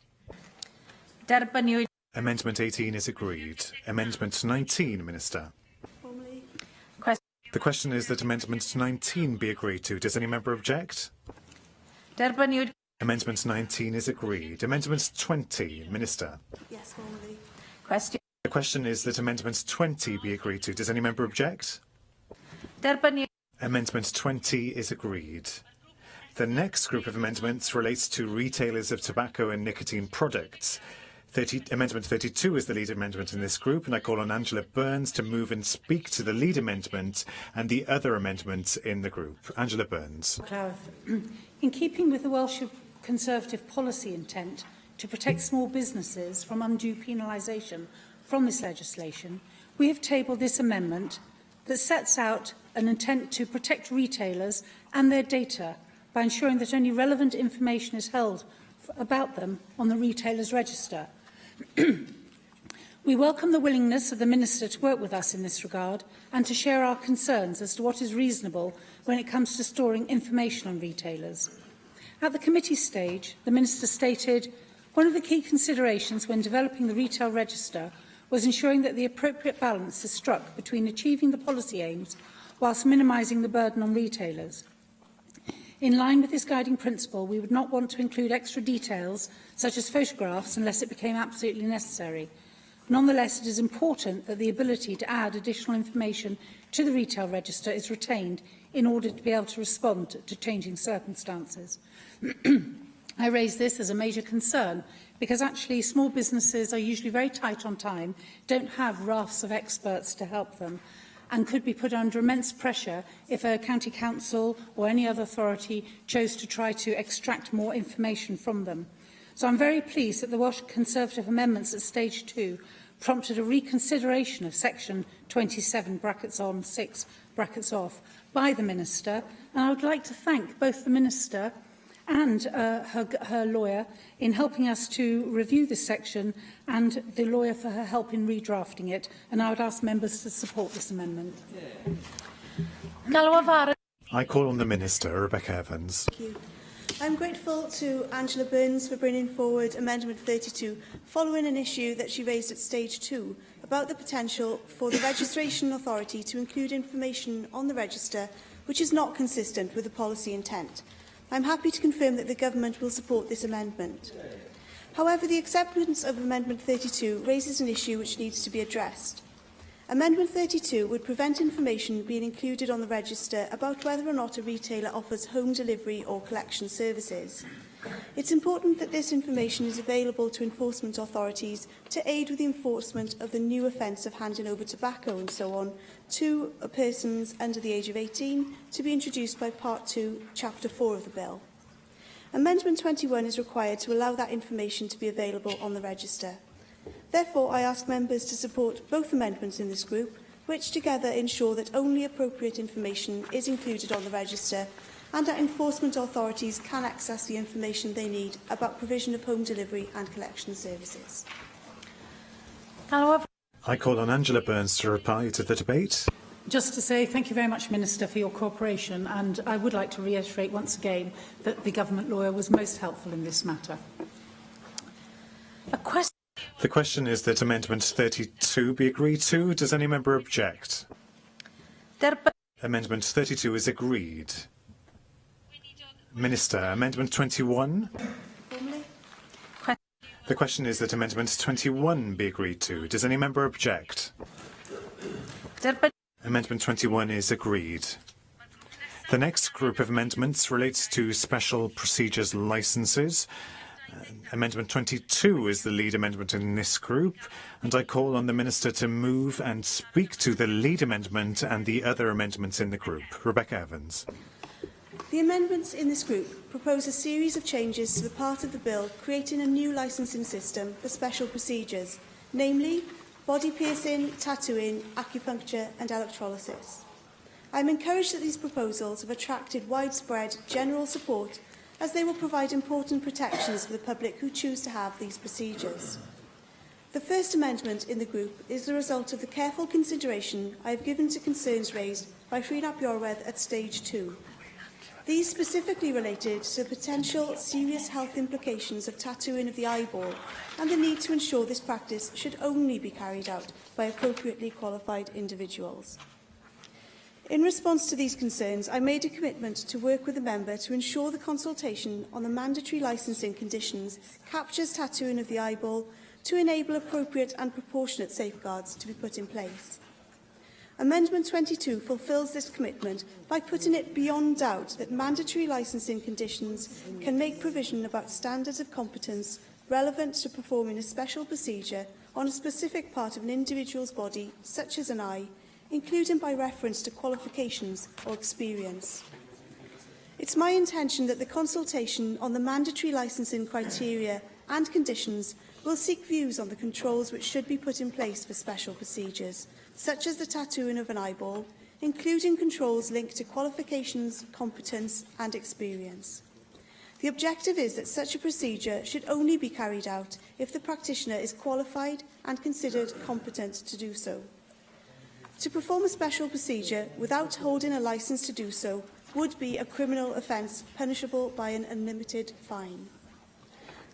Amendment 18 is agreed. Amendment 19, Minister? Formally. The question is that Amendment 19 be agreed to. Does any member object? Amendment 19 is agreed. Amendment 20, Minister? Yes, formally. Question. The question is that Amendment 20 be agreed to. Does any member object? Amendment 20 is agreed. The next group of amendments relates to retailers of tobacco and nicotine products. Amendment 32 is the lead amendment in this group, and I call on Angela Burns to move and speak to the lead amendment and the other amendments in the group. Angela Burns. In keeping with the Welsh Conservative policy intent to protect small businesses from undue penalisation from this legislation, we have tabled this amendment that sets out an intent to protect retailers and their data by ensuring that only relevant information is held about them on the retailer's register. We welcome the willingness of the Minister to work with us in this regard and to share our concerns as to what is reasonable when it comes to storing information on retailers. At the committee stage, the Minister stated, one of the key considerations when developing the retail register was ensuring that the appropriate balance is struck between achieving the policy aims whilst minimising the burden on retailers. In line with this guiding principle, we would not want to include extra details, such as photographs, unless it became absolutely necessary. Nonetheless, it is important that the ability to add additional information to the retail register is retained in order to be able to respond to changing circumstances. I raise this as a major concern because actually small businesses are usually very tight on time, don't have rafts of experts to help them, and could be put under immense pressure if a county council or any other authority chose to try to extract more information from them. So I'm very pleased that the Welsh Conservative amendments at stage 2 prompted a reconsideration of section 27 brackets on 6 brackets off by the Minister, and I would like to thank both the Minister and her lawyer in helping us to review this section, and the lawyer for her help in redrafting it. And I would ask members to support this amendment. I call on the Minister, Rebecca Evans. Thank you. I'm grateful to Angela Burns for bringing forward Amendment 32, following an issue that she raised at stage 2 about the potential for the registration authority to include information on the register which is not consistent with the policy intent. I'm happy to confirm that the Government will support this amendment. However, the acceptance of Amendment 32 raises an issue which needs to be addressed. Amendment 32 would prevent information being included on the register about whether or not a retailer offers home delivery or collection services. It's important that this information is available to enforcement authorities to aid with the enforcement of the new offence of handing over tobacco and so on to persons under the age of 18, to be introduced by Part 2, Chapter 4 of the Bill. Amendment 21 is required to allow that information to be available on the register. Therefore, I ask members to support both amendments in this group, which together ensure that only appropriate information is included on the register and that enforcement authorities can access the information they need about provision of home delivery and collection services. I call on Angela Burns to reply to the debate. Just to say thank you very much, Minister, for your cooperation, and I would like to reiterate once again that the Government lawyer was most helpful in this matter. The question is that Amendment 32 be agreed to. Does any member object? Amendment 32 is agreed. Minister, Amendment 21? The question is that Amendment 21 be agreed to. Does any member object? Amendment 21 is agreed. The next group of amendments relates to special procedures licences. Amendment 22 is the lead amendment in this group, and I call on the Minister to move and speak to the lead amendment and the other amendments in the group. Rebecca Evans. The amendments in this group propose a series of changes to the part of the bill creating a new licensing system for special procedures, namely body piercing, tattooing, acupuncture and electrolysis. I am encouraged that these proposals have attracted widespread general support, as they will provide important protections for the public who choose to have these procedures. The first amendment in the group is the result of the careful consideration I have given to concerns raised by Rhys Iorwerth at stage 2. These specifically related to the potential serious health implications of tattooing of the eyeball and the need to ensure this practice should only be carried out by appropriately qualified individuals. In response to these concerns, I made a commitment to work with the member to ensure the consultation on the mandatory licensing conditions captures tattooing of the eyeball to enable appropriate and proportionate safeguards to be put in place. Amendment 22 fulfils this commitment by putting it beyond doubt that mandatory licensing conditions can make provision about standards of competence, relevant to performing a special procedure on a specific part of an individual's body, such as an eye, including by reference to qualifications or experience. It's my intention that the consultation on the mandatory licensing criteria and conditions will seek views on the controls which should be put in place for special procedures, such as the tattooing of an eyeball, including controls linked to qualifications, competence and experience. The objective is that such a procedure should only be carried out if the practitioner is qualified and considered competent to do so. To perform a special procedure without holding a licence to do so would be a criminal offence punishable by an unlimited fine.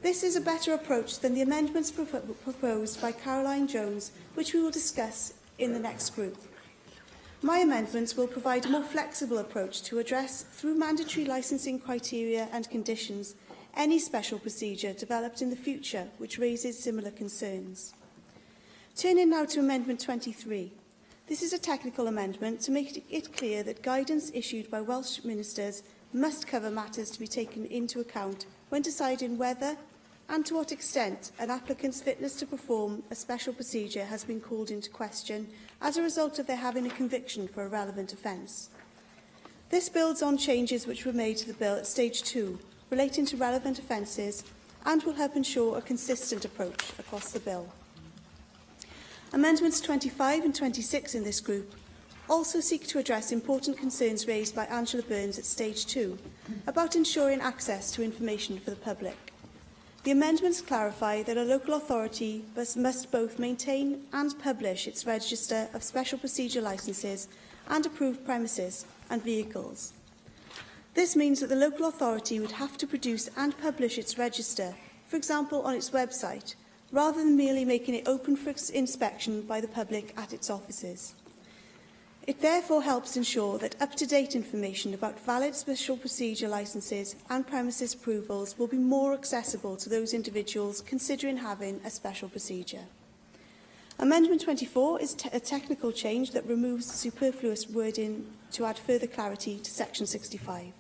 This is a better approach than the amendments proposed by Caroline Jones, which we will discuss in the next group. My amendments will provide a more flexible approach to address, through mandatory licensing criteria and conditions, any special procedure developed in the future which raises similar concerns. Turning now to Amendment 23. This is a technical amendment to make it clear that guidance issued by Welsh ministers must cover matters to be taken into account when deciding whether and to what extent an applicant's fitness to perform a special procedure has been called into question as a result of their having a conviction for a relevant offence. This builds on changes which were made to the bill at Stage 2 relating to relevant offences and will help ensure a consistent approach across the bill. Amendments 25 and 26 in this group also seek to address important concerns raised by Angela Burns at Stage 2 about ensuring access to information for the public. The amendments clarify that a local authority must both maintain and publish its register of special procedure licences and approved premises and vehicles. This means that the local authority would have to produce and publish its register, for example on its website, rather than merely making it open for inspection by the public at its offices. It therefore helps ensure that up-to-date information about valid special procedure licences and premises approvals will be more accessible to those individuals considering having a special procedure. Amendment 24 is a technical change that removes superfluous wording to add further clarity to Section 65.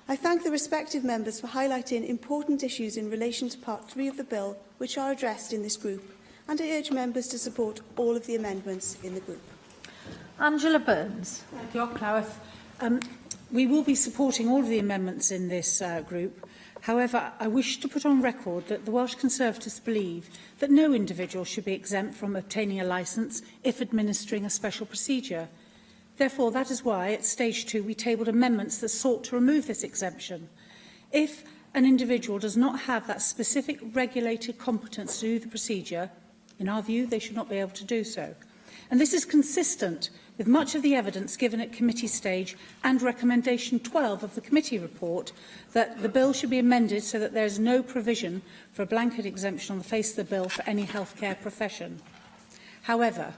I thank the respective members for highlighting important issues in relation to Part 3 of the bill, which are addressed in this group, and I urge members to support all of the amendments in the group. Angela Burns. Thank you, Clywith. We will be supporting all of the amendments in this group. However, I wish to put on record that the Welsh Conservatives believe that no individual should be exempt from obtaining a licence if administering a special procedure. Therefore, that is why at Stage 2 we tabled amendments that sought to remove this exemption. If an individual does not have that specific regulated competence to do the procedure, in our view, they should not be able to do so. And this is consistent with much of the evidence given at committee stage and recommendation 12 of the committee report that the bill should be amended so that there is no provision for a blanket exemption on the face of the bill for any healthcare profession. However,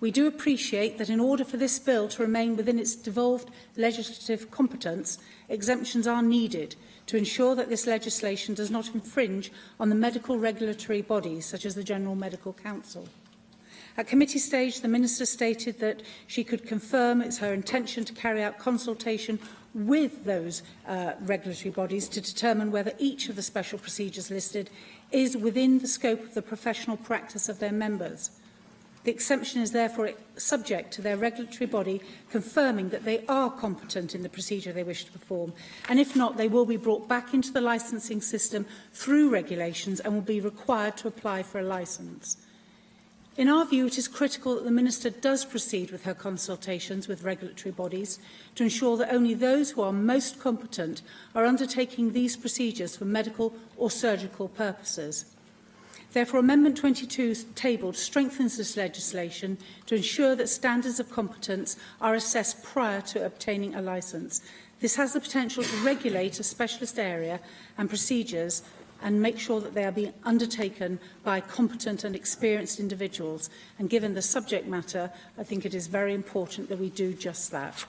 we do appreciate that in order for this bill to remain within its devolved legislative competence, exemptions are needed to ensure that this legislation does not infringe on the medical regulatory bodies such as the General Medical Council. At committee stage, the Minister stated that she could confirm it's her intention to carry out consultation with those regulatory bodies to determine whether each of the special procedures listed is within the scope of the professional practice of their members. The exemption is therefore subject to their regulatory body confirming that they are competent in the procedure they wish to perform, and if not, they will be brought back into the licensing system through regulations and will be required to apply for a licence. In our view, it is critical that the Minister does proceed with her consultations with regulatory bodies to ensure that only those who are most competent are undertaking these procedures for medical or surgical purposes. Therefore, Amendment 22 tabled strengthens this legislation to ensure that standards of competence are assessed prior to obtaining a licence. This has the potential to regulate a specialist area and procedures and make sure that they are being undertaken by competent and experienced individuals. And given the subject matter, I think it is very important that we do just that.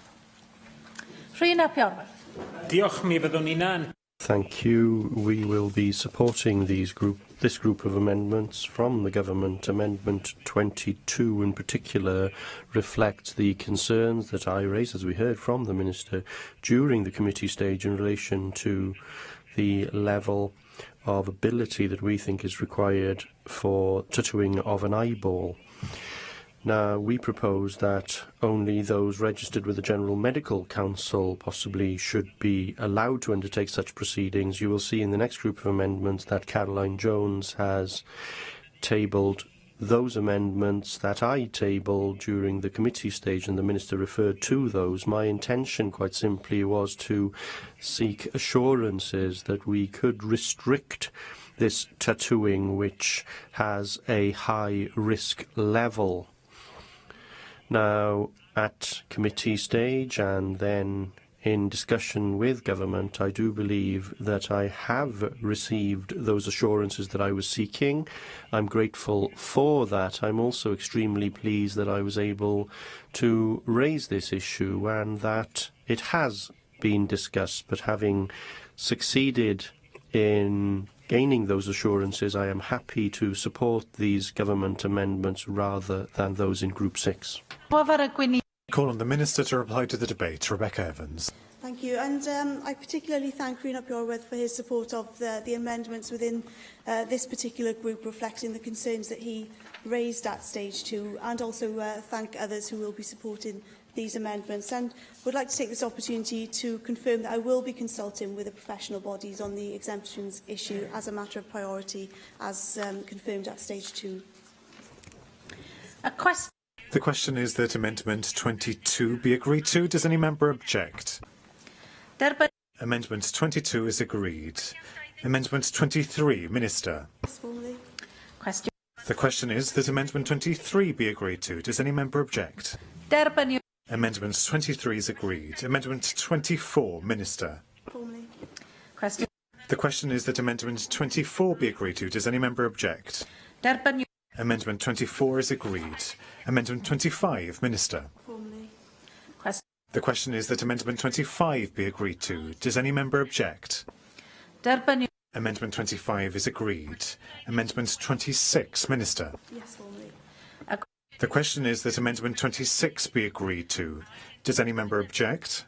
Thank you. We will be supporting this group of amendments from the government. Amendment 22 in particular reflects the concerns that I raised, as we heard from the Minister, during the committee stage in relation to the level of ability that we think is required for tattooing of an eyeball. Now, we propose that only those registered with the General Medical Council possibly should be allowed to undertake such proceedings. You will see in the next group of amendments that Caroline Jones has tabled those amendments that I tabled during the committee stage, and the Minister referred to those. My intention, quite simply, was to seek assurances that we could restrict this tattooing, which has a high risk level. Now, at committee stage and then in discussion with government, I do believe that I have received those assurances that I was seeking. I'm grateful for that. I'm also extremely pleased that I was able to raise this issue and that it has been discussed. But having succeeded in gaining those assurances, I am happy to support these government amendments rather than those in Group 6. Call on the Minister to reply to the debate. Rebecca Evans. Thank you. And I particularly thank Rhun ap Iorwerth for his support of the amendments within this particular group, reflecting the concerns that he raised at stage 2, and also thank others who will be supporting these amendments. And would like to take this opportunity to confirm that I will be consulting with the professional bodies on the exemptions issue as a matter of priority, as confirmed at stage 2. The question is that Amendment 22 be agreed to. Does any member object? Amendment 22 is agreed. Amendment 23, Minister. The question is that Amendment 23 be agreed to. Does any member object? Amendment 23 is agreed. Amendment 24, Minister. The question is that Amendment 24 be agreed to. Does any member object? Amendment 24 is agreed. Amendment 25, Minister. The question is that Amendment 25 be agreed to. Does any member object? Amendment 25 is agreed. Amendment 26, Minister. The question is that Amendment 26 be agreed to. Does any member object?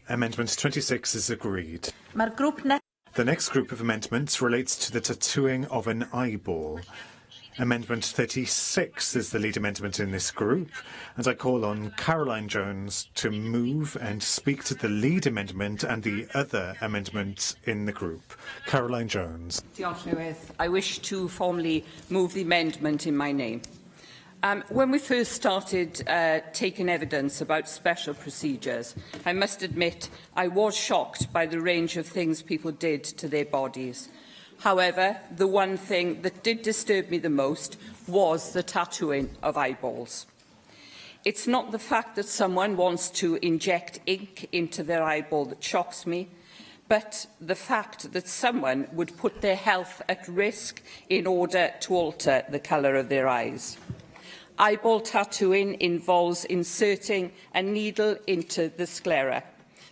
Amendment 26 is agreed. The next group of amendments relates to the tattooing of an eyeball. Amendment 36 is the lead amendment in this group, and I call on Caroline Jones to move and speak to the lead amendment and the other amendments in the group. Caroline Jones. I wish to formally move the amendment in my name. When we first started taking evidence about special procedures, I must admit I was shocked by the range of things people did to their bodies. However, the one thing that did disturb me the most was the tattooing of eyeballs. It's not the fact that someone wants to inject ink into their eyeball that shocks me, but the fact that someone would put their health at risk in order to alter the colour of their eyes. Eyeball tattooing involves inserting a needle into the sclera,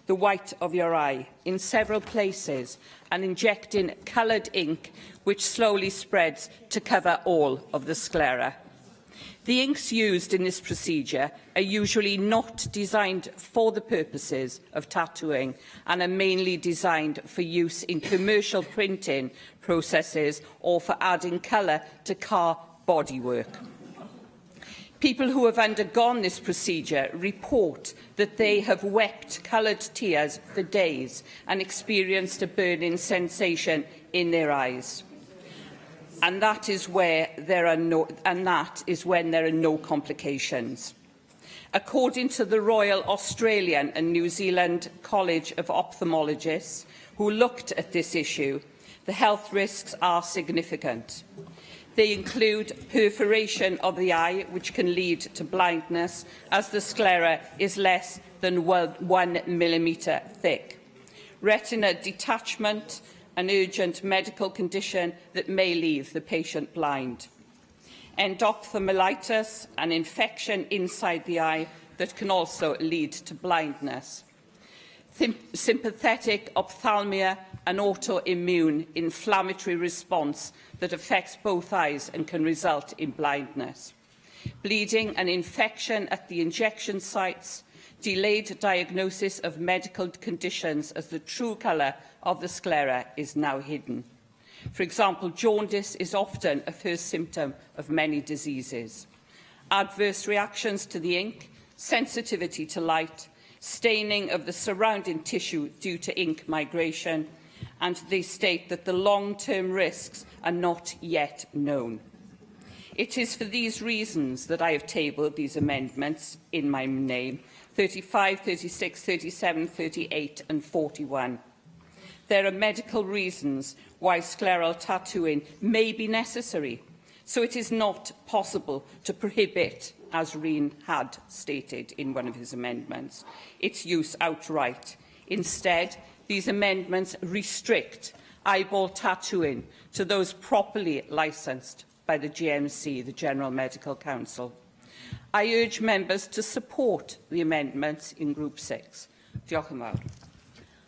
the white of your eye, in several places, and injecting coloured ink which slowly spreads to cover all of the sclera. The inks used in this procedure are usually not designed for the purposes of tattooing and are mainly designed for use in commercial printing processes or for adding colour to car bodywork. People who have undergone this procedure report that they have wept coloured tears for days and experienced a burning sensation in their eyes. And that is when there are no complications. According to the Royal Australian and New Zealand College of Ophthalmologists, who looked at this issue, the health risks are significant. They include perforation of the eye, which can lead to blindness, as the sclera is less than 1 millimetre thick, retina detachment, an urgent medical condition that may leave the patient blind, endophthalmitis, an infection inside the eye that can also lead to blindness, sympathetic ophthalmia, an autoimmune inflammatory response that affects both eyes and can result in blindness, bleeding and infection at the injection sites, delayed diagnosis of medical conditions as the true colour of the sclera is now hidden. For example, jaundice is often a first symptom of many diseases. Adverse reactions to the ink, sensitivity to light, staining of the surrounding tissue due to ink migration, and they state that the long-term risks are not yet known. It is for these reasons that I have tabled these amendments in my name, 35, 36, 37, 38 and 41. There are medical reasons why scleral tattooing may be necessary, so it is not possible to prohibit, as Reen had stated in one of his amendments, its use outright. Instead, these amendments restrict eyeball tattooing to those properly licensed by the GMC, the General Medical Council. I urge members to support the amendments in Group 6. Diolch yn fawr.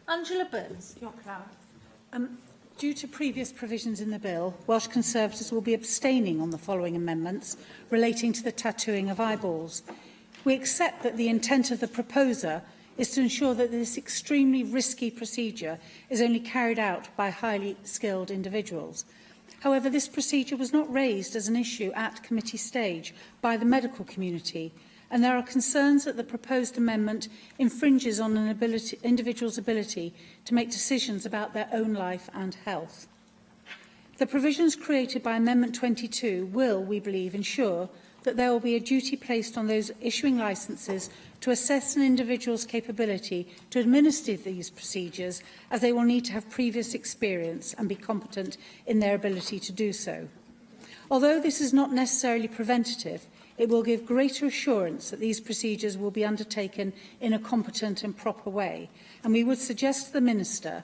Angela Burns. Due to previous provisions in the bill, Welsh Conservatives will be abstaining on the following amendments relating to the tattooing of eyeballs. We accept that the intent of the proposer is to ensure that this extremely risky procedure is only carried out by highly skilled individuals. However, this procedure was not raised as an issue at committee stage by the medical community, and there are concerns that the proposed amendment infringes on an individual's ability to make decisions about their own life and health. The provisions created by Amendment 22 will, we believe, ensure that there will be a duty placed on those issuing licences to assess an individual's capability to administer these procedures, as they will need to have previous experience and be competent in their ability to do so. Although this is not necessarily preventative, it will give greater assurance that these procedures will be undertaken in a competent and proper way. And we would suggest to the Minister,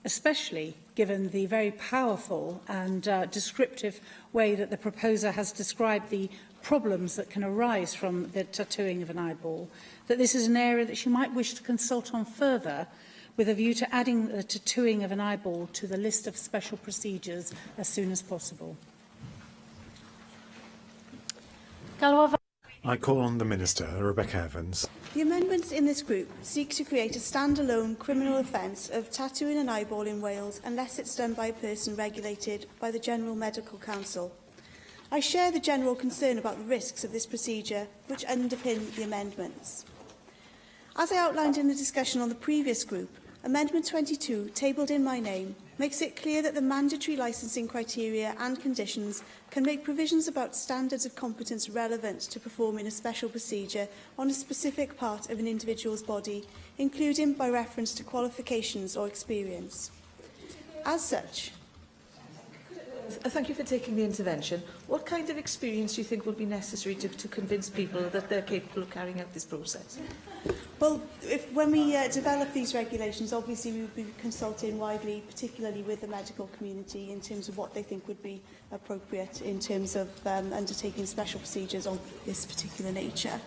especially given the very powerful and descriptive way that the proposer has described the problems that can arise from the tattooing of an eyeball, that this is an area that she might wish to consult on further with a view to adding the tattooing of an eyeball to the list of special procedures as soon as possible. I call on the Minister, Rebecca Evans. The amendments in this group seek to create a standalone criminal offence of tattooing an eyeball in Wales unless it's done by a person regulated by the General Medical Council. I share the general concern about the risks of this procedure, which underpin the amendments. As I outlined in the discussion on the previous group, Amendment 22, tabled in my name, makes it clear that the mandatory licensing criteria and conditions can make provisions about standards of competence relevant to performing a special procedure on a specific part of an individual's body, including by reference to qualifications or experience. As such, thank you for taking the intervention. What kind of experience do you think will be necessary to convince people that they're capable of carrying out this process? Well, when we develop these regulations, obviously we will be consulting widely, particularly with the medical community, in terms of what they think would be appropriate in terms of undertaking special procedures of this particular nature.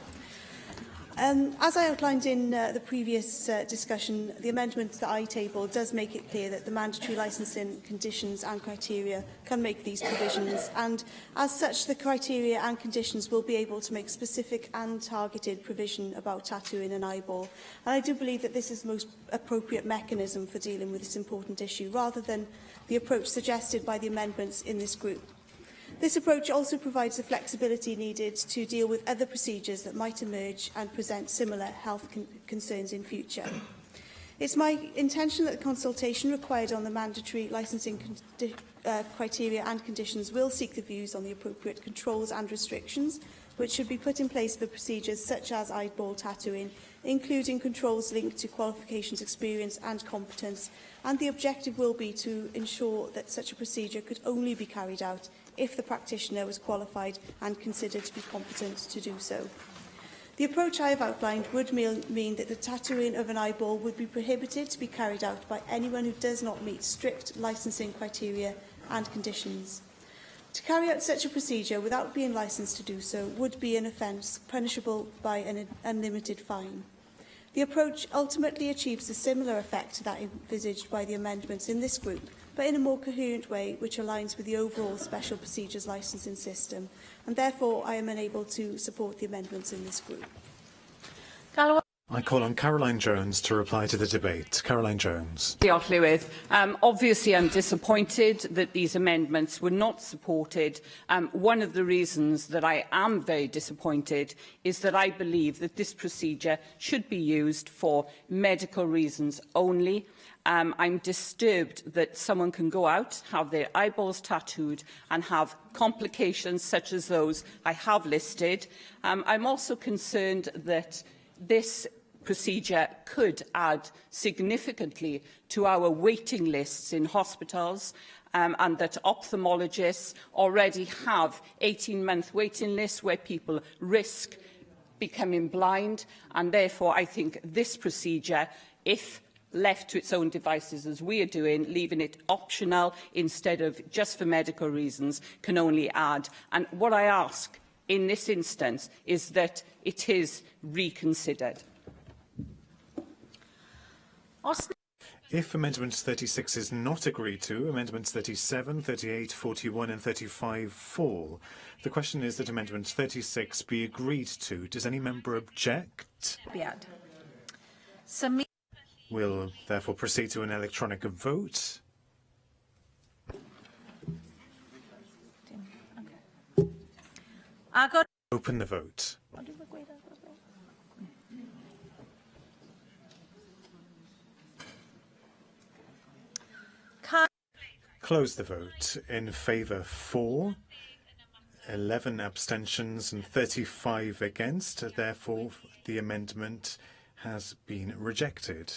As I outlined in the previous discussion, the amendment that I tabled does make it clear that the mandatory licensing conditions and criteria can make these provisions, and as such the criteria and conditions will be able to make specific and targeted provision about tattooing an eyeball. And I do believe that this is the most appropriate mechanism for dealing with this important issue, rather than the approach suggested by the amendments in this group. This approach also provides the flexibility needed to deal with other procedures that might emerge and present similar health concerns in future. It's my intention that the consultation required on the mandatory licensing criteria and conditions will seek the views on the appropriate controls and restrictions which should be put in place for procedures such as eyeball tattooing, including controls linked to qualifications, experience and competence, and the objective will be to ensure that such a procedure could only be carried out if the practitioner was qualified and considered to be competent to do so. The approach I have outlined would mean that the tattooing of an eyeball would be prohibited to be carried out by anyone who does not meet strict licensing criteria and conditions. To carry out such a procedure without being licensed to do so would be an offence punishable by an unlimited fine. The approach ultimately achieves a similar effect to that envisaged by the amendments in this group, but in a more coherent way which aligns with the overall special procedures licensing system, and therefore I am unable to support the amendments in this group. I call on Caroline Jones to reply to the debate. Caroline Jones. Diolch, Llywydd. Obviously, I'm disappointed that these amendments were not supported. One of the reasons that I am very disappointed is that I believe that this procedure should be used for medical reasons only. I'm disturbed that someone can go out, have their eyeballs tattooed and have complications such as those I have listed. I'm also concerned that this procedure could add significantly to our waiting lists in hospitals, and that ophthalmologists already have 18-month waiting lists where people risk becoming blind, and therefore I think this procedure, if left to its own devices as we are doing, leaving it optional instead of just for medical reasons, can only add. And what I ask in this instance is that it is reconsidered. If Amendment 36 is not agreed to, Amendments 37, 38, 41 and 35 fall. The question is that Amendment 36 be agreed to. Does any member object? We'll therefore proceed to an electronic vote. Open the vote. Close the vote. In favour 4, 11 abstentions and 35 against. Therefore, the amendment has been rejected.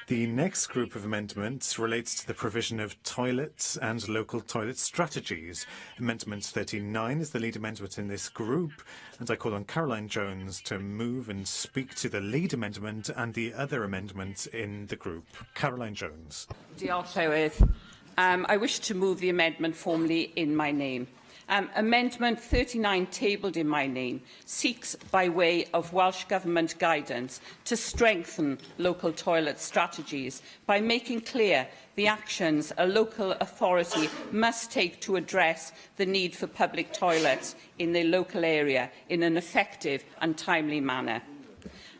The next group of amendments relates to the provision of toilets and local toilet strategies. Amendment 39 is the lead amendment in this group, and I call on Caroline Jones to move and speak to the lead amendment and the other amendments in the group. Caroline Jones. Diolch, Llywydd. I wish to move the amendment formally in my name. Amendment 39, tabled in my name, seeks, by way of Welsh Government guidance, to strengthen local toilet strategies by making clear the actions a local authority must take to address the need for public toilets in their local area in an effective and timely manner.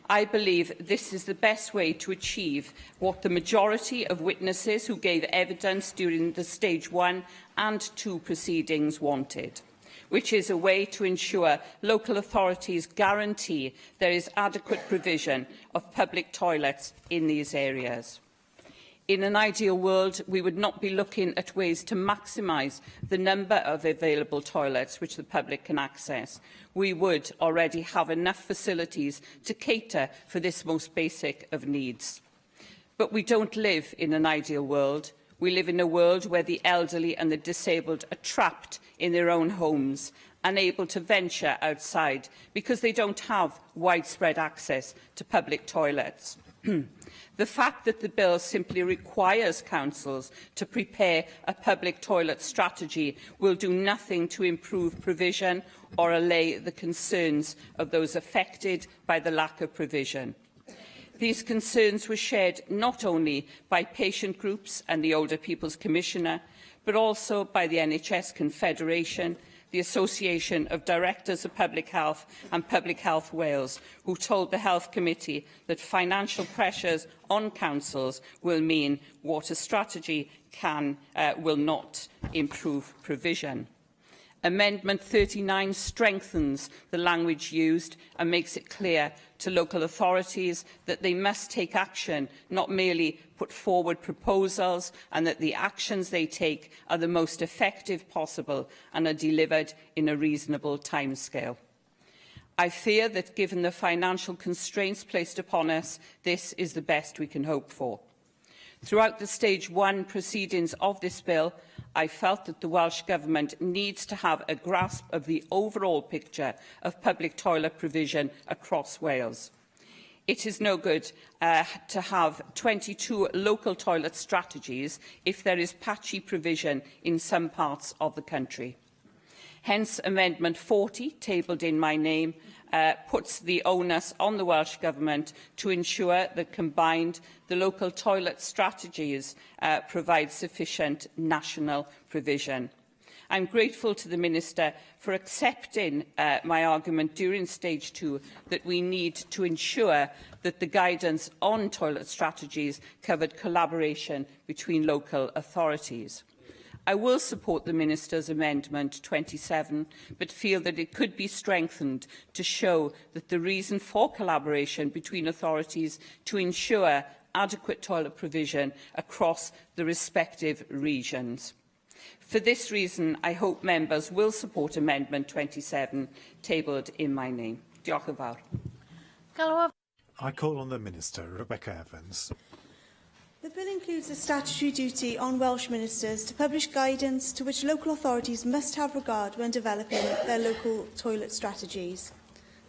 I believe this is the best way to achieve what the majority of witnesses who gave evidence during the Stage 1 and 2 proceedings wanted, which is a way to ensure local authorities guarantee there is adequate provision of public toilets in these areas. In an ideal world, we would not be looking at ways to maximise the number of available toilets which the public can access. We would already have enough facilities to cater for this most basic of needs. But we don't live in an ideal world. We live in a world where the elderly and the disabled are trapped in their own homes, unable to venture outside because they don't have widespread access to public toilets. The fact that the bill simply requires councils to prepare a public toilet strategy will do nothing to improve provision or allay the concerns of those affected by the lack of provision. These concerns were shared not only by patient groups and the Older People's Commissioner, but also by the NHS Confederation, the Association of Directors of Public Health and Public Health Wales, who told the Health Committee that financial pressures on councils will mean water strategy will not improve provision. Amendment 39 strengthens the language used and makes it clear to local authorities that they must take action, not merely put forward proposals, and that the actions they take are the most effective possible and are delivered in a reasonable timescale. I fear that, given the financial constraints placed upon us, this is the best we can hope for. Throughout the Stage 1 proceedings of this bill, I felt that the Welsh Government needs to have a grasp of the overall picture of public toilet provision across Wales. It is no good to have 22 local toilet strategies if there is patchy provision in some parts of the country. Hence, Amendment 40, tabled in my name, puts the onus on the Welsh Government to ensure that combined the local toilet strategies provide sufficient national provision. I'm grateful to the Minister for accepting my argument during stage 2 that we need to ensure that the guidance on toilet strategies covered collaboration between local authorities. I will support the Minister's Amendment 27, but feel that it could be strengthened to show that the reason for collaboration between authorities to ensure adequate toilet provision across the respective regions. For this reason, I hope members will support Amendment 27, tabled in my name. Diolch yn fawr. I call on the Minister, Rebecca Evans. The bill includes a statutory duty on Welsh ministers to publish guidance to which local authorities must have regard when developing their local toilet strategies.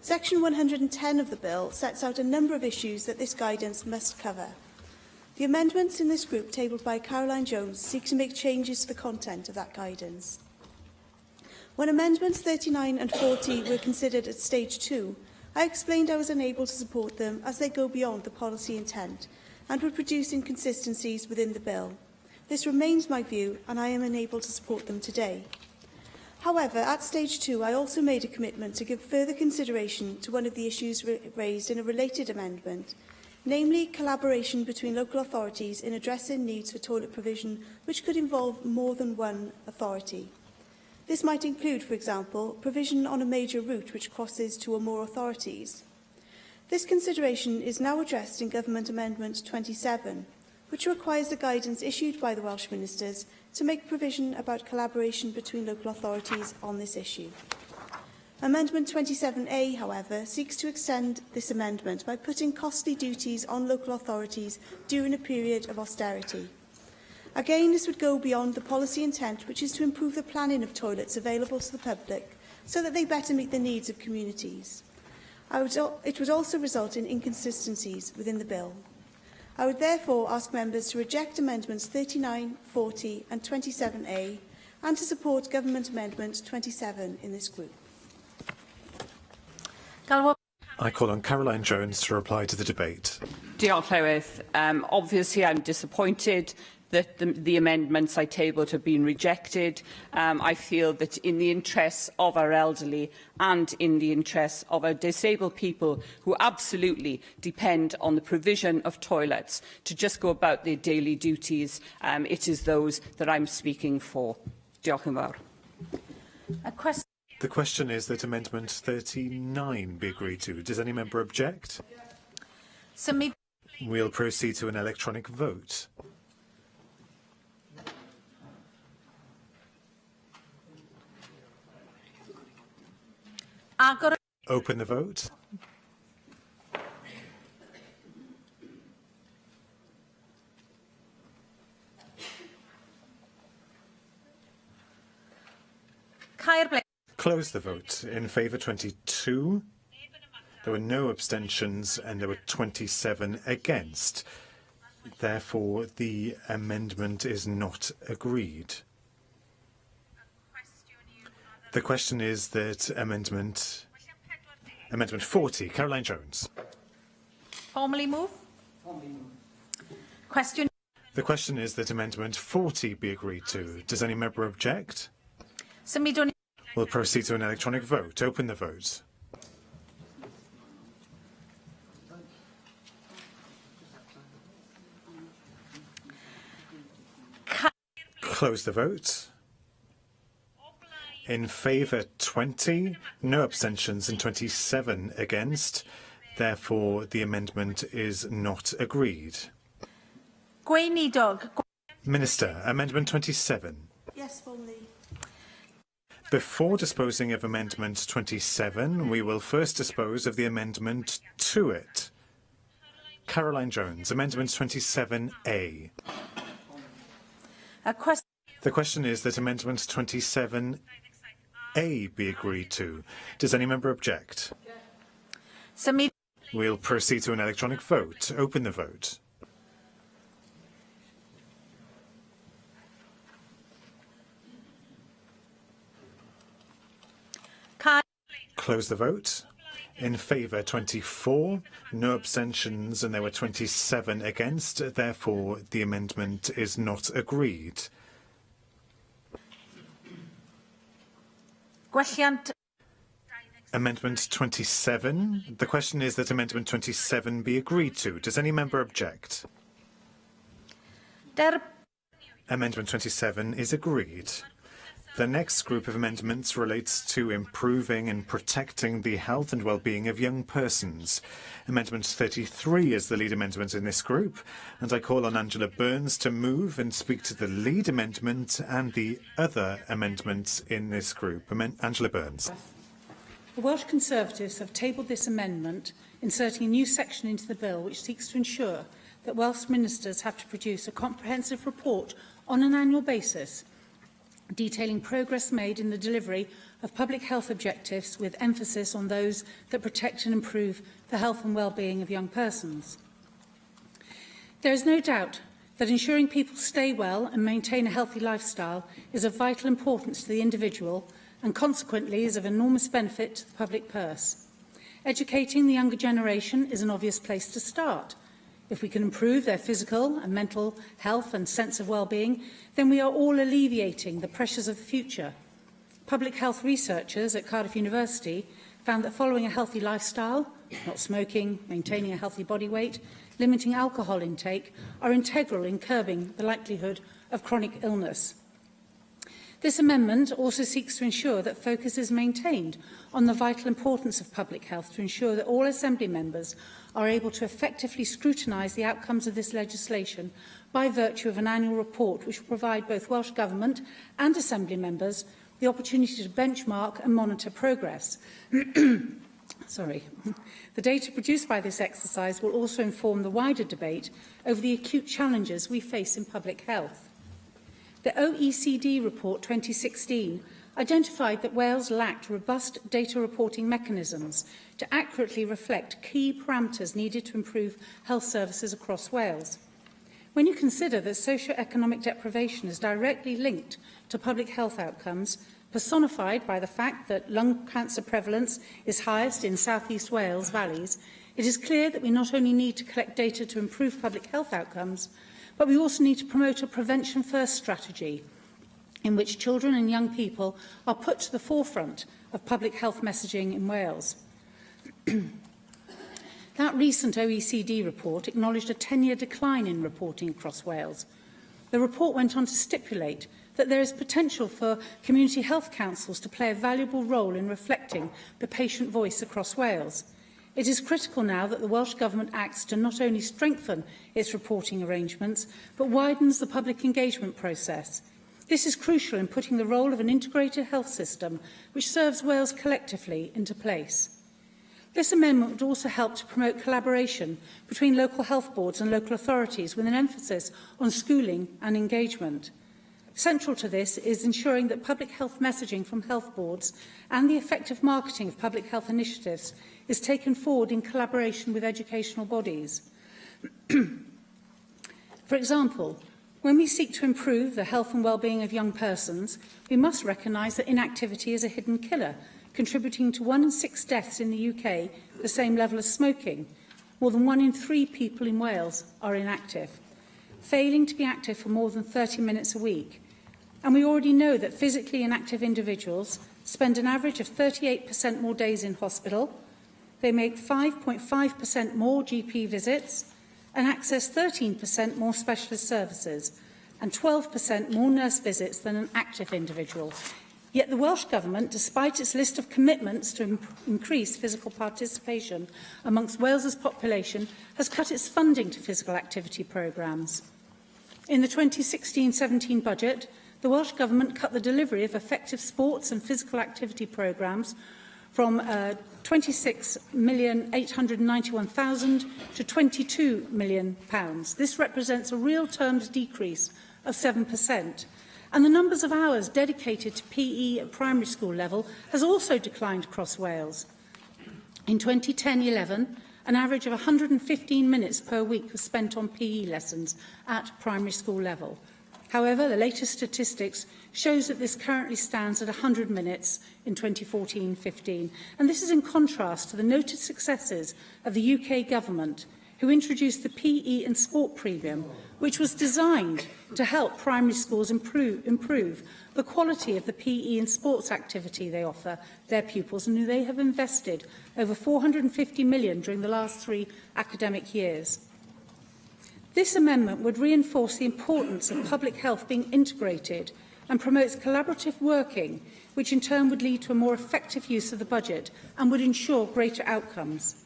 Section 110 of the bill sets out a number of issues that this guidance must cover. The amendments in this group, tabled by Caroline Jones, seek to make changes to the content of that guidance. When Amendments 39 and 40 were considered at stage 2, I explained I was unable to support them as they go beyond the policy intent and would produce inconsistencies within the bill. This remains my view, and I am unable to support them today. However, at stage 2, I also made a commitment to give further consideration to one of the issues raised in a related amendment, namely collaboration between local authorities in addressing needs for toilet provision which could involve more than one authority. This might include, for example, provision on a major route which crosses two or more authorities. This consideration is now addressed in Government Amendment 27, which requires the guidance issued by the Welsh Ministers to make provision about collaboration between local authorities on this issue. Amendment 27A, however, seeks to extend this amendment by putting costly duties on local authorities during a period of austerity. Again, this would go beyond the policy intent, which is to improve the planning of toilets available to the public so that they better meet the needs of communities. It would also result in inconsistencies within the bill. I would therefore ask members to reject Amendments 39, 40 and 27A and to support Government Amendment 27 in this group. I call on Caroline Jones to reply to the debate. Diolch, Llywydd. Obviously, I'm disappointed that the amendments I tabled have been rejected. I feel that in the interests of our elderly and in the interests of our disabled people who absolutely depend on the provision of toilets to just go about their daily duties, it is those that I'm speaking for. Diolch yn fawr. The question is that Amendment 39 be agreed to. Does any member object? We'll proceed to an electronic vote. Open the vote. Close the vote. In favour 22. There were no abstentions and there were 27 against. Therefore, the amendment is not agreed. The question is that Amendment 40, Caroline Jones. Formally move. Question. The question is that Amendment 40 be agreed to. Does any member object? We'll proceed to an electronic vote. Open the vote. Close the vote. In favour 20, no abstentions and 27 against. Therefore, the amendment is not agreed. Minister, Amendment 27. Yes, formally. Before disposing of Amendment 27, we will first dispose of the amendment to it. Caroline Jones, Amendment 27A. The question is that Amendment 27A be agreed to. Does any member object? We'll proceed to an electronic vote. Open the vote. Close the vote. In favour 24, no abstentions, and there were 27 against. Therefore, the amendment is not agreed. Gwelliant. Amendment 27. The question is that Amendment 27 be agreed to. Does any member object? Amendment 27 is agreed. The next group of amendments relates to improving and protecting the health and well-being of young persons. Amendment 33 is the lead amendment in this group, and I call on Angela Burns to move and speak to the lead amendment and the other amendments in this group. Angela Burns. The Welsh Conservatives have tabled this amendment, inserting a new section into the bill which seeks to ensure that Welsh ministers have to produce a comprehensive report on an annual basis detailing progress made in the delivery of public health objectives with emphasis on those that protect and improve the health and well-being of young persons. There is no doubt that ensuring people stay well and maintain a healthy lifestyle is of vital importance to the individual and consequently is of enormous benefit to the public purse. Educating the younger generation is an obvious place to start. If we can improve their physical and mental health and sense of well-being, then we are all alleviating the pressures of the future. Public health researchers at Cardiff University found that following a healthy lifestyle, not smoking, maintaining a healthy body weight, limiting alcohol intake, are integral in curbing the likelihood of chronic illness. This amendment also seeks to ensure that focus is maintained on the vital importance of public health to ensure that all Assembly members are able to effectively scrutinise the outcomes of this legislation by virtue of an annual report which will provide both Welsh Government and Assembly members the opportunity to benchmark and monitor progress. The data produced by this exercise will also inform the wider debate over the acute challenges we face in public health. The OECD report 2016 identified that Wales lacked robust data reporting mechanisms to accurately reflect key parameters needed to improve health services across Wales. When you consider that socio-economic deprivation is directly linked to public health outcomes, personified by the fact that lung cancer prevalence is highest in South East Wales valleys, it is clear that we not only need to collect data to improve public health outcomes, but we also need to promote a prevention-first strategy in which children and young people are put to the forefront of public health messaging in Wales. That recent OECD report acknowledged a 10-year decline in reporting across Wales. The report went on to stipulate that there is potential for community health councils to play a valuable role in reflecting the patient voice across Wales. It is critical now that the Welsh Government acts to not only strengthen its reporting arrangements, but widens the public engagement process. This is crucial in putting the role of an integrated health system, which serves Wales collectively, into place. This amendment would also help to promote collaboration between local health boards and local authorities with an emphasis on schooling and engagement. Central to this is ensuring that public health messaging from health boards and the effective marketing of public health initiatives is taken forward in collaboration with educational bodies. For example, when we seek to improve the health and well-being of young persons, we must recognise that inactivity is a hidden killer, contributing to 1 in 6 deaths in the UK, the same level as smoking. More than 1 in 3 people in Wales are inactive, failing to be active for more than 30 minutes a week. And we already know that physically inactive individuals spend an average of 38% more days in hospital, they make 5.5% more GP visits and access 13% more specialist services and 12% more nurse visits than an active individual. Yet the Welsh Government, despite its list of commitments to increase physical participation amongst Wales's population, has cut its funding to physical activity programmes. In the 2016-17 budget, the Welsh Government cut the delivery of effective sports and physical activity programmes from £26,891,000 to £22 million. This represents a real terms decrease of 7%. And the numbers of hours dedicated to PE at primary school level has also declined across Wales. In 2010-11, an average of 115 minutes per week was spent on PE lessons at primary school level. However, the latest statistics shows that this currently stands at 100 minutes in 2014-15, and this is in contrast to the noted successes of the UK Government who introduced the PE and Sport Premium, which was designed to help primary schools improve the quality of the PE and sports activity they offer their pupils, and who they have invested over £450 million during the last 3 academic years. This amendment would reinforce the importance of public health being integrated and promotes collaborative working, which in turn would lead to a more effective use of the budget and would ensure greater outcomes.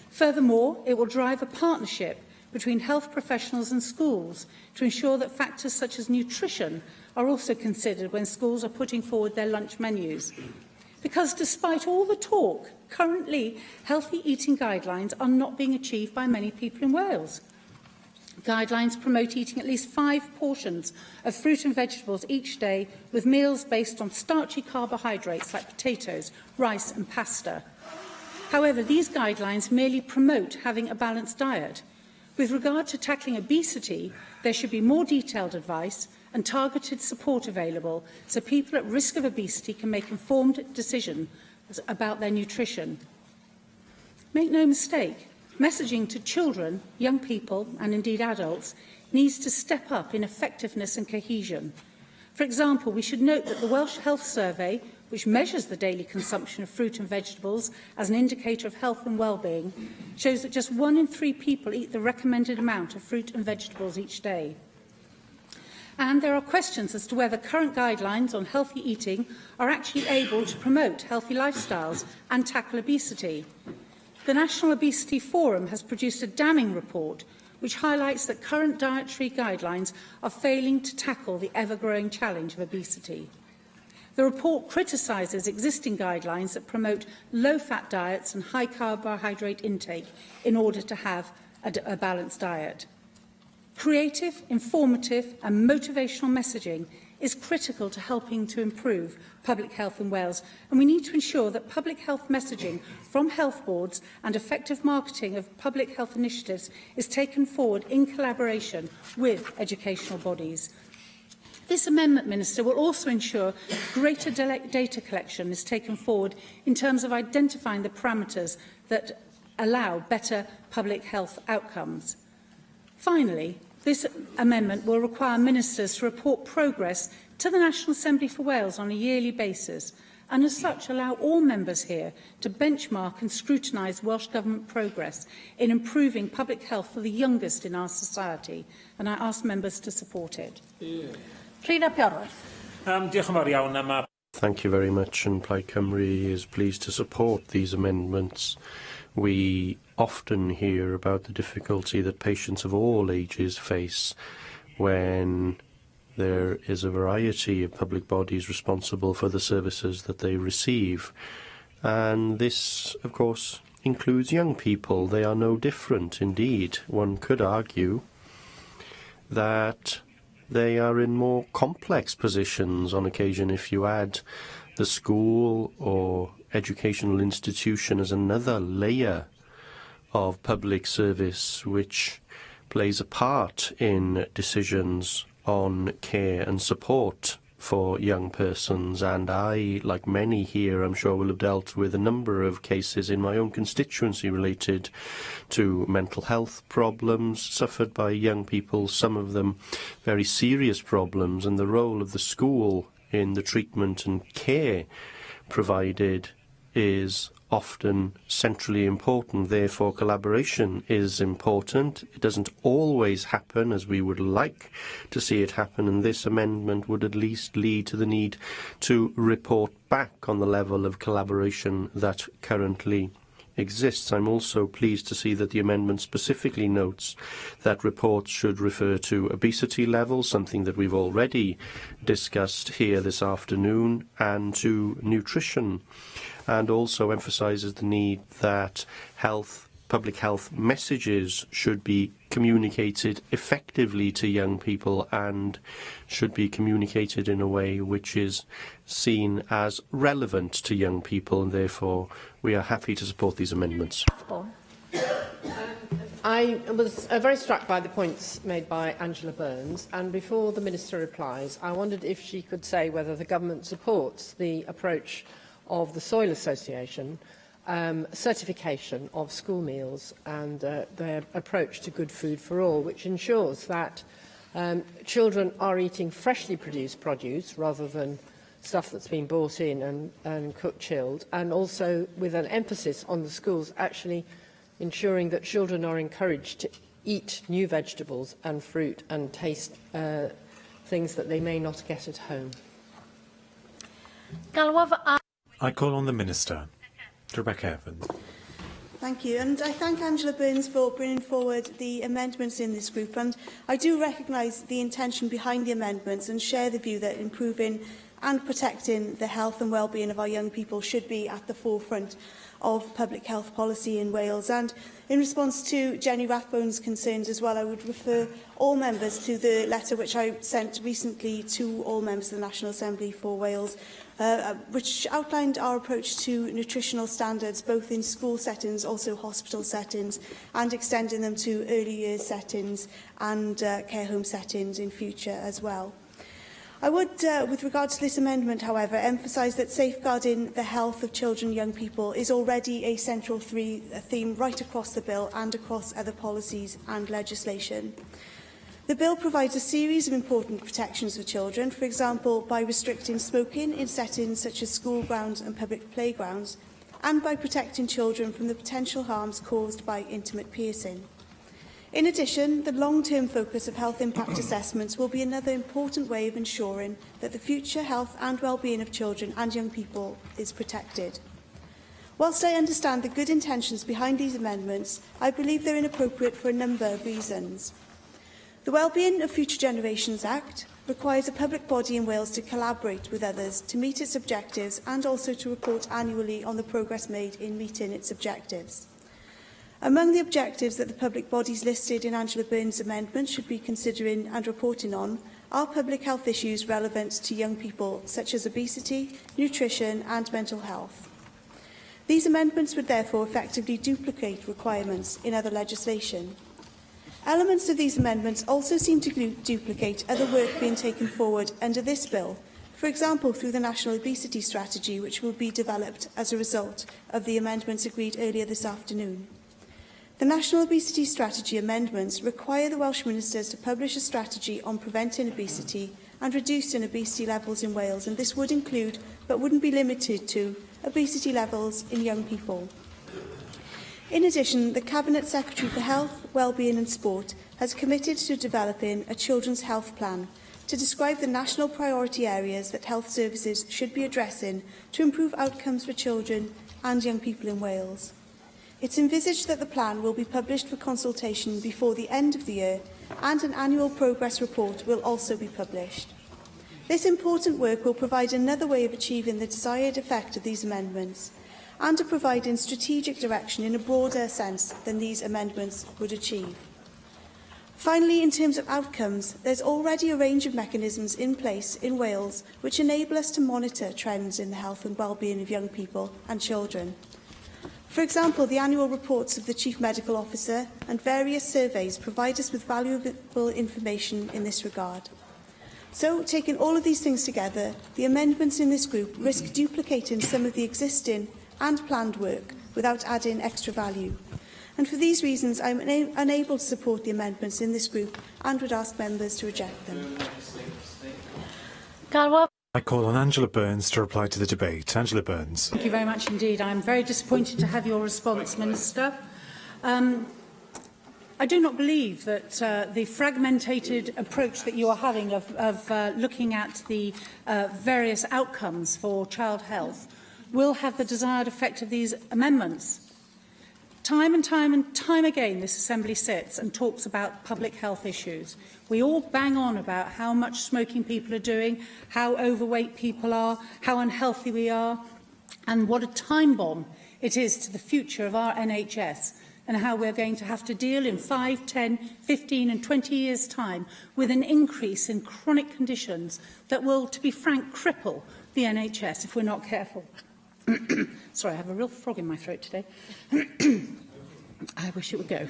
Furthermore, it will drive a partnership between health professionals and schools to ensure that factors such as nutrition are also considered when schools are putting forward their lunch menus. Because despite all the talk, currently healthy eating guidelines are not being achieved by many people in Wales. Guidelines promote eating at least 5 portions of fruit and vegetables each day, with meals based on starchy carbohydrates like potatoes, rice and pasta. However, these guidelines merely promote having a balanced diet. With regard to tackling obesity, there should be more detailed advice and targeted support available so people at risk of obesity can make informed decisions about their nutrition. Make no mistake, messaging to children, young people and indeed adults needs to step up in effectiveness and cohesion. For example, we should note that the Welsh Health Survey, which measures the daily consumption of fruit and vegetables as an indicator of health and well-being, shows that just 1 in 3 people eat the recommended amount of fruit and vegetables each day. And there are questions as to whether current guidelines on healthy eating are actually able to promote healthy lifestyles and tackle obesity. The National Obesity Forum has produced a damning report which highlights that current dietary guidelines are failing to tackle the ever-growing challenge of obesity. The report criticises existing guidelines that promote low-fat diets and high carbohydrate intake in order to have a balanced diet. Creative, informative and motivational messaging is critical to helping to improve public health in Wales, and we need to ensure that public health messaging from health boards and effective marketing of public health initiatives is taken forward in collaboration with educational bodies. This amendment, Minister, will also ensure greater data collection is taken forward in terms of identifying the parameters that allow better public health outcomes. Finally, this amendment will require ministers to report progress to the National Assembly for Wales on a yearly basis, and as such allow all members here to benchmark and scrutinise Welsh Government progress in improving public health for the youngest in our society, and I ask members to support it. Thank you very much, and Plaid Cymru is pleased to support these amendments. We often hear about the difficulty that patients of all ages face when there is a variety of public bodies responsible for the services that they receive. And this, of course, includes young people. They are no different. Indeed, one could argue that they are in more complex positions on occasion if you add the school or educational institution as another layer of public service which plays a part in decisions on care and support for young persons. And I, like many here, I'm sure will have dealt with a number of cases in my own constituency related to mental health problems suffered by young people, some of them very serious problems, and the role of the school in the treatment and care provided is often centrally important. Therefore, collaboration is important. It doesn't always happen as we would like to see it happen, and this amendment would at least lead to the need to report back on the level of collaboration that currently exists. I'm also pleased to see that the amendment specifically notes that reports should refer to obesity levels, something that we've already discussed here this afternoon, and to nutrition, and also emphasises the need that public health messages should be communicated effectively to young people and should be communicated in a way which is seen as relevant to young people, and therefore we are happy to support these amendments. I was very struck by the points made by Angela Burns, and before the Minister replies, I wondered if she could say whether the Government supports the approach of the Soil Association certification of school meals and their approach to good food for all, which ensures that children are eating freshly produced produce rather than stuff that's been bought in and cooked chilled, and also with an emphasis on the schools actually ensuring that children are encouraged to eat new vegetables and fruit and taste things that they may not get at home. I call on the Minister, Rebecca Evans. Thank you, and I thank Angela Burns for bringing forward the amendments in this group, and I do recognise the intention behind the amendments and share the view that improving and protecting the health and well-being of our young people should be at the forefront of public health policy in Wales. And in response to Jenny Rathbone's concerns as well, I would refer all members to the letter which I sent recently to all members of the National Assembly for Wales, which outlined our approach to nutritional standards, both in school settings, also hospital settings, and extending them to early years settings and care home settings in future as well. I would, with regard to this amendment, however, emphasise that safeguarding the health of children and young people is already a central theme right across the bill and across other policies and legislation. The bill provides a series of important protections for children, for example, by restricting smoking in settings such as school grounds and public playgrounds, and by protecting children from the potential harms caused by intimate piercing. In addition, the long-term focus of health impact assessments will be another important way of ensuring that the future health and well-being of children and young people is protected. Whilst I understand the good intentions behind these amendments, I believe they're inappropriate for a number of reasons. The Wellbeing of Future Generations Act requires a public body in Wales to collaborate with others to meet its objectives and also to report annually on the progress made in meeting its objectives. Among the objectives that the public bodies listed in Angela Burns' amendment should be considering and reporting on are public health issues relevant to young people, such as obesity, nutrition and mental health. These amendments would therefore effectively duplicate requirements in other legislation. Elements of these amendments also seem to duplicate other work being taken forward under this bill, for example through the National Obesity Strategy, which will be developed as a result of the amendments agreed earlier this afternoon. The National Obesity Strategy amendments require the Welsh Ministers to publish a strategy on preventing obesity and reducing obesity levels in Wales, and this would include, but wouldn't be limited to, obesity levels in young people. In addition, the Cabinet Secretary for Health, Wellbeing and Sport has committed to developing a children's health plan to describe the national priority areas that health services should be addressing to improve outcomes for children and young people in Wales. It's envisaged that the plan will be published for consultation before the end of the year, and an annual progress report will also be published. This important work will provide another way of achieving the desired effect of these amendments, and to providing strategic direction in a broader sense than these amendments would achieve. Finally, in terms of outcomes, there's already a range of mechanisms in place in Wales which enable us to monitor trends in the health and well-being of young people and children. For example, the annual reports of the Chief Medical Officer and various surveys provide us with valuable information in this regard. So, taking all of these things together, the amendments in this group risk duplicating some of the existing and planned work without adding extra value. And for these reasons, I am unable to support the amendments in this group and would ask members to reject them. I call on Angela Burns to reply to the debate. Angela Burns. Thank you very much indeed. I am very disappointed to have your response, Minister. I do not believe that the fragmented approach that you are having of looking at the various outcomes for child health will have the desired effect of these amendments. Time and time again, this Assembly sits and talks about public health issues. We all bang on about how much smoking people are doing, how overweight people are, how unhealthy we are, and what a time bomb it is to the future of our NHS, and how we're going to have to deal in 5, 10, 15 and 20 years' time with an increase in chronic conditions that will, to be frank, cripple the NHS if we're not careful. Sorry, I have a real frog in my throat today. I wish it would go.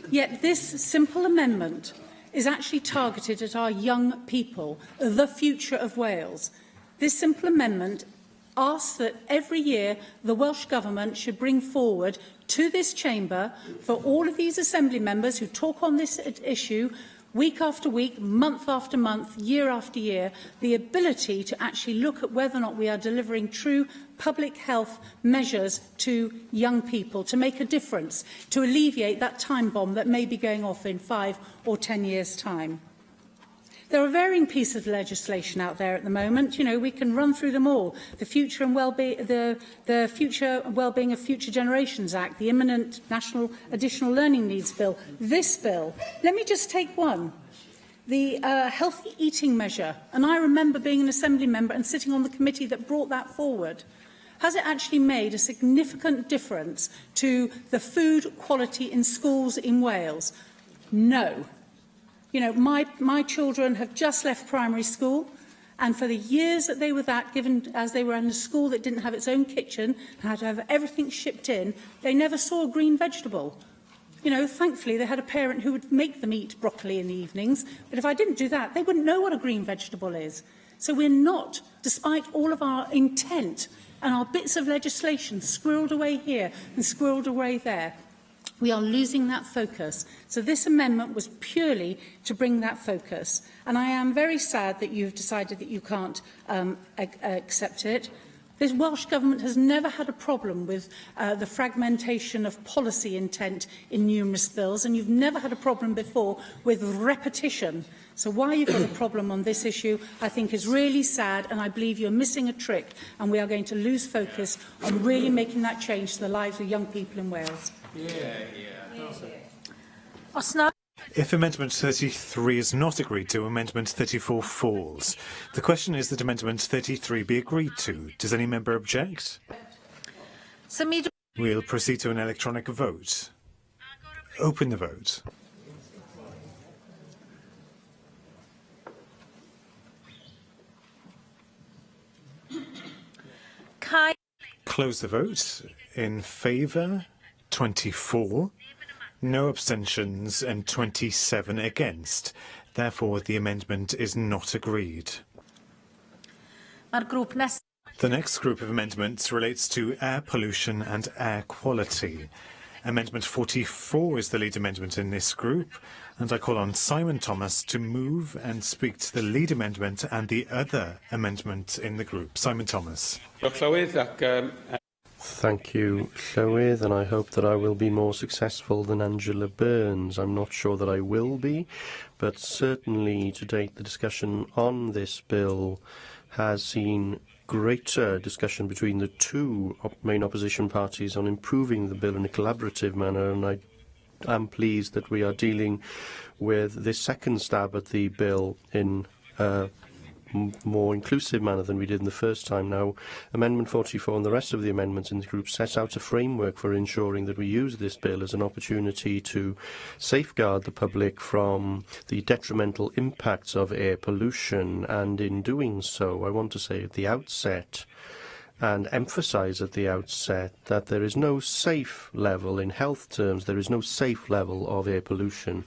Yet this simple amendment is actually targeted at our young people, the future of Wales. This simple amendment asked that every year the Welsh Government should bring forward to this chamber, for all of these Assembly members who talk on this issue week after week, month after month, year after year, the ability to actually look at whether or not we are delivering true public health measures to young people, to make a difference, to alleviate that time bomb that may be going off in 5 or 10 years' time. There are varying pieces of legislation out there at the moment. You know, we can run through them all. The Future and the Future Wellbeing of Future Generations Act, the imminent National Additional Learning Needs Bill, this bill. Let me just take one. The healthy eating measure. And I remember being an Assembly member and sitting on the committee that brought that forward. Has it actually made a significant difference to the food quality in schools in Wales? No. You know, my children have just left primary school, and for the years that they were given as they were in a school that didn't have its own kitchen and had to have everything shipped in, they never saw a green vegetable. You know, thankfully they had a parent who would make them eat broccoli in the evenings, but if I didn't do that, they wouldn't know what a green vegetable is. So we're not, despite all of our intent and our bits of legislation squirreled away here and squirreled away there, we are losing that focus. So this amendment was purely to bring that focus. And I am very sad that you've decided that you can't accept it. This Welsh Government has never had a problem with the fragmentation of policy intent in numerous bills, and you've never had a problem before with repetition. So why you've got a problem on this issue, I think, is really sad, and I believe you're missing a trick, and we are going to lose focus on really making that change to the lives of young people in Wales. If Amendment 33 is not agreed to, Amendment 34 falls. The question is that Amendment 33 be agreed to. Does any member object? We'll proceed to an electronic vote. Open the vote. Close the vote. In favour, 24. No abstentions and 27 against. Therefore, the amendment is not agreed. The next group of amendments relates to air pollution and air quality. Amendment 44 is the lead amendment in this group, and I call on Simon Thomas to move and speak to the lead amendment and the other amendment in the group. Simon Thomas. Thank you, Llywydd, and I hope that I will be more successful than Angela Burns. I'm not sure that I will be, but certainly to date the discussion on this bill has seen greater discussion between the two main opposition parties on improving the bill in a collaborative manner, and I am pleased that we are dealing with this second stab at the bill in a more inclusive manner than we did in the first time. Now, Amendment 44 and the rest of the amendments in the group set out a framework for ensuring that we use this bill as an opportunity to safeguard the public from the detrimental impacts of air pollution, and in doing so, I want to say at the outset and emphasise at the outset that there is no safe level, in health terms, there is no safe level of air pollution,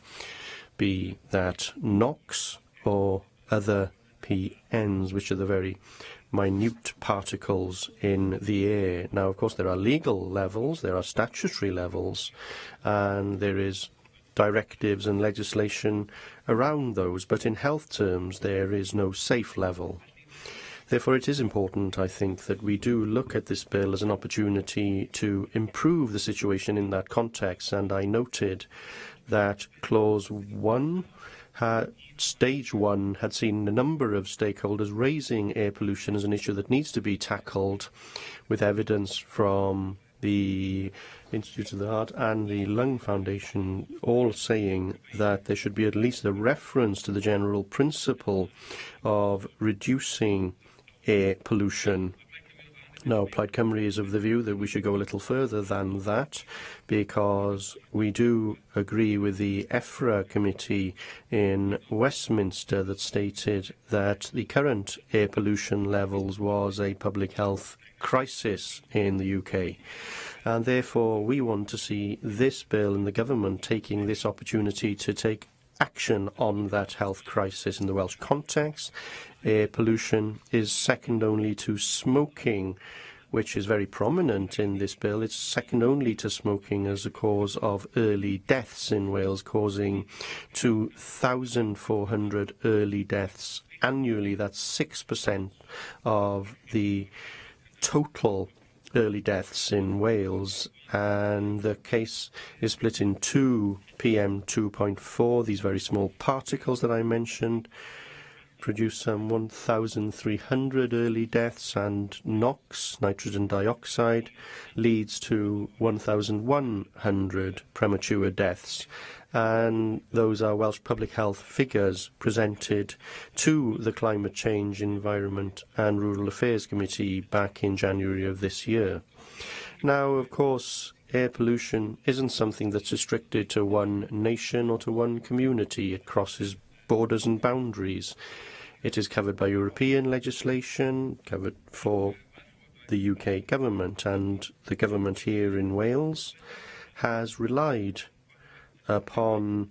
be that NOx or other PNs, which are the very minute particles in the air. Now, of course, there are legal levels, there are statutory levels, and there is directives and legislation around those, but in health terms, there is no safe level. Therefore, it is important, I think, that we do look at this bill as an opportunity to improve the situation in that context, and I noted that Clause 1 Stage 1 had seen a number of stakeholders raising air pollution as an issue that needs to be tackled, with evidence from the Institute of the Heart and the Lung Foundation all saying that there should be at least a reference to the general principle of reducing air pollution. Now, Plaid Cymru is of the view that we should go a little further than that, because we do agree with the EFRA committee in Westminster that stated that the current air pollution levels was a public health crisis in the UK. And therefore, we want to see this bill and the government taking this opportunity to take action on that health crisis in the Welsh context. Air pollution is second only to smoking, which is very prominent in this bill. It's second only to smoking as a cause of early deaths in Wales, causing 2,400 early deaths annually. That's 6% of the total early deaths in Wales, and the case is split in two. PM2.4, these very small particles that I mentioned, produce some 1,300 early deaths, and NOx, nitrogen dioxide, leads to 1,100 premature deaths. And those are Welsh Public Health figures presented to the Climate Change, Environment and Rural Affairs Committee back in January of this year. Now, of course, air pollution isn't something that's restricted to one nation or to one community. It crosses borders and boundaries. It is covered by European legislation, covered for the UK government, and the government here in Wales has relied upon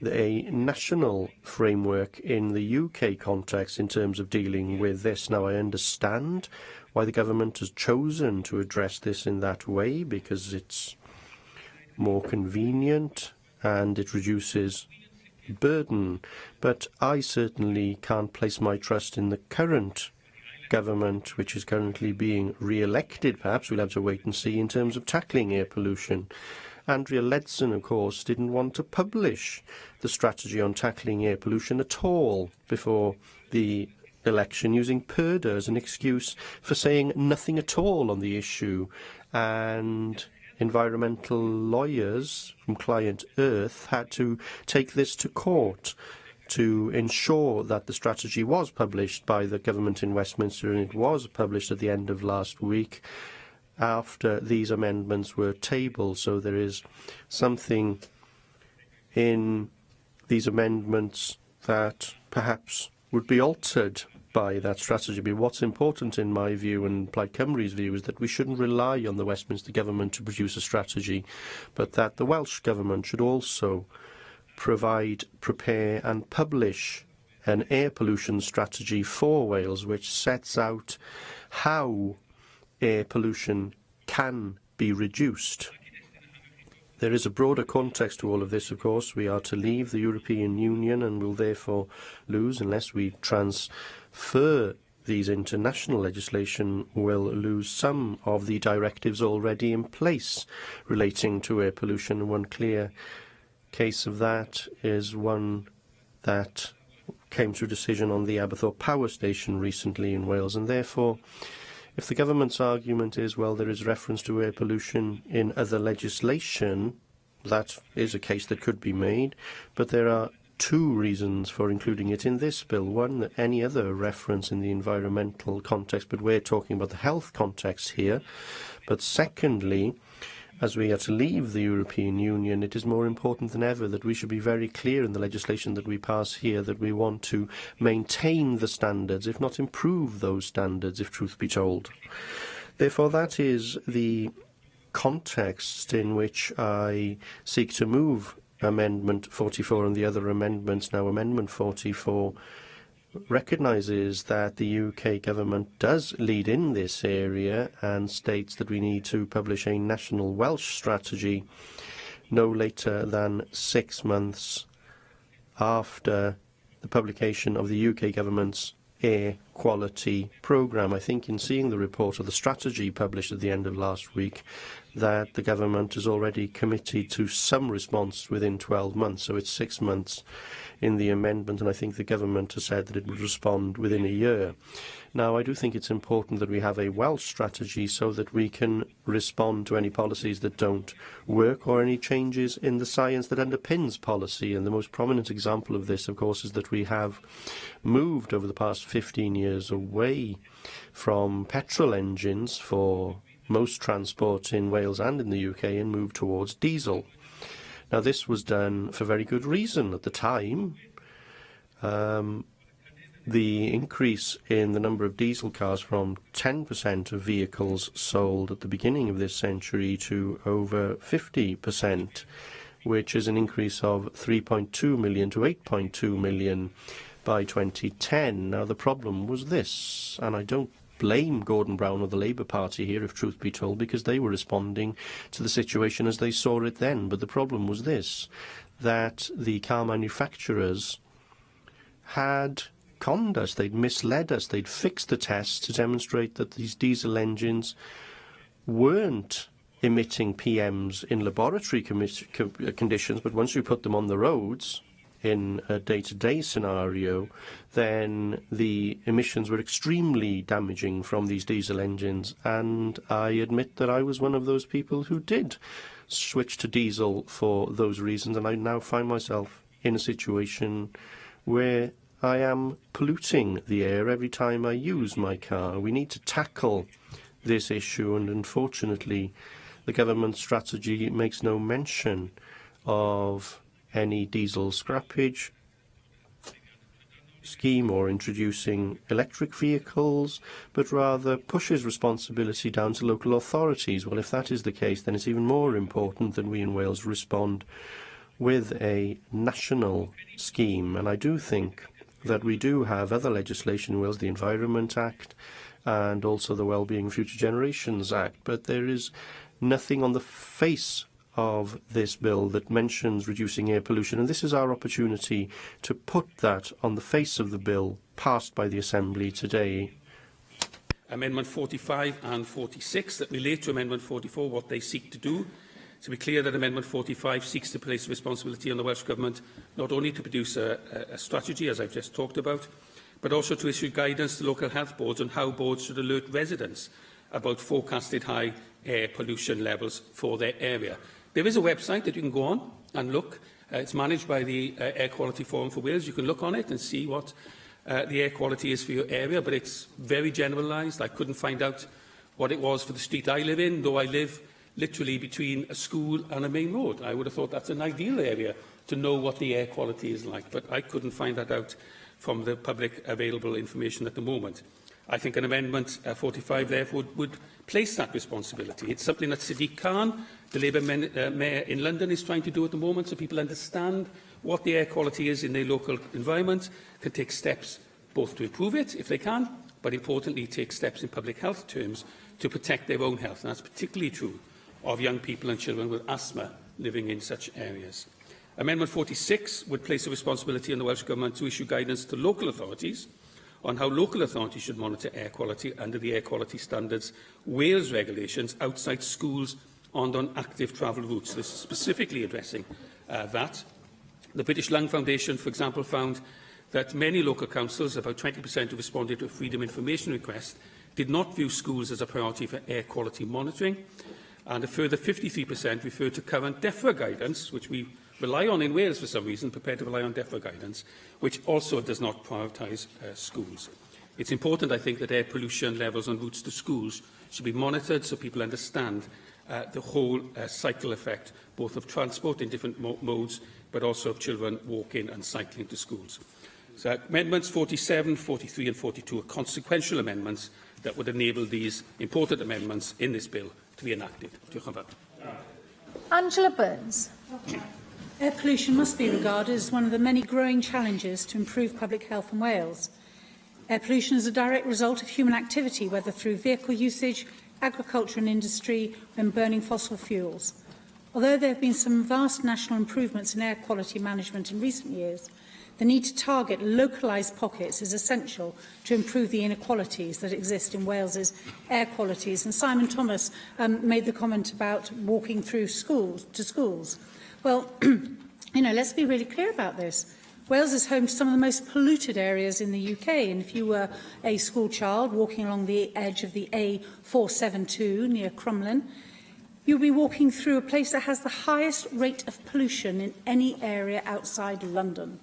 a national framework in the UK context in terms of dealing with this. Now, I understand why the government has chosen to address this in that way, because it's more convenient and it reduces burden. But I certainly can't place my trust in the current government, which is currently being re-elected. Perhaps we'll have to wait and see in terms of tackling air pollution. Andrea Leadsom, of course, didn't want to publish the strategy on tackling air pollution at all before the election, using Purdah as an excuse for saying nothing at all on the issue. And environmental lawyers from Client Earth had to take this to court to ensure that the strategy was published by the government in Westminster, and it was published at the end of last week after these amendments were tabled. So there is something in these amendments that perhaps would be altered by that strategy. But what's important in my view and Plaid Cymru's view is that we shouldn't rely on the Westminster government to produce a strategy, but that the Welsh government should also provide, prepare and publish an air pollution strategy for Wales, which sets out how air pollution can be reduced. There is a broader context to all of this, of course. We are to leave the European Union and will therefore lose, unless we transfer these international legislation, will lose some of the directives already in place relating to air pollution. One clear case of that is one that came to a decision on the Aberthaw Power Station recently in Wales, and therefore if the government's argument is, well, there is reference to air pollution in other legislation, that is a case that could be made, but there are two reasons for including it in this bill. One, that any other reference in the environmental context, but we're talking about the health context here. But secondly, as we are to leave the European Union, it is more important than ever that we should be very clear in the legislation that we pass here that we want to maintain the standards, if not improve those standards, if truth be told. Therefore, that is the context in which I seek to move Amendment 44 and the other amendments. Now, Amendment 44 recognises that the UK government does lead in this area and states that we need to publish a national Welsh strategy no later than 6 months after the publication of the UK government's air quality programme. I think in seeing the report of the strategy published at the end of last week that the government has already committed to some response within 12 months, so it's 6 months in the amendment, and I think the government has said that it would respond within a year. Now, I do think it's important that we have a Welsh strategy so that we can respond to any policies that don't work or any changes in the science that underpins policy. And the most prominent example of this, of course, is that we have moved over the past 15 years away from petrol engines for most transport in Wales and in the UK and moved towards diesel. Now, this was done for very good reason at the time. The increase in the number of diesel cars from 10% of vehicles sold at the beginning of this century to over 50% which is an increase of 3.2 million to 8.2 million by 2010. Now, the problem was this, and I don't blame Gordon Brown or the Labour Party here, if truth be told, because they were responding to the situation as they saw it then. But the problem was this, that the car manufacturers had conned us, they'd misled us, they'd fixed the tests to demonstrate that these diesel engines weren't emitting PMs in laboratory conditions, but once we put them on the roads in a day-to-day scenario, then the emissions were extremely damaging from these diesel engines. And I admit that I was one of those people who did switch to diesel for those reasons, and I now find myself in a situation where I am polluting the air every time I use my car. We need to tackle this issue, and unfortunately the government strategy makes no mention of any diesel scrappage scheme or introducing electric vehicles, but rather pushes responsibility down to local authorities. Well, if that is the case, then it's even more important that we in Wales respond with a national scheme. And I do think that we do have other legislation in Wales, the Environment Act and also the Wellbeing of Future Generations Act, but there is nothing on the face of this bill that mentions reducing air pollution, and this is our opportunity to put that on the face of the bill passed by the Assembly today. Amendment 45 and 46 that relate to Amendment 44, what they seek to do. To be clear, that Amendment 45 seeks to place responsibility on the Welsh Government not only to produce a strategy, as I've just talked about, but also to issue guidance to local health boards on how boards should alert residents about forecasted high air pollution levels for their area. There is a website that you can go on and look. It's managed by the Air Quality Forum for Wales. You can look on it and see what the air quality is for your area, but it's very generalised. I couldn't find out what it was for the street I live in, though I live literally between a school and a main road. I would have thought that's an ideal area to know what the air quality is like, but I couldn't find that out from the public available information at the moment. I think an Amendment 45, therefore, would place that responsibility. It's something that Sadiq Khan, the Labour Mayor in London, is trying to do at the moment, so people understand what the air quality is in their local environment, can take steps both to improve it, if they can, but importantly, take steps in public health terms to protect their own health. And that's particularly true of young people and children with asthma living in such areas. Amendment 46 would place a responsibility on the Welsh Government to issue guidance to local authorities on how local authorities should monitor air quality under the Air Quality Standards Wales regulations outside schools and on active travel routes. This is specifically addressing that. The British Lung Foundation, for example, found that many local councils, about 20% who responded to a freedom information request, did not view schools as a priority for air quality monitoring, and a further 53% referred to current DEFRA guidance, which we rely on in Wales for some reason, prepared to rely on DEFRA guidance, which also does not prioritise schools. It's important, I think, that air pollution levels on routes to schools should be monitored so people understand the whole cycle effect, both of transport in different modes, but also of children walking and cycling to schools. So Amendments 47, 43 and 42 are consequential amendments that would enable these important amendments in this bill to be enacted. Diolch yn fawr. Angela Burns. Air pollution must be regarded as one of the many growing challenges to improve public health in Wales. Air pollution is a direct result of human activity, whether through vehicle usage, agriculture and industry, when burning fossil fuels. Although there have been some vast national improvements in air quality management in recent years, the need to target localised pockets is essential to improve the inequalities that exist in Wales's air qualities. And Simon Thomas made the comment about walking through schools. Well, let's be really clear about this. Wales is home to some of the most polluted areas in the UK, and if you were a school child walking along the edge of the A472 near Crumlin, you'll be walking through a place that has the highest rate of pollution in any area outside London.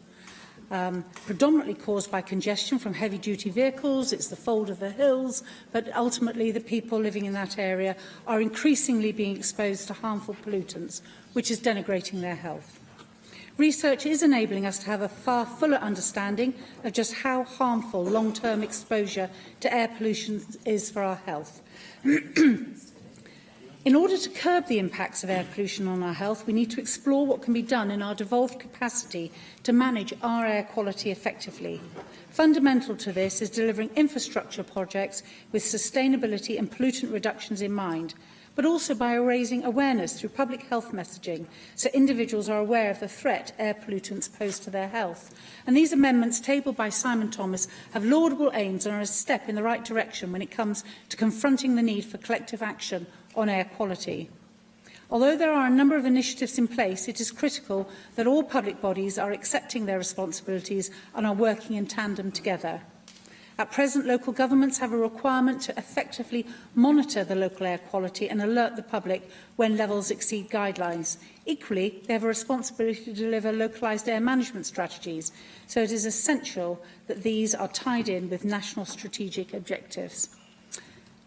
Predominantly caused by congestion from heavy-duty vehicles, it's the fold of the hills, but ultimately the people living in that area are increasingly being exposed to harmful pollutants, which is denigrating their health. Research is enabling us to have a far fuller understanding of just how harmful long-term exposure to air pollution is for our health. In order to curb the impacts of air pollution on our health, we need to explore what can be done in our devolved capacity to manage our air quality effectively. Fundamental to this is delivering infrastructure projects with sustainability and pollutant reductions in mind, but also by raising awareness through public health messaging so individuals are aware of the threat air pollutants pose to their health. And these amendments tabled by Simon Thomas have laudable aims and are a step in the right direction when it comes to confronting the need for collective action on air quality. Although there are a number of initiatives in place, it is critical that all public bodies are accepting their responsibilities and are working in tandem together. At present, local governments have a requirement to effectively monitor the local air quality and alert the public when levels exceed guidelines. Equally, they have a responsibility to deliver localised air management strategies, so it is essential that these are tied in with national strategic objectives.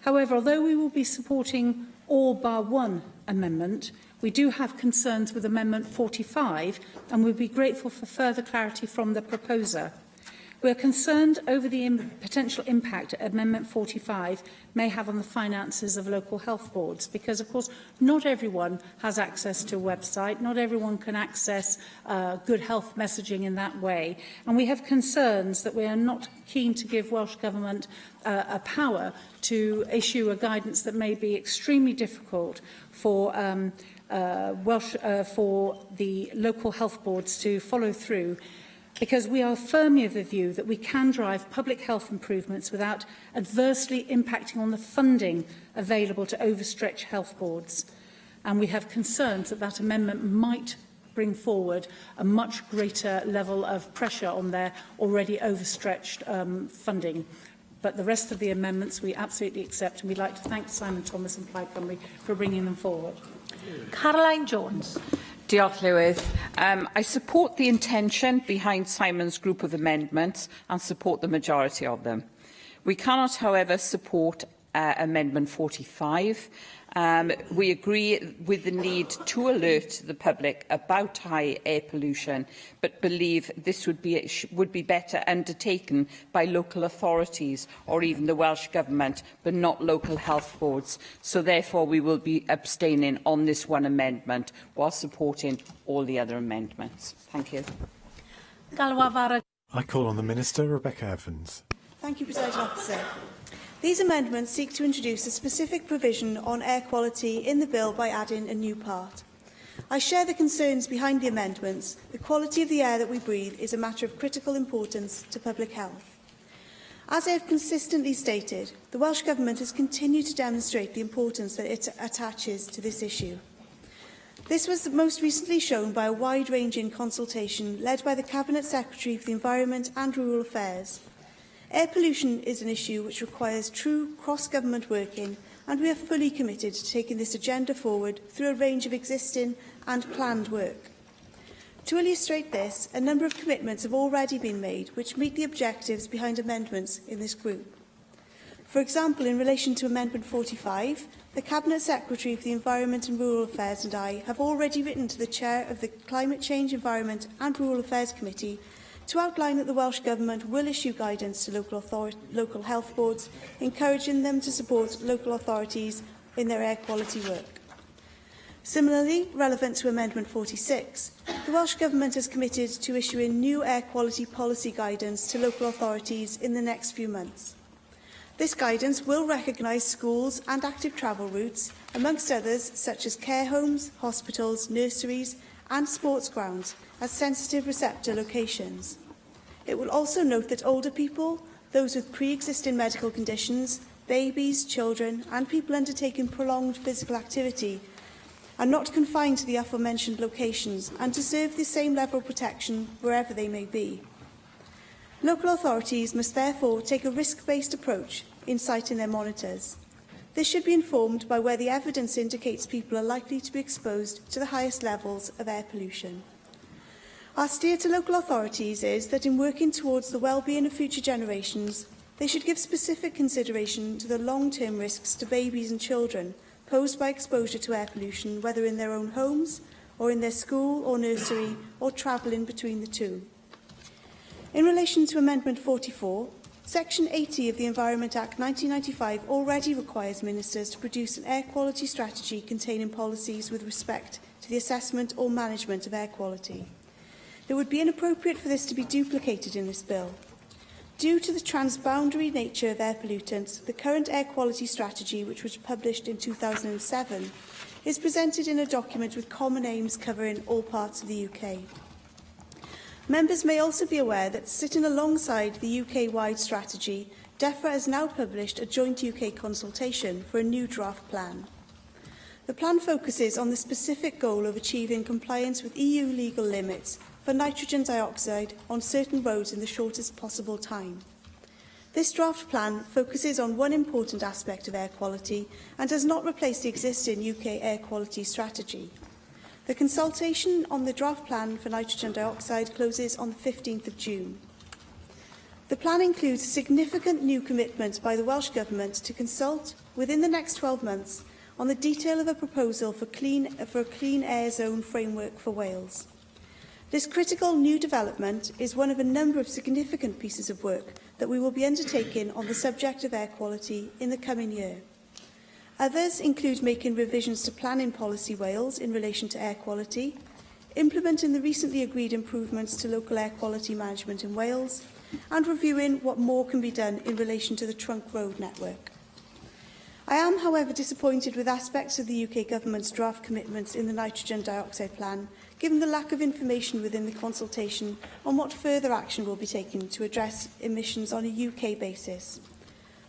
However, although we will be supporting all bar one amendment, we do have concerns with Amendment 45 and would be grateful for further clarity from the proposer. We are concerned over the potential impact Amendment 45 may have on the finances of local health boards because, of course, not everyone has access to a website, not everyone can access good health messaging in that way, and we have concerns that we are not keen to give Welsh Government a power to issue a guidance that may be extremely difficult for for the local health boards to follow through, because we are firmly of the view that we can drive public health improvements without adversely impacting on the funding available to overstretched health boards. And we have concerns that that amendment might bring forward a much greater level of pressure on their already overstretched funding. But the rest of the amendments we absolutely accept, and we'd like to thank Simon Thomas and Plaid Cymru for bringing them forward. Caroline Jones. Diolch, Llywydd. I support the intention behind Simon's group of amendments and support the majority of them. We cannot, however, support Amendment 45. We agree with the need to alert the public about high air pollution, but believe this would be better undertaken by local authorities or even the Welsh Government, but not local health boards. So therefore we will be abstaining on this one amendment while supporting all the other amendments. Thank you. I call on the Minister, Rebecca Evans. Thank you, Presiding Officer. These amendments seek to introduce a specific provision on air quality in the bill by adding a new part. I share the concerns behind the amendments. The quality of the air that we breathe is a matter of critical importance to public health. As I have consistently stated, the Welsh Government has continued to demonstrate the importance that it attaches to this issue. This was most recently shown by a wide-ranging consultation led by the Cabinet Secretary for the Environment and Rural Affairs. Air pollution is an issue which requires true cross-government working, and we are fully committed to taking this agenda forward through a range of existing and planned work. To illustrate this, a number of commitments have already been made which meet the objectives behind amendments in this group. For example, in relation to Amendment 45, the Cabinet Secretary for the Environment and Rural Affairs and I have already written to the Chair of the Climate Change, Environment and Rural Affairs Committee to outline that the Welsh Government will issue guidance to local health boards, encouraging them to support local authorities in their air quality work. Similarly, relevant to Amendment 46, the Welsh Government has committed to issuing new air quality policy guidance to local authorities in the next few months. This guidance will recognise schools and active travel routes, amongst others such as care homes, hospitals, nurseries and sports grounds, as sensitive receptor locations. It will also note that older people, those with pre-existing medical conditions, babies, children and people undertaking prolonged physical activity are not confined to the aforementioned locations and deserve the same level of protection wherever they may be. Local authorities must therefore take a risk-based approach in citing their monitors. This should be informed by where the evidence indicates people are likely to be exposed to the highest levels of air pollution. Our steer to local authorities is that in working towards the well-being of future generations, they should give specific consideration to the long-term risks to babies and children posed by exposure to air pollution, whether in their own homes or in their school or nursery or travelling between the two. In relation to Amendment 44, Section 80 of the Environment Act 1995 already requires ministers to produce an air quality strategy containing policies with respect to the assessment or management of air quality. It would be inappropriate for this to be duplicated in this bill. Due to the transboundary nature of air pollutants, the current air quality strategy, which was published in 2007, is presented in a document with common aims covering all parts of the UK. Members may also be aware that, sitting alongside the UK-wide strategy, DEFRA has now published a joint UK consultation for a new draft plan. The plan focuses on the specific goal of achieving compliance with EU legal limits for nitrogen dioxide on certain roads in the shortest possible time. This draft plan focuses on one important aspect of air quality and does not replace the existing UK air quality strategy. The consultation on the draft plan for nitrogen dioxide closes on the 15th of June. The plan includes a significant new commitment by the Welsh Government to consult, within the next 12 months, on the detail of a proposal for a clean air zone framework for Wales. This critical new development is one of a number of significant pieces of work that we will be undertaking on the subject of air quality in the coming year. Others include making revisions to planning policy Wales in relation to air quality, implementing the recently agreed improvements to local air quality management in Wales, and reviewing what more can be done in relation to the trunk road network. I am, however, disappointed with aspects of the UK Government's draft commitments in the nitrogen dioxide plan, given the lack of information within the consultation on what further action will be taken to address emissions on a UK basis.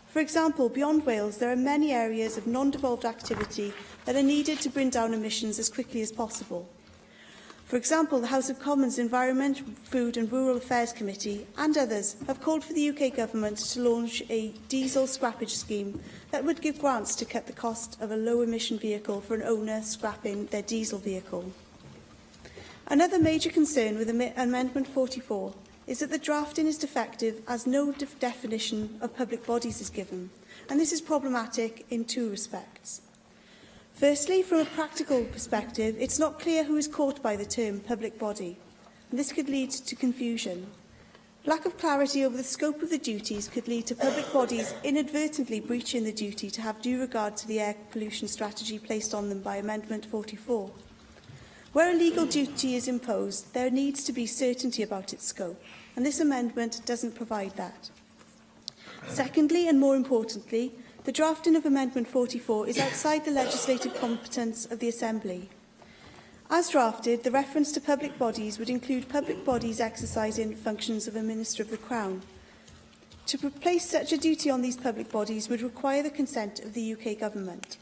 For example, beyond Wales, there are many areas of non-devolved activity that are needed to bring down emissions as quickly as possible. For example, the House of Commons Environment, Food and Rural Affairs Committee and others have called for the UK Government to launch a diesel scrappage scheme that would give grants to cut the cost of a low-emission vehicle for an owner scrapping their diesel vehicle. Another major concern with Amendment 44 is that the drafting is defective as no definition of public bodies is given, and this is problematic in two respects. Firstly, from a practical perspective, it's not clear who is caught by the term public body, and this could lead to confusion. Lack of clarity over the scope of the duties could lead to public bodies inadvertently breaching the duty to have due regard to the air pollution strategy placed on them by Amendment 44. Where a legal duty is imposed, there needs to be certainty about its scope, and this amendment doesn't provide that. Secondly, and more importantly, the drafting of Amendment 44 is outside the legislative competence of the Assembly. As drafted, the reference to public bodies would include public bodies exercising functions of a Minister of the Crown. To place such a duty on these public bodies would require the consent of the UK Government.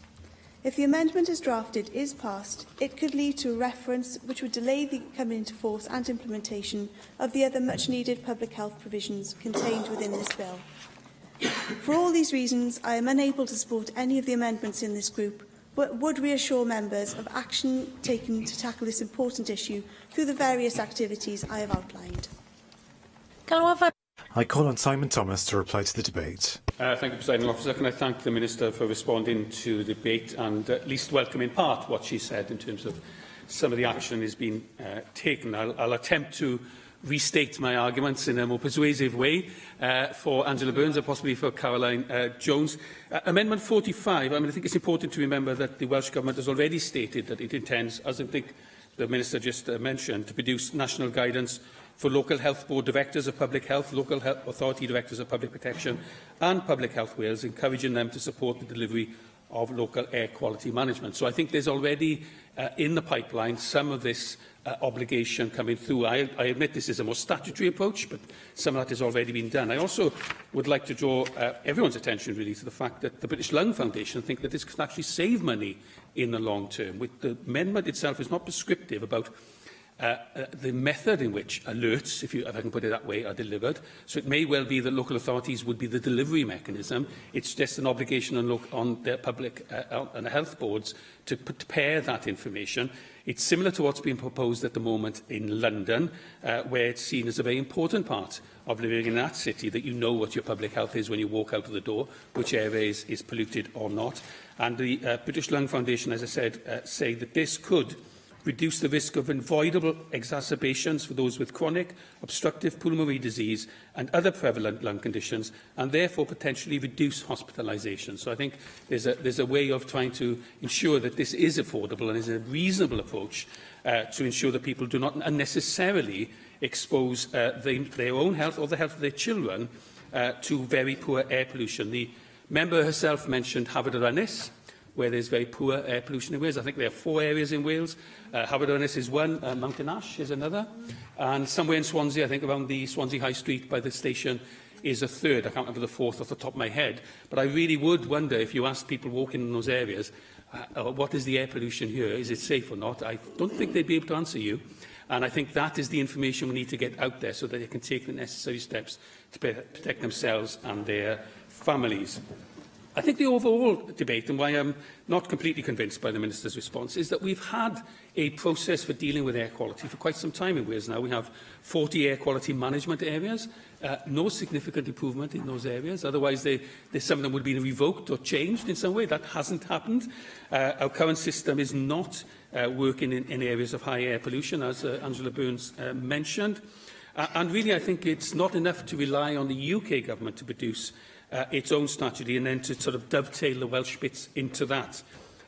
If the amendment as drafted is passed, it could lead to a reference which would delay the coming into force and implementation of the other much-needed public health provisions contained within this bill. For all these reasons, I am unable to support any of the amendments in this group, but would reassure members of action taken to tackle this important issue through the various activities I have outlined. I call on Simon Thomas to reply to the debate. Thank you, Presiding Officer. Can I thank the Minister for responding to the debate and at least welcome in part what she said in terms of some of the action that has been taken. I'll attempt to restate my arguments in a more persuasive way for Angela Burns and possibly for Caroline Jones. Amendment 45, I think it's important to remember that the Welsh Government has already stated that it intends, as I think the Minister just mentioned, to produce national guidance for local health board directors of public health, local health authority directors of public protection and Public Health Wales, encouraging them to support the delivery of local air quality management. So I think there's already in the pipeline some of this obligation coming through. I admit this is a more statutory approach, but some of that has already been done. I also would like to draw everyone's attention really to the fact that the British Lung Foundation think that this can actually save money in the long term. The amendment itself is not prescriptive about the method in which alerts, if I can put it that way, are delivered. So it may well be that local authorities would be the delivery mechanism. It's just an obligation on their public and health boards to prepare that information. It's similar to what's being proposed at the moment in London, where it's seen as a very important part of living in that city, that you know what your public health is when you walk out of the door, which area is polluted or not. And the British Lung Foundation, as I said, say that this could reduce the risk of avoidable exacerbations for those with chronic obstructive pulmonary disease and other prevalent lung conditions, and therefore potentially reduce hospitalisation. So I think there's a way of trying to ensure that this is affordable and is a reasonable approach to ensure that people do not unnecessarily expose their own health or the health of their children to very poor air pollution. The member herself mentioned Havant, where there's very poor air pollution in Wales. I think there are 4 areas in Wales. Havant is one, Mountain Ash is another, and somewhere in Swansea, I think around the Swansea High Street by the station, is a third. I can't remember the 4th off the top of my head, but I really would wonder if you asked people walking in those areas, what is the air pollution here? Is it safe or not? I don't think they'd be able to answer you. And I think that is the information we need to get out there so that they can take the necessary steps to protect themselves and their families. I think the overall debate, and why I'm not completely convinced by the Minister's response, is that we've had a process for dealing with air quality for quite some time in Wales now. We have 40 air quality management areas, no significant improvement in those areas. Otherwise, some of them would have been revoked or changed in some way. That hasn't happened. Our current system is not working in areas of high air pollution, as Angela Burns mentioned. And really, I think it's not enough to rely on the UK government to produce its own strategy and then to sort of dovetail the Welsh bits into that.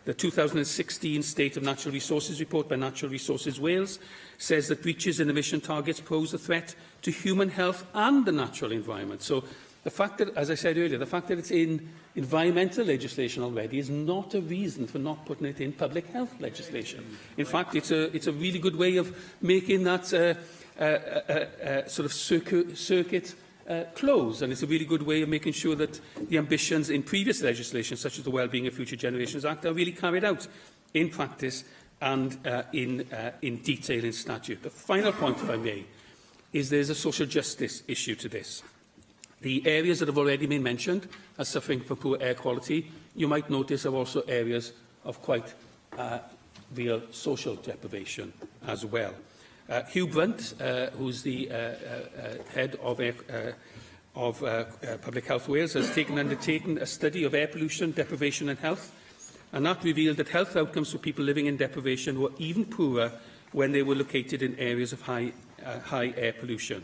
The 2016 State of Natural Resources report by Natural Resources Wales says that breaches in emission targets pose a threat to human health and the natural environment. So the fact that, as I said earlier, the fact that it's in environmental legislation already is not a reason for not putting it in public health legislation. In fact, it's a really good way of making that sort of circuit close, and it's a really good way of making sure that the ambitions in previous legislation, such as the Wellbeing of Future Generations Act, are really carried out in practice and in detail in statute. The final point, if I may, is there's a social justice issue to this. The areas that have already been mentioned as suffering from poor air quality, you might notice, are also areas of quite real social deprivation as well. Hugh Brunt, who's the head of Public Health Wales, has undertaken a study of air pollution, deprivation and health, and that revealed that health outcomes for people living in deprivation were even poorer when they were located in areas of high air pollution.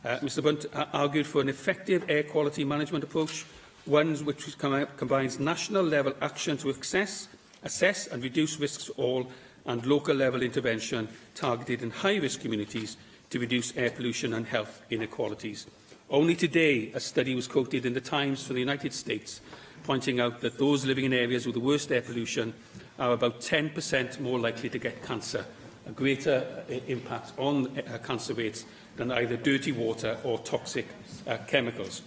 Mr Brunt argued for an effective air quality management approach, one which combines national-level action to assess and reduce risks for all, and local-level intervention targeted in high-risk communities to reduce air pollution and health inequalities. Only today, a study was quoted in the Times for the United States, pointing out that those living in areas with the worst air pollution are about 10% more likely to get cancer, a greater impact on cancer rates than either dirty water or toxic chemicals.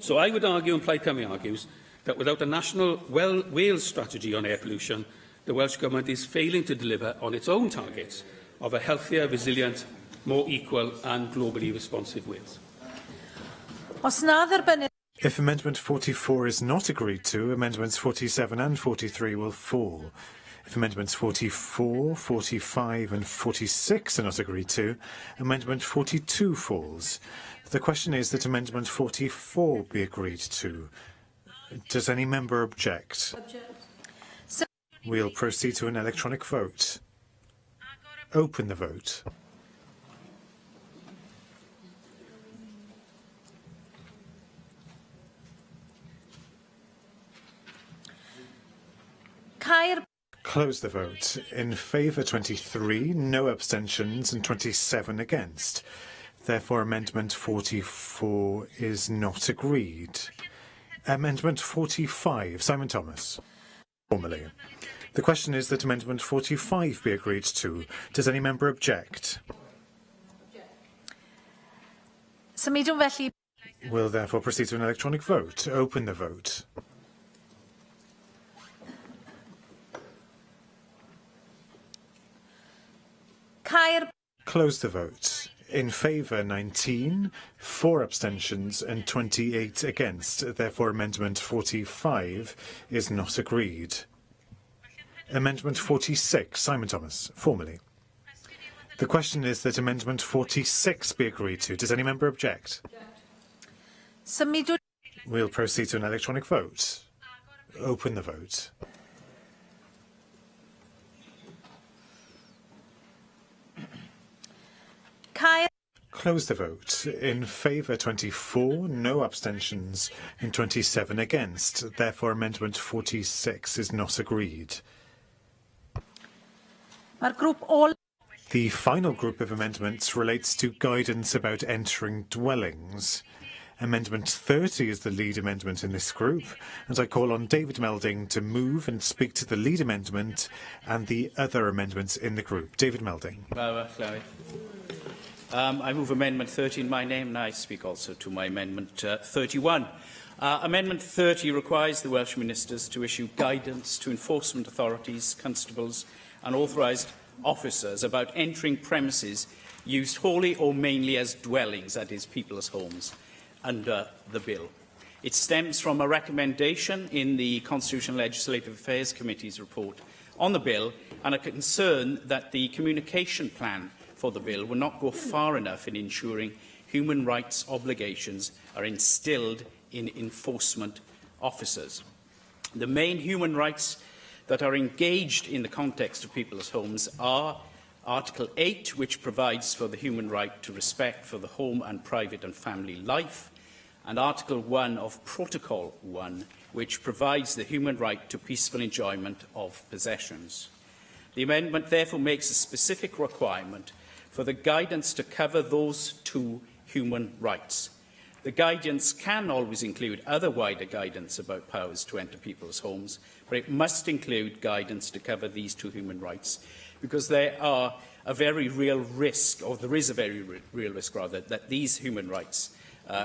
So I would argue, and Plaid Cymru argues, that without a national Wales strategy on air pollution, the Welsh Government is failing to deliver on its own targets of a healthier, resilient, more equal and globally responsive Wales. If Amendment 44 is not agreed to, Amendments 47 and 43 will fall. If Amendments 44, 45 and 46 are not agreed to, Amendment 42 falls. The question is that Amendment 44 be agreed to. Does any member object? We'll proceed to an electronic vote. Open the vote. Close the vote. In favour 23, no abstentions and 27 against. Therefore, Amendment 44 is not agreed. Amendment 45, Simon Thomas. Formally. The question is that Amendment 45 be agreed to. Does any member object? We'll therefore proceed to an electronic vote. Open the vote. Close the vote. In favour 19, 4 abstentions and 28 against. Therefore, Amendment 45 is not agreed. Amendment 46, Simon Thomas, formally. The question is that Amendment 46 be agreed to. Does any member object? We'll proceed to an electronic vote. Open the vote. Kyle. Close the vote. In favour 24, no abstentions, and 27 against. Therefore, Amendment 46 is not agreed. The final group of amendments relates to guidance about entering dwellings. Amendment 30 is the lead amendment in this group, and I call on David Melding to move and speak to the lead amendment and the other amendments in the group. David Melding. I move Amendment 30 in my name, and I speak also to my Amendment 31. Amendment 30 requires the Welsh Ministers to issue guidance to enforcement authorities, constables and authorised officers about entering premises used wholly or mainly as dwellings, that is, people's homes, under the bill. It stems from a recommendation in the Constitutional Legislative Affairs Committee's report on the bill and a concern that the communication plan for the bill will not go far enough in ensuring human rights obligations are instilled in enforcement officers. The main human rights that are engaged in the context of people's homes are Article 8, which provides for the human right to respect for the home and private and family life, and Article 1 of Protocol 1, which provides the human right to peaceful enjoyment of possessions. The amendment therefore makes a specific requirement for the guidance to cover those two human rights. The guidance can always include other wider guidance about powers to enter people's homes, but it must include guidance to cover these two human rights, because there are a very real risk, or there is a very real risk rather, that these human rights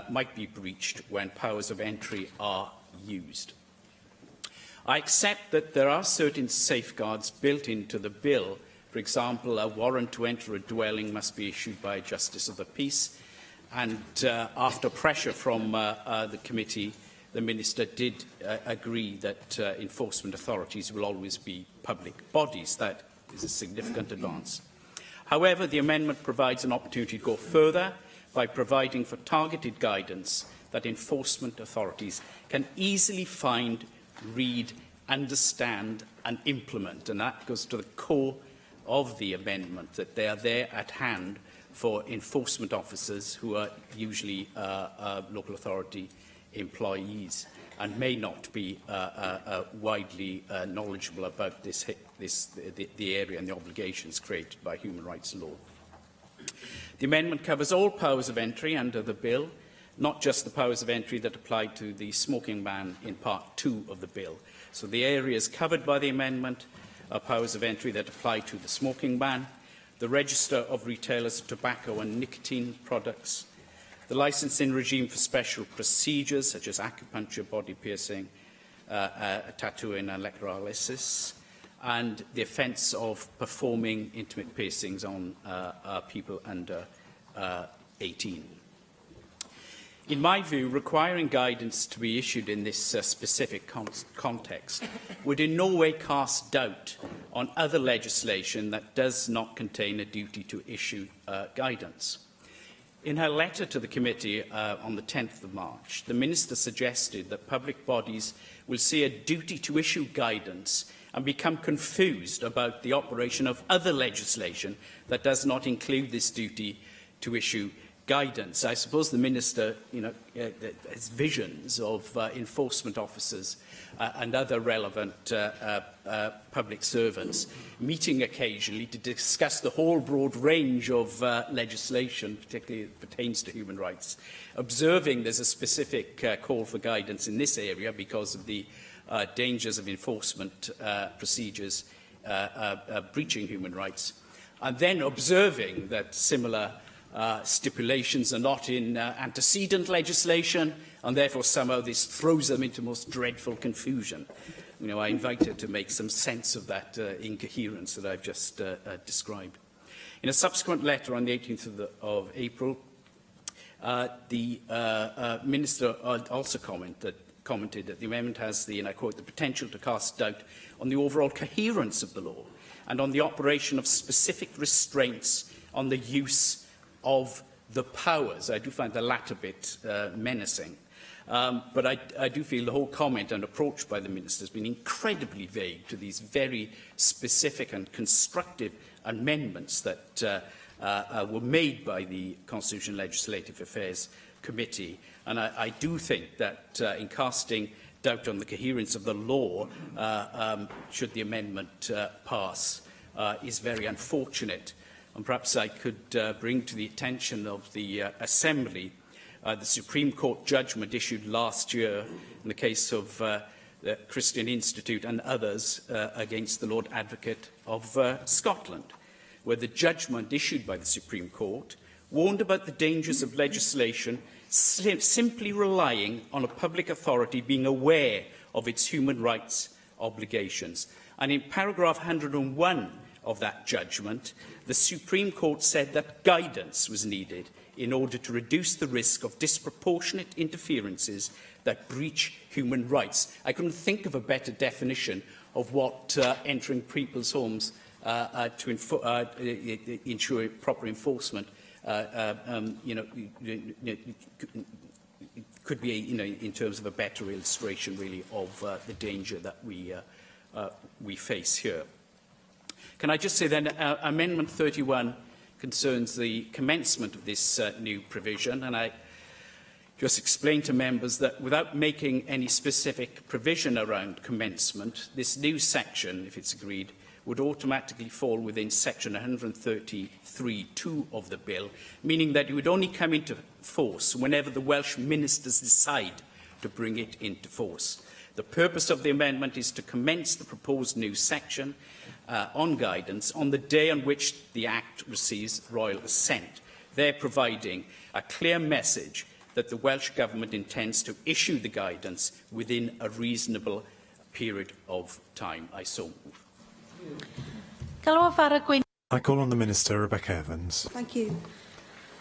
might be breached when powers of entry are used. I accept that there are certain safeguards built into the bill. For example, a warrant to enter a dwelling must be issued by a Justice of the Peace, and after pressure from the committee, the Minister did agree that enforcement authorities will always be public bodies. That is a significant advance. However, the amendment provides an opportunity to go further by providing for targeted guidance that enforcement authorities can easily find, read, understand and implement. And that goes to the core of the amendment, that they are there at hand for enforcement officers who are usually local authority employees and may not be widely knowledgeable about the area and the obligations created by human rights law. The amendment covers all powers of entry under the bill, not just the powers of entry that apply to the smoking ban in Part 2 of the bill. So the areas covered by the amendment are powers of entry that apply to the smoking ban, the register of retailers of tobacco and nicotine products, the licensing regime for special procedures such as acupuncture, body piercing, tattooing and electrolysis, and the offence of performing intimate piercings on people under 18. In my view, requiring guidance to be issued in this specific context would in no way cast doubt on other legislation that does not contain a duty to issue guidance. In her letter to the committee on the 10th of March, the Minister suggested that public bodies will see a duty to issue guidance and become confused about the operation of other legislation that does not include this duty to issue guidance. I suppose the Minister has visions of enforcement officers and other relevant public servants meeting occasionally to discuss the whole broad range of legislation, particularly that pertains to human rights, observing there's a specific call for guidance in this area because of the dangers of enforcement procedures breaching human rights, and then observing that similar stipulations are not in antecedent legislation, and therefore somehow this throws them into most dreadful confusion. I invite her to make some sense of that incoherence that I've just described. In a subsequent letter on the 18th of April, the Minister also commented that the amendment has the, and I quote, the potential to cast doubt on the overall coherence of the law and on the operation of specific restraints on the use of the powers. I do find the latter bit menacing. But I do feel the whole comment and approach by the Minister has been incredibly vague to these very specific and constructive amendments that were made by the Constitutional Legislative Affairs Committee. And I do think that in casting doubt on the coherence of the law, should the amendment pass, is very unfortunate. And perhaps I could bring to the attention of the Assembly the Supreme Court judgment issued last year in the case of the Christian Institute and others against the Lord Advocate of Scotland, where the judgment issued by the Supreme Court warned about the dangers of legislation simply relying on a public authority being aware of its human rights obligations. And in paragraph 101 of that judgment, the Supreme Court said that guidance was needed in order to reduce the risk of disproportionate interferences that breach human rights. I couldn't think of a better definition of what entering people's homes to ensure proper enforcement could be, in terms of a better illustration, really, of the danger that we face here. Can I just say then, Amendment 31 concerns the commencement of this new provision, and I just explain to members that without making any specific provision around commencement, this new section, if it's agreed, would automatically fall within section 133(2) of the bill, meaning that it would only come into force whenever the Welsh ministers decide to bring it into force. The purpose of the amendment is to commence the proposed new section on guidance on the day on which the Act receives royal assent, there providing a clear message that the Welsh Government intends to issue the guidance within a reasonable period of time. I so move. I call on the Minister, Rebecca Evans. Thank you.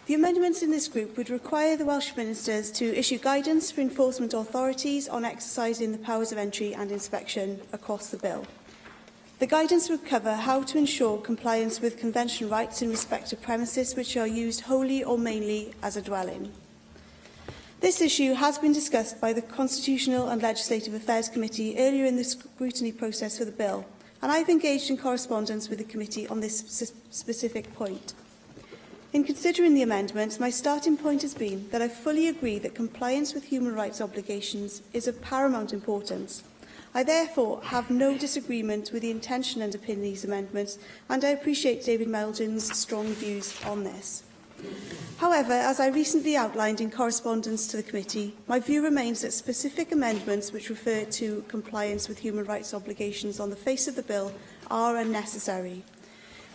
The amendments in this group would require the Welsh Ministers to issue guidance for enforcement authorities on exercising the powers of entry and inspection across the bill. The guidance would cover how to ensure compliance with convention rights in respect of premises which are used wholly or mainly as a dwelling. This issue has been discussed by the Constitutional and Legislative Affairs Committee earlier in the scrutiny process for the bill, and I've engaged in correspondence with the committee on this specific point. In considering the amendments, my starting point has been that I fully agree that compliance with human rights obligations is of paramount importance. I therefore have no disagreement with the intention underpinning these amendments, and I appreciate David Meldon's strong views on this. However, as I recently outlined in correspondence to the committee, my view remains that specific amendments which refer to compliance with human rights obligations on the face of the bill are unnecessary.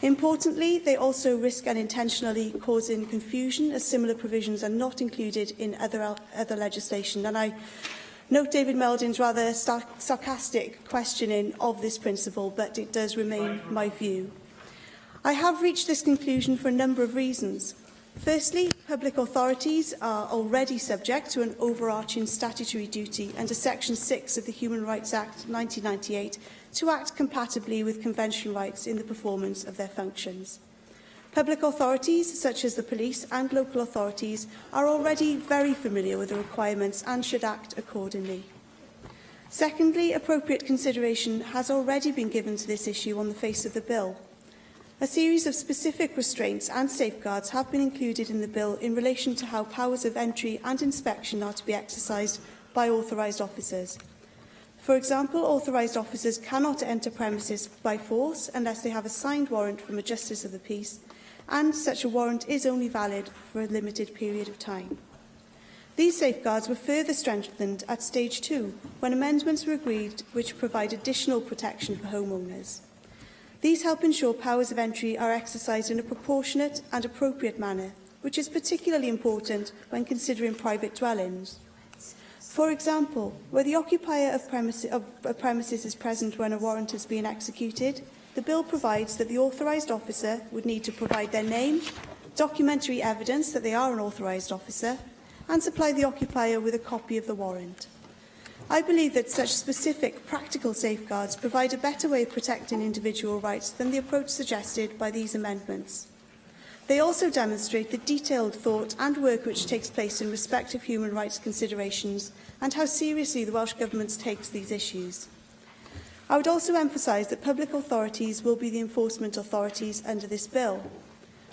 Importantly, they also risk unintentionally causing confusion, as similar provisions are not included in other legislation. And I note David Meldon's rather sarcastic questioning of this principle, but it does remain my view. I have reached this conclusion for a number of reasons. Firstly, public authorities are already subject to an overarching statutory duty under Section 6 of the Human Rights Act 1998 to act compatibly with convention rights in the performance of their functions. Public authorities, such as the police and local authorities, are already very familiar with the requirements and should act accordingly. Secondly, appropriate consideration has already been given to this issue on the face of the bill. A series of specific restraints and safeguards have been included in the bill in relation to how powers of entry and inspection are to be exercised by authorised officers. For example, authorised officers cannot enter premises by force unless they have a signed warrant from a Justice of the Peace, and such a warrant is only valid for a limited period of time. These safeguards were further strengthened at Stage 2, when amendments were agreed which provide additional protection for homeowners. These help ensure powers of entry are exercised in a proportionate and appropriate manner, which is particularly important when considering private dwellings. For example, where the occupier of a premises is present when a warrant is being executed, the bill provides that the authorised officer would need to provide their name, documentary evidence that they are an authorised officer, and supply the occupier with a copy of the warrant. I believe that such specific practical safeguards provide a better way of protecting individual rights than the approach suggested by these amendments. They also demonstrate the detailed thought and work which takes place in respect of human rights considerations and how seriously the Welsh Government takes these issues. I would also emphasise that public authorities will be the enforcement authorities under this bill.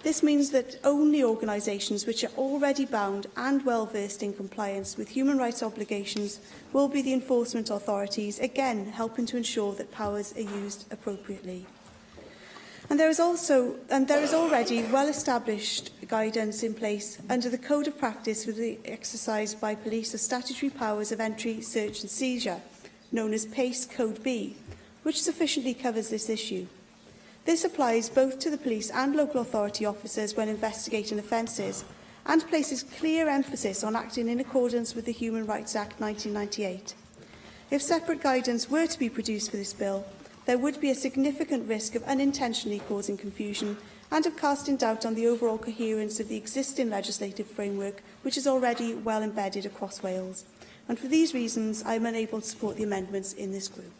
This means that only organisations which are already bound and well versed in compliance with human rights obligations will be the enforcement authorities, again helping to ensure that powers are used appropriately. And there is already well-established guidance in place under the Code of Practice for the exercise by police of statutory powers of entry, search and seizure, known as PACE Code B, which sufficiently covers this issue. This applies both to the police and local authority officers when investigating offences, and places clear emphasis on acting in accordance with the Human Rights Act 1998. If separate guidance were to be produced for this bill, there would be a significant risk of unintentionally causing confusion and of casting doubt on the overall coherence of the existing legislative framework, which is already well embedded across Wales. And for these reasons, I am unable to support the amendments in this group.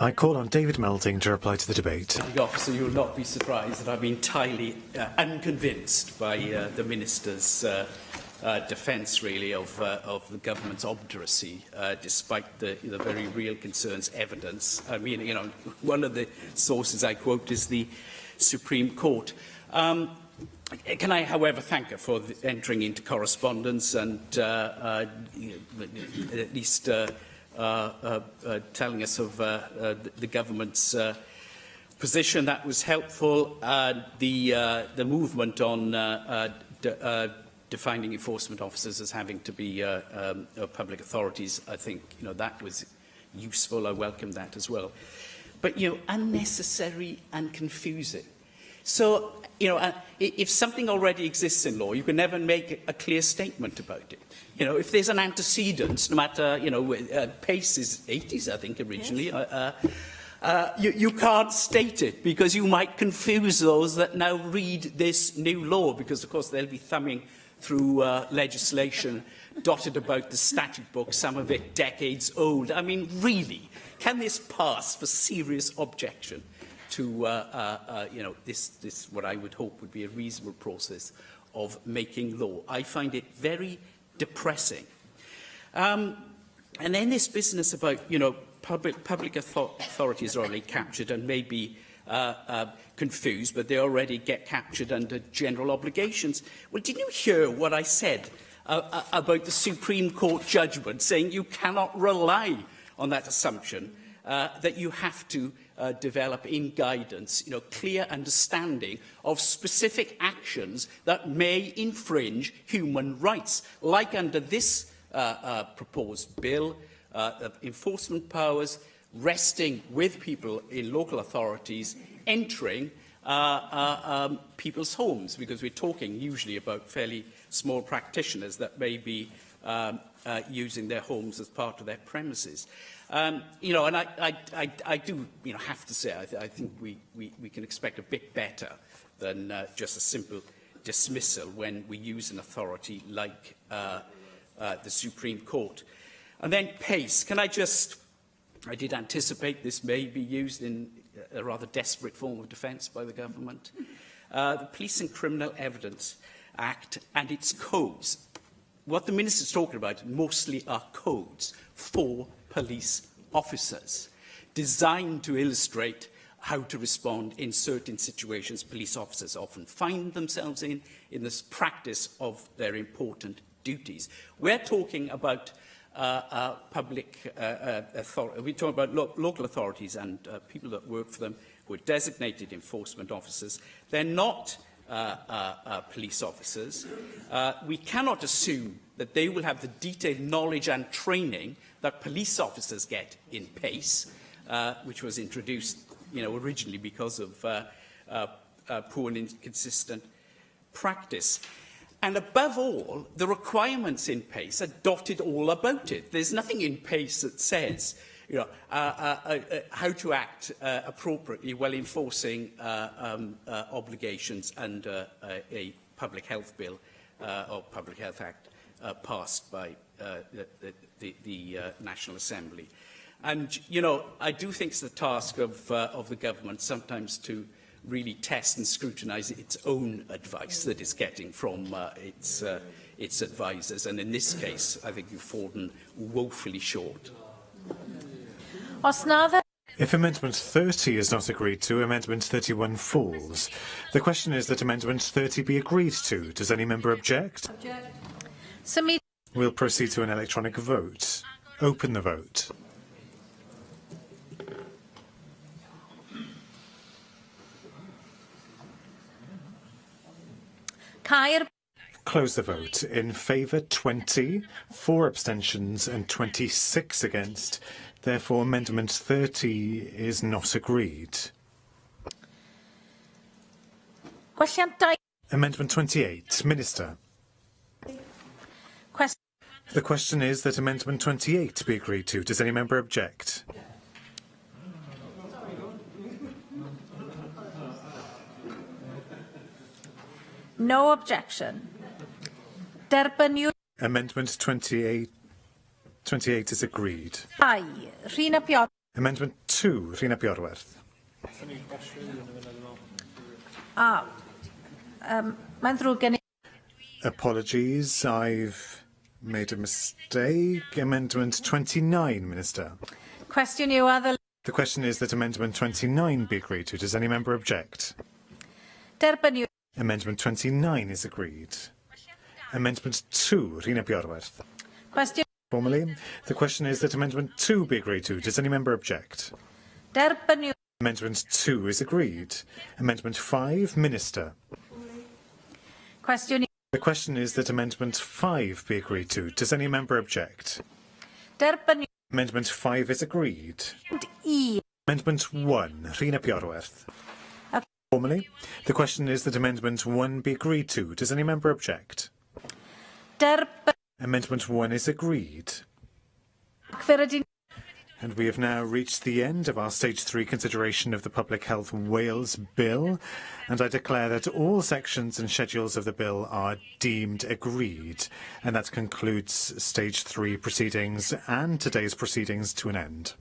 I call on David Melding to reply to the debate. Officer, you will not be surprised that I'm entirely unconvinced by the Minister's defence, really, of the government's obduracy, despite the very real concerns, evidence. I mean, you know, one of the sources I quote is the Supreme Court. Can I, however, thank her for entering into correspondence and at least telling us of the government's position. That was helpful. The movement on defining enforcement officers as having to be public authorities, I think, you know, that was useful. I welcome that as well. But, you know, unnecessary and confusing. So, you know, if something already exists in law, you can never make a clear statement about it. You know, if there's an antecedent, no matter, you know, PACE is 80s, I think, originally, yes. You can't state it because you might confuse those that now read this new law, because, of course, they'll be thumbing through legislation dotted about the statute book, some of it decades old. I mean, really, can this pass for serious objection to, you know, this what I would hope would be a reasonable process of making law? I find it very depressing. And then this business about, you know, public authorities are already captured and may be confused, but they already get captured under general obligations. Well, did you hear what I said about the Supreme Court judgment saying you cannot rely on that assumption, that you have to develop in guidance, you know, clear understanding of specific actions that may infringe human rights, like under this proposed bill, enforcement powers resting with people in local authorities entering people's homes, because we're talking usually about fairly small practitioners that may be using their homes as part of their premises. You know, and I do, you know, have to say, I think we can expect a bit better than just a simple dismissal when we use an authority like the Supreme Court. And then PACE. Can I just, I did anticipate this may be used in a rather desperate form of defence by the government. The Police and Criminal Evidence Act and its codes. What the Minister's talking about mostly are codes for police officers, designed to illustrate how to respond in certain situations police officers often find themselves in this practice of their important duties. We're talking about public authority. We're talking about local authorities and people that work for them who are designated enforcement officers. They're not police officers. We cannot assume that they will have the detailed knowledge and training that police officers get in PACE, which was introduced, you know, originally because of poor and inconsistent practice. And above all, the requirements in PACE are dotted all about it. There's nothing in PACE that says, you know, how to act appropriately while enforcing obligations under a public health bill or Public Health Act passed by the National Assembly. And, you know, I do think it's the task of the government sometimes to really test and scrutinise its own advice that it's getting from its advisers. And in this case, I think you've fallen woefully short. If Amendment 30 is not agreed to, Amendment 31 falls. The question is that Amendment 30 be agreed to. Does any member object? We'll proceed to an electronic vote. Open the vote. Close the vote. In favour, 20, 4 abstentions and 26 against. Therefore, Amendment 30 is not agreed. Amendment 28. Minister. The question is that Amendment 28 be agreed to. Does any member object? No objection. Amendment 28 is agreed. Amendment 2, Rhina Piorwerth. Apologies, I've made a mistake. Amendment 29, Minister. The question is that Amendment 29 be agreed to. Does any member object? Amendment 29 is agreed. Amendment 2, Rhina Piorwerth. Formally, the question is that Amendment 2 be agreed to. Does any member object? Amendment 2 is agreed. Amendment 5, Minister. The question is that Amendment 5 be agreed to. Does any member object? Amendment 5 is agreed. Amendment 1, Rhina Piorwerth. Formally, the question is that Amendment 1 be agreed to. Does any member object? Amendment 1 is agreed. And we have now reached the end of our Stage 3 consideration of the Public Health Wales Bill, and I declare that all sections and schedules of the bill are deemed agreed, and that concludes Stage 3 proceedings and today's proceedings to an end.